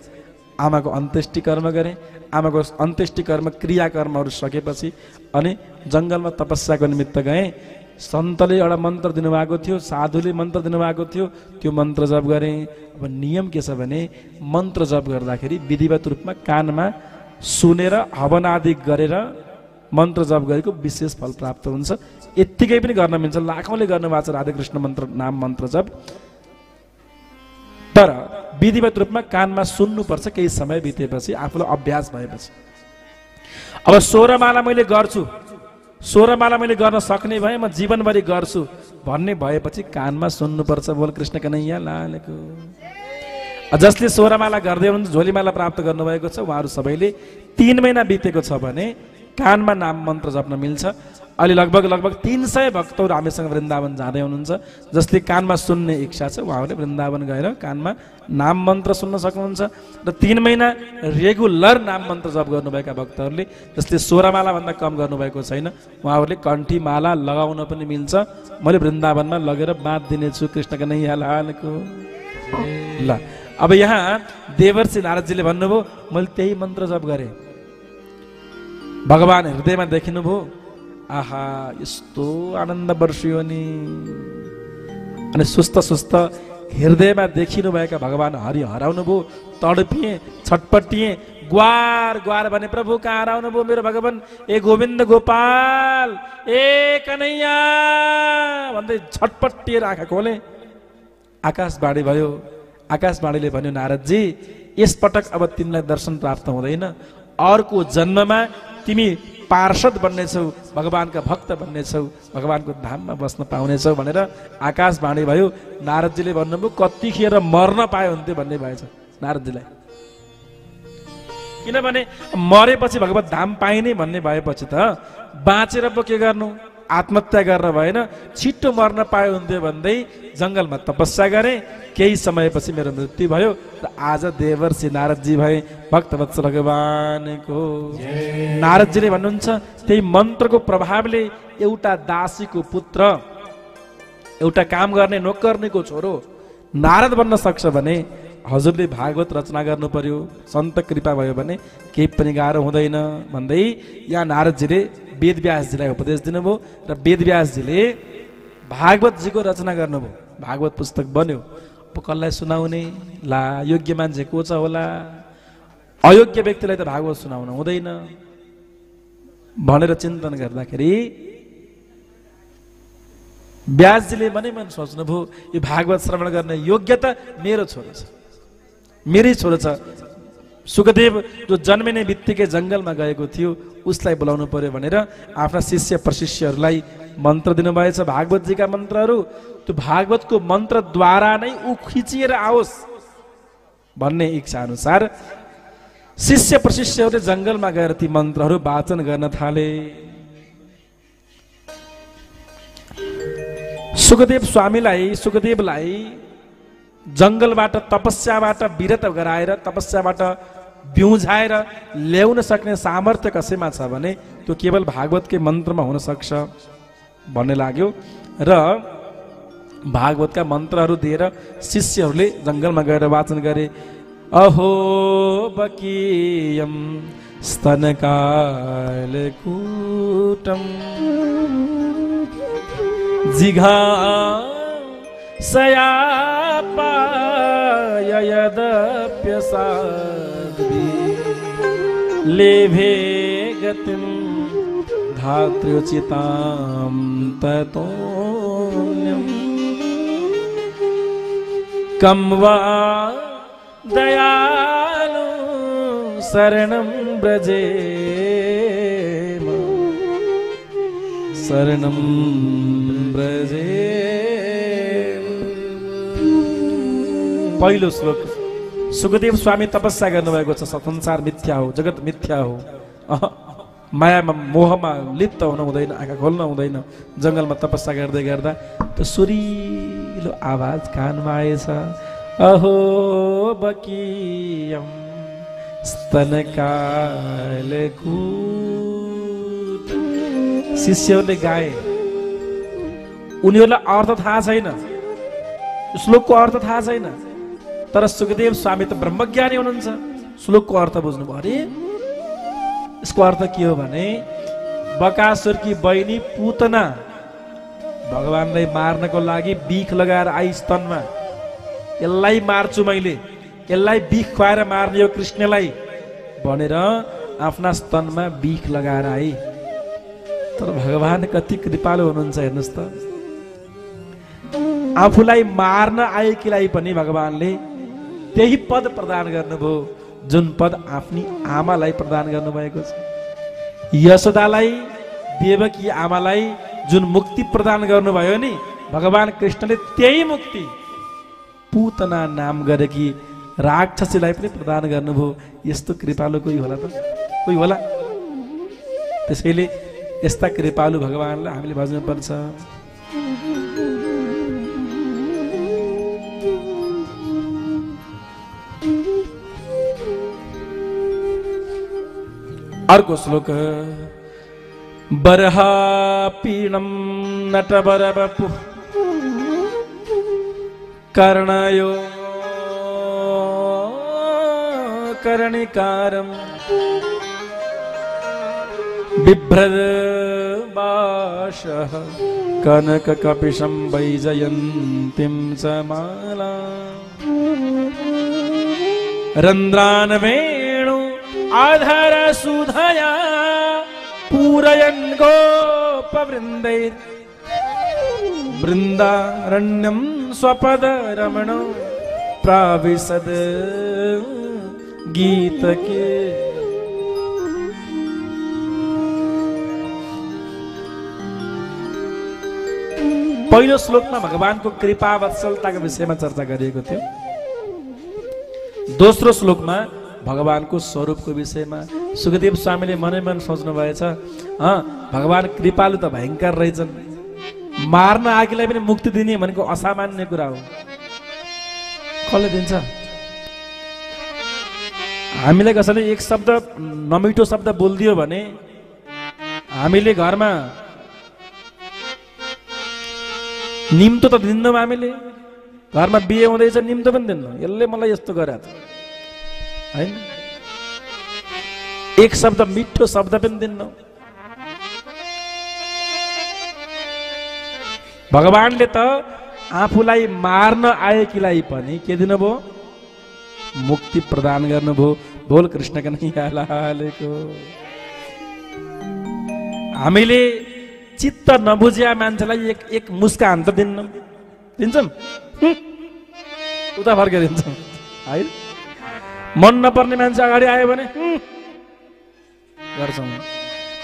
आमाको अन्त्येष्टि कर्म गरेँ। आमाको अन्त्येष्टि कर्म, क्रियाकर्महरू सकेपछि अनि जङ्गलमा तपस्याको निमित्त गएँ। सन्तले एउटा मन्त्र दिनुभएको थियो, साधुले मन्त्र दिनुभएको थियो, त्यो मन्त्र जप गरेँ। अब नियम के छ भने, मन्त्र जप गर्दाखेरि विधिवत रूपमा कानमा सुनेर हवन आदि गरेर मन्त्र जप गरेको विशेष फल प्राप्त हुन्छ। यत्तिकै पनि गर्न मिल्छ, लाखौँले गर्नुभएको छ राधाकृष्ण मन्त्र, नाम मन्त्र जप। तर विधिवत रूपमा कानमा सुन्नुपर्छ केही समय बितेपछि, आफूलाई अभ्यास भएपछि। अब 16 माला मैले गर्छु, 16 माला मैले गर्न सक्ने भए म जीवनभरि गर्छु भन्ने भएपछि कानमा सुन्नुपर्छ। बोल कृष्ण कन्हैया लालको। जसले 16 माला गर्दै हुनुहुन्छ, झोलीमाला प्राप्त गर्नुभएको छ, उहाँहरू सबैले 3 महिना बितेको छ भने कानमा नाम मन्त्र जप्न मिल्छ। अहिले लगभग 300 भक्तहरू हामीसँग वृन्दावन जाँदै हुनुहुन्छ। जसले कानमा सुन्ने इच्छा छ, उहाँहरूले वृन्दावन गएर कानमा नाम मन्त्र सुन्न सक्नुहुन्छ। र 3 महिना रेगुलर नाम मन्त्र जप गर्नुभएका भक्तहरूले, जसले 16 मालाभन्दा कम गर्नुभएको छैन, उहाँहरूले कण्ठी माला लगाउन पनि मिल्छ। मैले वृन्दावनमा लगेर बाँध दिनेछु कृष्ण कन्हैया लालको। ल अब यहाँ देवर्षि नारदजीले भन्नुभयो मैले त्यही मन्त्र जप गरेँ, भगवान हृदयमा देखिनुभयो, आहा यस्तो आनन्द बर्सियो नि। अनि सुस्त सुस्त हृदयमा देखिनुभएका भगवान हरि हराउनु भयो, तडपिए छटपटिए, ग्वार ग्वार भने प्रभु कहाँ हराउनु भयो मेरो भगवान, ए गोविन्द गोपाल, ए कन्हैया भन्दै छटपटिएर आँखा खोले। आकाशवाणी भयो, आकाशवाणीले भन्यो नारदजी यसपटक अब तिमीलाई दर्शन प्राप्त हुँदैन, अर्को जन्ममा तिमी पार्षद बन्नेछौ, भगवानका भक्त बन्नेछौ, भगवानको धाममा बस्न पाउनेछौ भनेर आकाशवाणी भयो। नारदजीले भन्नुभयो कतिखेर मर्न पाए हुन्थ्यो भन्ने भएछ नारदजीलाई, किनभने मरेपछि भगवत धाम पाइने भन्ने भएपछि त बाँचेर पो के गर्नु, आत्महत्या गर्न भएन, छिट्टो मर्न पाए हुन्थ्यो भन्दै जङ्गलमा तपस्या गरे। केही समयपछि मेरो मृत्यु भयो र आज देवर्षि नारदजी भए भक्तवत्सल भगवानको। नारदजीले भन्नुहुन्छ त्यही मन्त्रको प्रभावले एउटा दासीको पुत्र, एउटा काम गर्ने नोकर्नीको छोरो नारद बन्न सक्छ भने हजुरले भागवत रचना गर्नु पर्यो, सन्त कृपा भयो भने केही पनि गाह्रो हुँदैन भन्दै यहाँ नारदजीले वेदव्यासजीलाई उपदेश दिनुभयो र वेदव्यासजीले भागवतजीको रचना गर्नुभयो। भागवत पुस्तक बन्यो। अब कसलाई सुनाउने, ला योग्य मान्छे को छ होला, अयोग्य व्यक्तिलाई त भागवत सुनाउन हुँदैन भनेर चिन्तन गर्दाखेरि व्यासजीले मनै मन सोच्नुभयो यो भागवत श्रवण गर्ने योग्यता मेरो छोरो छ, मेरै छोरो छ। सुखदेव जो जन्मिने बित्तिकै जङ्गलमा गएको थियो उसलाई बोलाउनु पर्यो भनेर आफ्ना शिष्य प्रशिष्यहरूलाई मन्त्र दिनुभएछ, भागवतजीका मन्त्रहरू। त्यो भागवतको मन्त्रद्वारा नै ऊ खिचिएर आओस् भन्ने इच्छा अनुसार शिष्य प्रशिष्यहरूले जङ्गलमा गएर ती मन्त्रहरू वाचन गर्न थाले। सुखदेवलाई जङ्गलबाट तपस्याबाट विरत गराएर तपस्याबाट बिउझाएर ल्याउन सक्ने सामर्थ्य कसैमा छ भने त्यो केवल भागवतकै मन्त्रमा हुन सक्छ भन्ने लाग्यो र भागवतका मन्त्रहरू दिएर शिष्यहरूले जङ्गलमा गएर वाचन गरे। अहो बकीयम स्तनकालकूटम जिघा सयापायदप्यसाद्भि लेभे गतिं धात्र्योचितां ततोऽन्यम् कं वा दयालु शरणं व्रजेम शरणं व्रजेम। पहिलो श्लोक सुखदेव स्वामी तपस्या गर्नुभएको छ, संसार मिथ्या हो, जगत मिथ्या हो, मायामा मोहमा लिप्त हुन हुँदैन, आँखा खोल्न हुँदैन। जङ्गलमा तपस्या गर्दै गर्दा त्यो सुरिलो आवाज कानमा आएछ, अहो बकीयम स्तनकालकूट। शिष्यहरूले गाए, उनीहरूलाई अर्थ थाहा छैन, श्लोकको अर्थ थाहा छैन, तर सुखदेव स्वामी त ब्रह्मज्ञानी हुनुहुन्छ, श्लोकको अर्थ बुझ्नुभयो। अरे यसको अर्थ के हो भने बकासुरकी बहिनी पूतना भगवानलाई मार्नको लागि बिख लगाएर आई स्तनमा, यसलाई मार्छु मैले, यसलाई बिख खुवाएर मार्ने हो कृष्णलाई भनेर आफ्ना स्तनमा बिख लगाएर आई। तर भगवान कति कृपालु हुनुहुन्छ हेर्नुहोस् त, आफूलाई मार्न आएकीलाई पनि भगवानले त्यही पद प्रदान गर्नुभयो जुन पद आफ्नी आमालाई प्रदान गर्नुभएको छ। यशोदालाई, देवकी आमालाई जुन मुक्ति प्रदान गर्नुभयो नि भगवान कृष्णले, त्यही मुक्ति पूतना नाम गरेकी राक्षसीलाई पनि प्रदान गर्नुभयो। यस्तो कृपालु कोही होला त? कोही होला? त्यसैले यस्ता कृपालु भगवानलाई हामीले भज्नुपर्छ। अर्को श्लोक बरहा पीणम नटबरवपु कर्णयो कर्णिकारं बिभ्रद्भाषः कनककपिशं वैजयन्तीं च मालाम् रन्ध्रान् वेणु आधरसुधया पूरयन् गोपवृन्दैः बृन्दारण्यं स्वपदरमणो प्राविशद गीतके। पहिलो श्लोकमा भगवानको कृपा वत्सलताको विषयमा चर्चा गरिएको थियो। दोस्रो श्लोकमा भगवानको स्वरूपको विषयमा सुखदेव स्वामीले मनै मन सोच्नु भएछ, भगवान कृपालु त भयङ्कर रहेछन्, मार्न आएकोलाई पनि मुक्ति दिने भनेको असामान्य कुरा हो। कसले दिन्छ? हामीलाई कसैले एक शब्द नमिठो शब्द बोलिदियो भने हामीले घरमा निम्तो त दिन्नौँ, हामीले घरमा बिहे हुँदैछ निम्तो पनि दिन्नौँ, यसले मलाई यस्तो गरे हैन, एक शब्द मिठो शब्द पनि दिन्नौँ। भगवानले त आफूलाई मार्न आएकीलाई पनि के दिनुभयो? मुक्ति प्रदान गर्नुभयो। बोल कृष्ण कन्हैया लालको। हामीले चित्त नबुझ्या मान्छेलाई एक मुस्कान त दिन्नौँ, दिन्छौँ, उता फर्केर दिन्छौँ है। मन नपर्ने मान्छे अगाडि आयो भने गर्छौँ।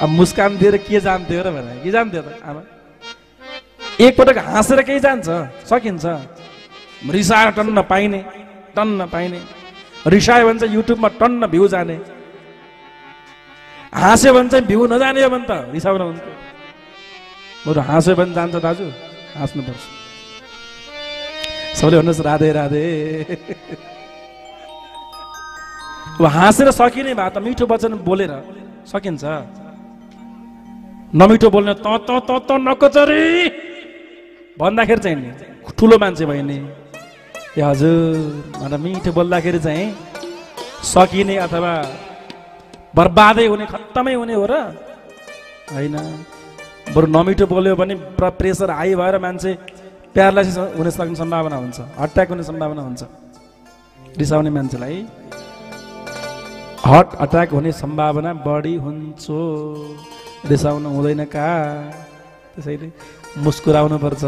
अब मुस्कान दिएर के जान्थ्यो र भने के जान्थ्यो त आमा? एकपटक हाँसेर केही जान्छ? सकिन्छ? रिसाएर टन्न पाइने, टन्न पाइने। रिसायो भने चाहिँ युट्युबमा टन्न भ्यू जाने, हाँस्यो भने चाहिँ भ्यू नजाने हो भने त रिसाउन हुन्छ। बरु हाँस्यो भने जान्छ दाजु, हाँस्नुपर्छ। सबैले भन्नुहोस् राधे राधे। अब हाँसेर सकिने भए त मिठो वचन बोलेर सकिन्छ। नमिठो बोल्ने त त त त नकचरी भन्दाखेरि चाहिँ नि ठुलो मान्छे भयो नि, ए हजुर भनेर मिठो बोल्दाखेरि चाहिँ सकिने अथवा बर्बादै हुने, खत्तमै हुने हो र होइन। बरु नमिठो बोल्यो भने प्रेसर हाई भएर मान्छे प्यारालाइसिस हुन सक्ने सम्भावना हुन्छ, अट्याक हुने सम्भावना हुन्छ। रिसाउने मान्छेलाई हार्ट अट्याक हुने सम्भावना बढी हुन्छ। रिसाउनु हुँदैन का, त्यसैले मुस्कुराउनु पर्छ।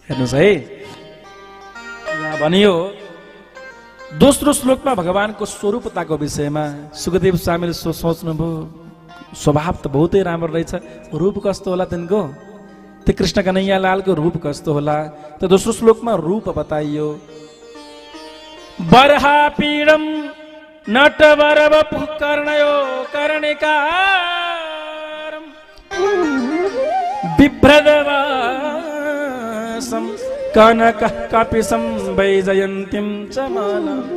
हेर्नुहोस् है, भनियो दोस्रो श्लोकमा भगवानको स्वरूपताको विषयमा सुखदेव स्वामीले सोच्नुभयो, स्वभाव त बहुतै राम्रो रहेछ, रूप कस्तो होला तिनको? त्यो कृष्ण कन्हैया लालको रूप कस्तो होला? त दोस्रो श्लोकमा रूप बताइयो। बरहा पीडम नटवरव कर्णयो कर्णिकारं बिभ्रद्भासं कनकः कपिशं वैजयन्तीं च मालाम्।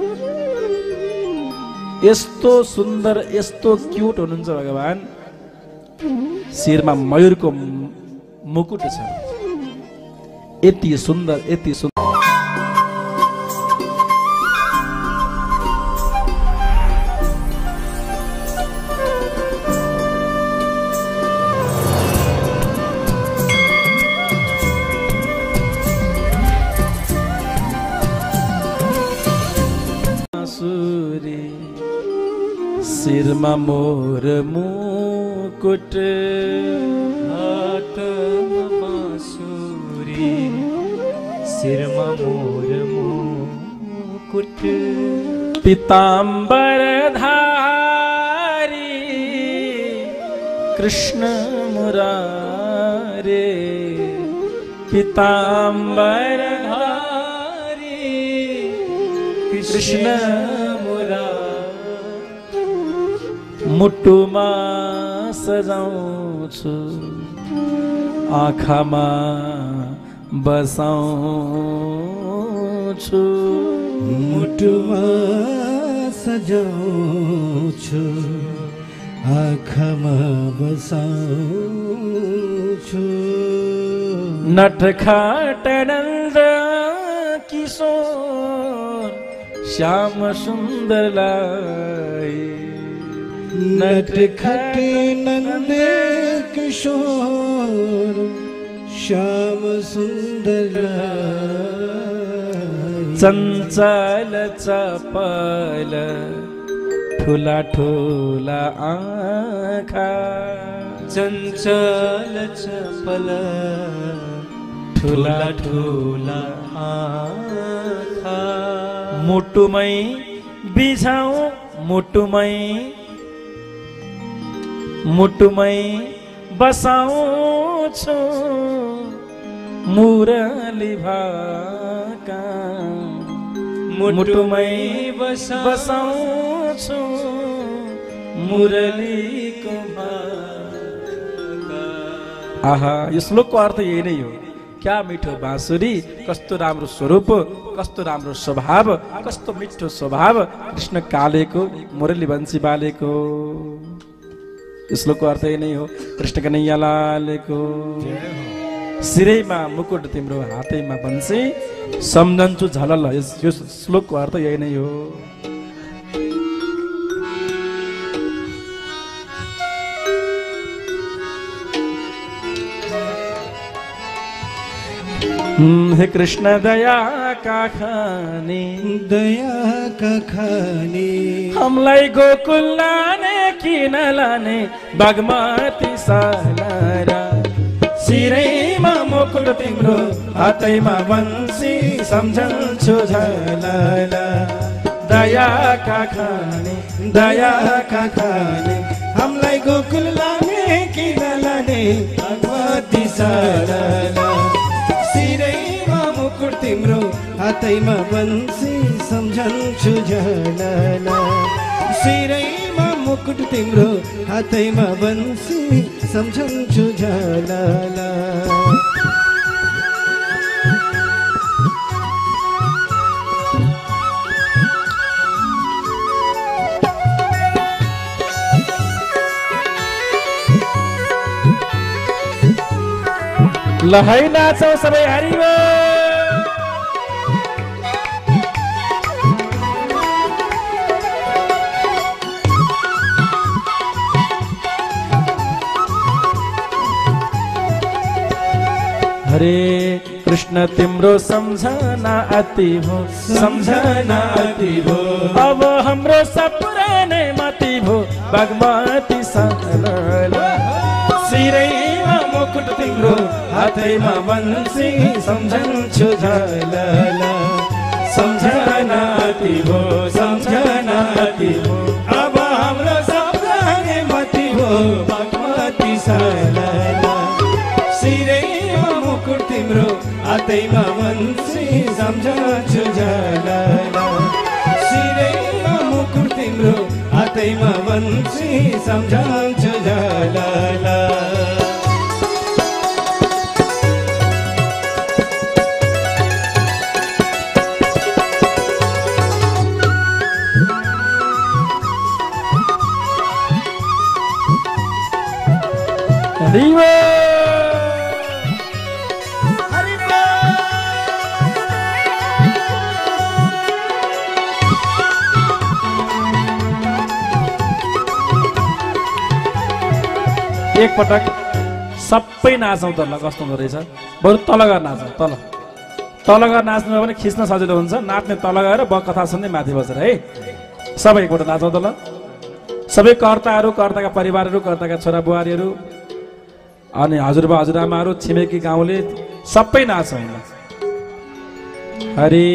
यस्तो सुन्दर, यस्तो क्युट हुनुहुन्छ भगवान। शिरमा मयूरको मुकुट छ, यति सुन्दर, यति सुन्दर। शिरमा मोर मुकुट
हातमा बाँसुरी, शिरमा मोर मुकुट
पीताम्बरधारी कृष्ण मुरारे। पीताम्बरधारी कृष्ण मुटुमा सजाउँछु, आँखामा बसाउँछु।
मुटुमा सजाउँछु, आँखामा बसाउँछु।
नटखट नन्द किशोर श्याम सुन्दरलाई
नटखट नन्द किशोर श्याम सुन्दर
चञ्चल चपल ठुला ठुला आँखा
चञ्चल चपल ठुला ठुला आँखा
मुटुमै बिछाऊ मुटुमै बसाउँछु मुरली भाका मुटुमै बसाउँछु मुरलीको भाका। आहा, यो श्लोकको अर्थ यही नै हो। क्या मिठो बाँसुरी, कस्तो राम्रो स्वरूप, कस्तो राम्रो स्वभाव, कस्तो मिठो स्वभाव कृष्ण कालेको मुरली बन्सी बालेको। श्लोकको अर्थ यही नै हो। कृष्ण कन्हैया लालको सिरैमा मुकुट तिम्रो हातैमा बन्सी सम्झन्छु झलल। यो श्लोकको अर्थ यही नै हो। हे कृष्ण दया का खाने हमलाई गोकुल लाने किन लाने बागमती सालारा सिरैमा मुकुट तिम्रो हातैमा बन्सी सम्झन्छु झलला दया का खाने
हमलाई गोकुल लाने किन लाने बागमती सालाला सिरैमा मुकुट तिम्रो हातैमा बन्सी सम्झन्छु झलला सिरैमा मुकुट तिम्रो हातैमा बन्सी सम्झन्छु झलला।
लहै नाचौ सबै हरिबोल। हरे कृष्ण तिम्रो सम्झना अति भो अब हाम्रो सपुरानै मति भो बागमती सालाला सिरैमा मुकुट तिम्रो हातैमा बन्सी सम्झन्छु झलला सम्झना अति भो अब हाम्रो सपुरानै मति भो बागमती सालाला सिरैमा मुकुट तिम्रो हातैमा बन्सी सम्झन्छु झलला सिरैमा मुकुट तिम्रो हातैमा बन्सी सम्झन्छु झलला। एक पटक सबै नाचौँ त ल कस्तो हुँदो रहेछ। बरु तल गएर नाचौँ तल गएर नाच्नु भने खिच्न सजिलो हुन्छ। नाच्ने तल गएर कथा सुन्दै माथि बसेर है सबै एकपल्ट नाचौँ त ल। सबै कर्ताहरू कर्ताका परिवारहरू कर्ताका छोरा बुहारीहरू अनि हजुरबा हजुरआमाहरू छिमेकी गाउँले सबै नाचौँ ल। हरे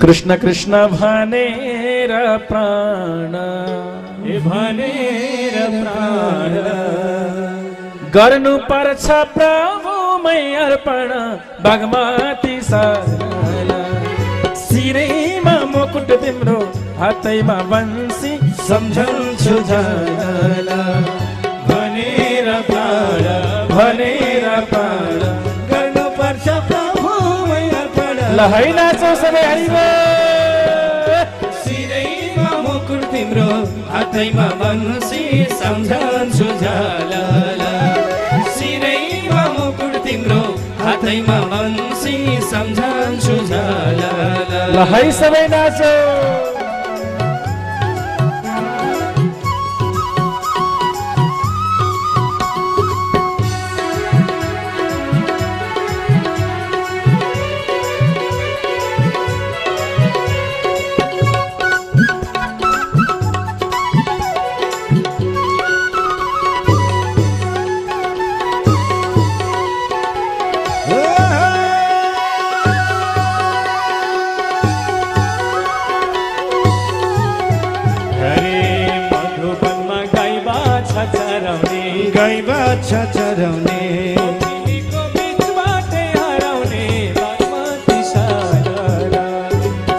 कृष्ण कृष्ण भनेर प्राण गर्नु पर्छ प्रभुमै अर्पण बागमती सालाला सिरैमा मुकुट तिम्रो हातैमा बन्सी सम्झन्छु झलला भनेर प्राण गर्नु पर्छ प्रभुमै अर्पण। लहै नाचौ सबै हरिबोल। सिरैमा मुकुट तिम्रो हातैमा बन्सी सम्झन्छु झलला सिरैमा मुकुट तिम्रो हातैमा बन्सी सम्झन्छु झलला। है सबै नाचो
गाई बाछा चराउने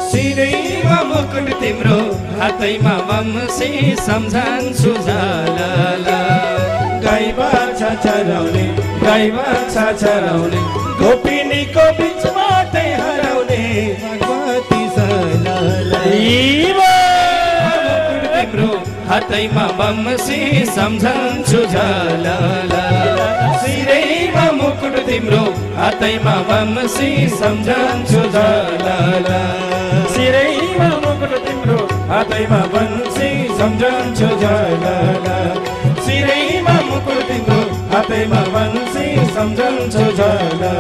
सिरैमा मुकुट तिम्रो हातैमा वंशी सम्झन्छु झाला गाई बाछा चराउने गोपिनीको बिचबाटै हराउने भगवती सलाला तिम्रो हातैमा वंशी सम्झन्छु झाला सिरैमा मुकुट तिम्रो हातैमा वंशी सम्झन्छु झाला सिरैमा मुकुट तिम्रो हातैमा वंशी सम्झन्छु झाला सिरैमा मुकुट तिम्रो हातैमा वंशी सम्झन्छु झाला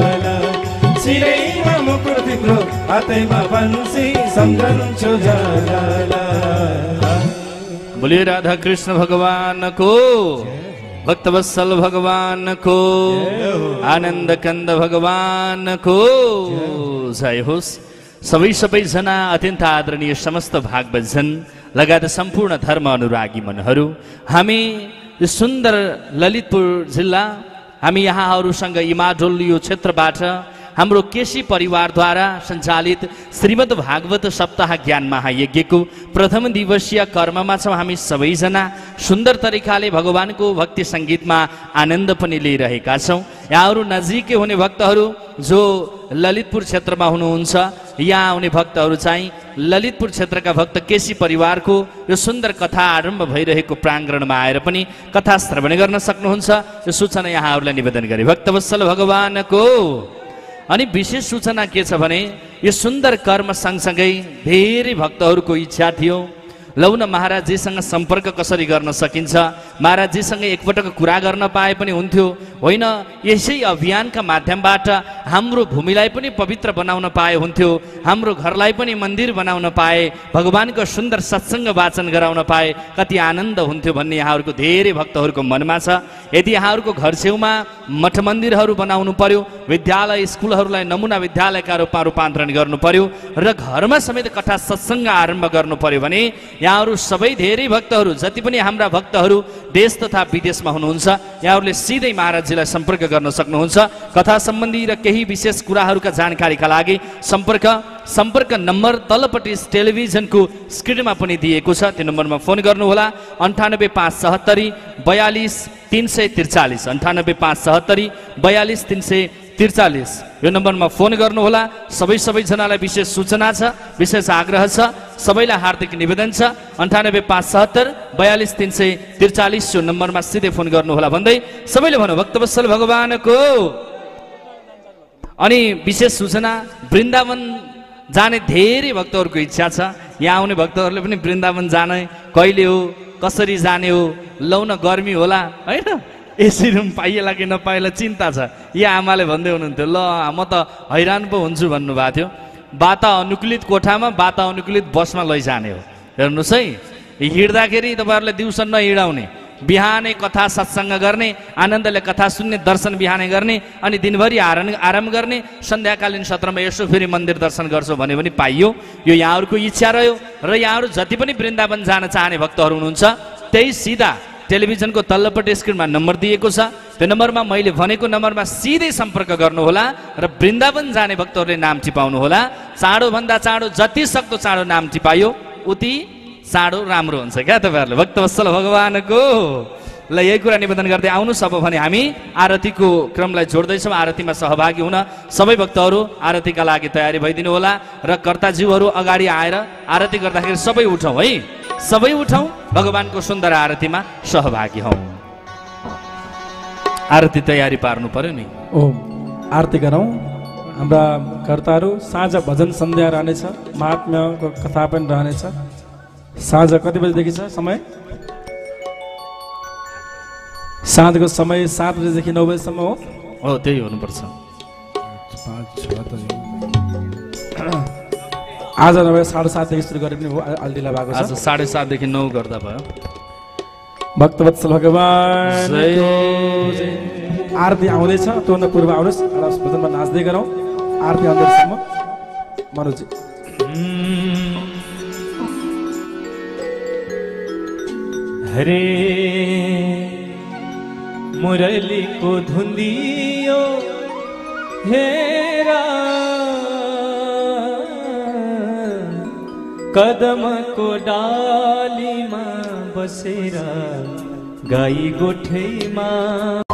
सिरैमा मुकुट तिम्रो हातैमा वंशी सम्झन्छु झाला।
बोलिए राधा कृष्ण भगवान को, भक्तवत्सल भगवान को, आनंद कंद भगवान को जय होस्। सबैजना अत्यन्त आदरणीय समस्त भागवतजन लगायत सम्पूर्ण धर्म अनुरागी मनहरू, हामी सुन्दर ललितपुर जिल्ला, हामी यहाँहरूसँग इमाडोल यो क्षेत्रबाट हाम्रो केसी परिवारद्वारा सञ्चालित श्रीमद् भागवत सप्ताह ज्ञान महायज्ञको प्रथम दिवसीय कर्ममा छौँ। हामी सबैजना सुन्दर तरिकाले भगवानको भक्ति सङ्गीतमा आनन्द पनि लिइरहेका छौँ। यहाँहरू नजिकै हुने भक्तहरू जो ललितपुर क्षेत्रमा हुनुहुन्छ, यहाँ आउने भक्तहरू चाहिँ ललितपुर क्षेत्रका भक्त केसी परिवारको यो सुन्दर कथा आरम्भ भइरहेको प्राङ्गणमा आएर पनि कथा श्रवण गर्न सक्नुहुन्छ। यो सूचना यहाँहरूलाई निवेदन गरे भक्तवत्सल भगवानको। अनि विशेष सूचना के छ भने यो सुन्दर कर्म सँगसँगै धेरै भक्तहरूको इच्छा थियो, लौ न महाराजजीसँग सम्पर्क कसरी गर्न सकिन्छ, महाराजजीसँग एकपटक कुरा गर्न पाए पनि हुन्थ्यो, होइन यसै अभियानका माध्यमबाट हाम्रो भूमिलाई पनि पवित्र बनाउन पाए हुन्थ्यो, हाम्रो घरलाई पनि मन्दिर बनाउन पाए, भगवानको सुन्दर सत्सङ्ग वाचन गराउन पाए कति आनन्द हुन्थ्यो भन्ने यहाँहरूको धेरै भक्तहरूको मनमा छ। यदि यहाँहरूको घर छेउमा मठ मन्दिरहरू बनाउनु पर्यो, विद्यालय स्कुलहरूलाई नमुना विद्यालयका रूपमा रूपान्तरण गर्नु पर्यो र घरमा समेत कथा सत्सङ्ग आरम्भ गर्नु पर्यो भने यहाँहरू सबै धेरै भक्तहरू जति पनि हाम्रा भक्तहरू देश तथा विदेशमा हुनुहुन्छ, यहाँहरूले सिधै महाराजजीलाई सम्पर्क गर्न सक्नुहुन्छ। कथा सम्बन्धी र केही विशेष कुराहरूका जानकारीका लागि सम्पर्क नम्बर तलपट्टि टेलिभिजनको स्क्रिनमा पनि दिएको छ, त्यो नम्बरमा फोन गर्नुहोला 98570 42 343 98570 42 343 यो नम्बरमा फोन गर्नुहोला। सबैजनालाई विशेष सूचना छ, विशेष आग्रह छ, सबैलाई हार्दिक निवेदन छ 98570 42 343 यो नम्बरमा सिधै फोन गर्नुहोला भन्दै सबैले भनौँ भक्तवत्सल भगवानको। अनि विशेष सूचना, वृन्दावन जाने धेरै भक्तहरूको इच्छा छ। यहाँ आउने भक्तहरूले पनि वृन्दावन जाने कहिले हो, कसरी जाने हो, लौ न गर्मी होला होइन, एसी रुम पाइएला कि नपाइएला चिन्ता छ। यहाँ आमाले भन्दै हुनुहुन्थ्यो, ल म त हैरान पो हुन्छु भन्नुभएको थियो। वातानुकूलित कोठामा वातानुकूलित बसमा लैजाने हो। हेर्नुहोस् है, हिँड्दाखेरि तपाईँहरूले दिउँसो नहिँडाउने, बिहानै कथा सत्सङ्ग गर्ने, आनन्दले कथा सुन्ने, दर्शन बिहानै गर्ने, अनि दिनभरि आराम गर्ने, सन्ध्याकालीन सत्रमा यसो फेरि मन्दिर दर्शन गर्छौ भने पनि पाइयो। यो यहाँहरूको इच्छा रह्यो र यहाँहरू जति पनि वृन्दावन जान चाहने भक्तहरू हुनुहुन्छ त्यही सिधा टेलिभिजनको तल्लोपट्टि स्क्रिनमा नम्बर दिएको छ, त्यो नम्बरमा मैले भनेको नम्बरमा सिधै सम्पर्क गर्नुहोला र वृन्दावन जाने भक्तहरूले नाम टिपाउनुहोला। चाँडोभन्दा चाँडो, जति सक्दो चाँडो नाम टिपायो उति चाँडो राम्रो हुन्छ क्या तपाईँहरूले। भक्तवत्सल भगवानको ल यही कुरा निवेदन गर्दै आउनुहोस्। अब भने हामी आरतीको क्रमलाई जोड्दैछौँ। आरतीमा सहभागी हुन सबै भक्तहरू आरतीका लागि तयारी भइदिनु होला र कर्ताज्यूहरू अगाडि आएर आरती गर्दाखेरि सबै उठौँ है, सबै उठौँ, भगवानको सुन्दर आरतीमा सहभागी हौँ। आरती तयारी पार्नु पर्यो नि।
ओम आरती गरौँ। हाम्रा कर्ताहरू साँझ भजन सन्ध्या रहनेछ, महात्म्यको कथा पनि रहनेछ। साँझ कति बजेदेखि छ समय? साँझको समय 7 बजेदेखि 9 बजेसम्म हो।
त्यही हुनुपर्छ।
आज नभए 7:30 देखि सुरु गरे पनि हो, अल्टिला भएको छ।
आज 7:30 देखि 9 गर्दा भयो।
भक्तवत्सल भगवान आरती आउँदैछ, त्योभन्दा पूर्व आउनुहोस्, एउटा भजनमा नाच्दै गरौँ। आरती आउँदैसम्म मनोजी
हरे मुरली को धुंदियो हेरा कदम को डाली माँ बसेरा गाई गोठे माँ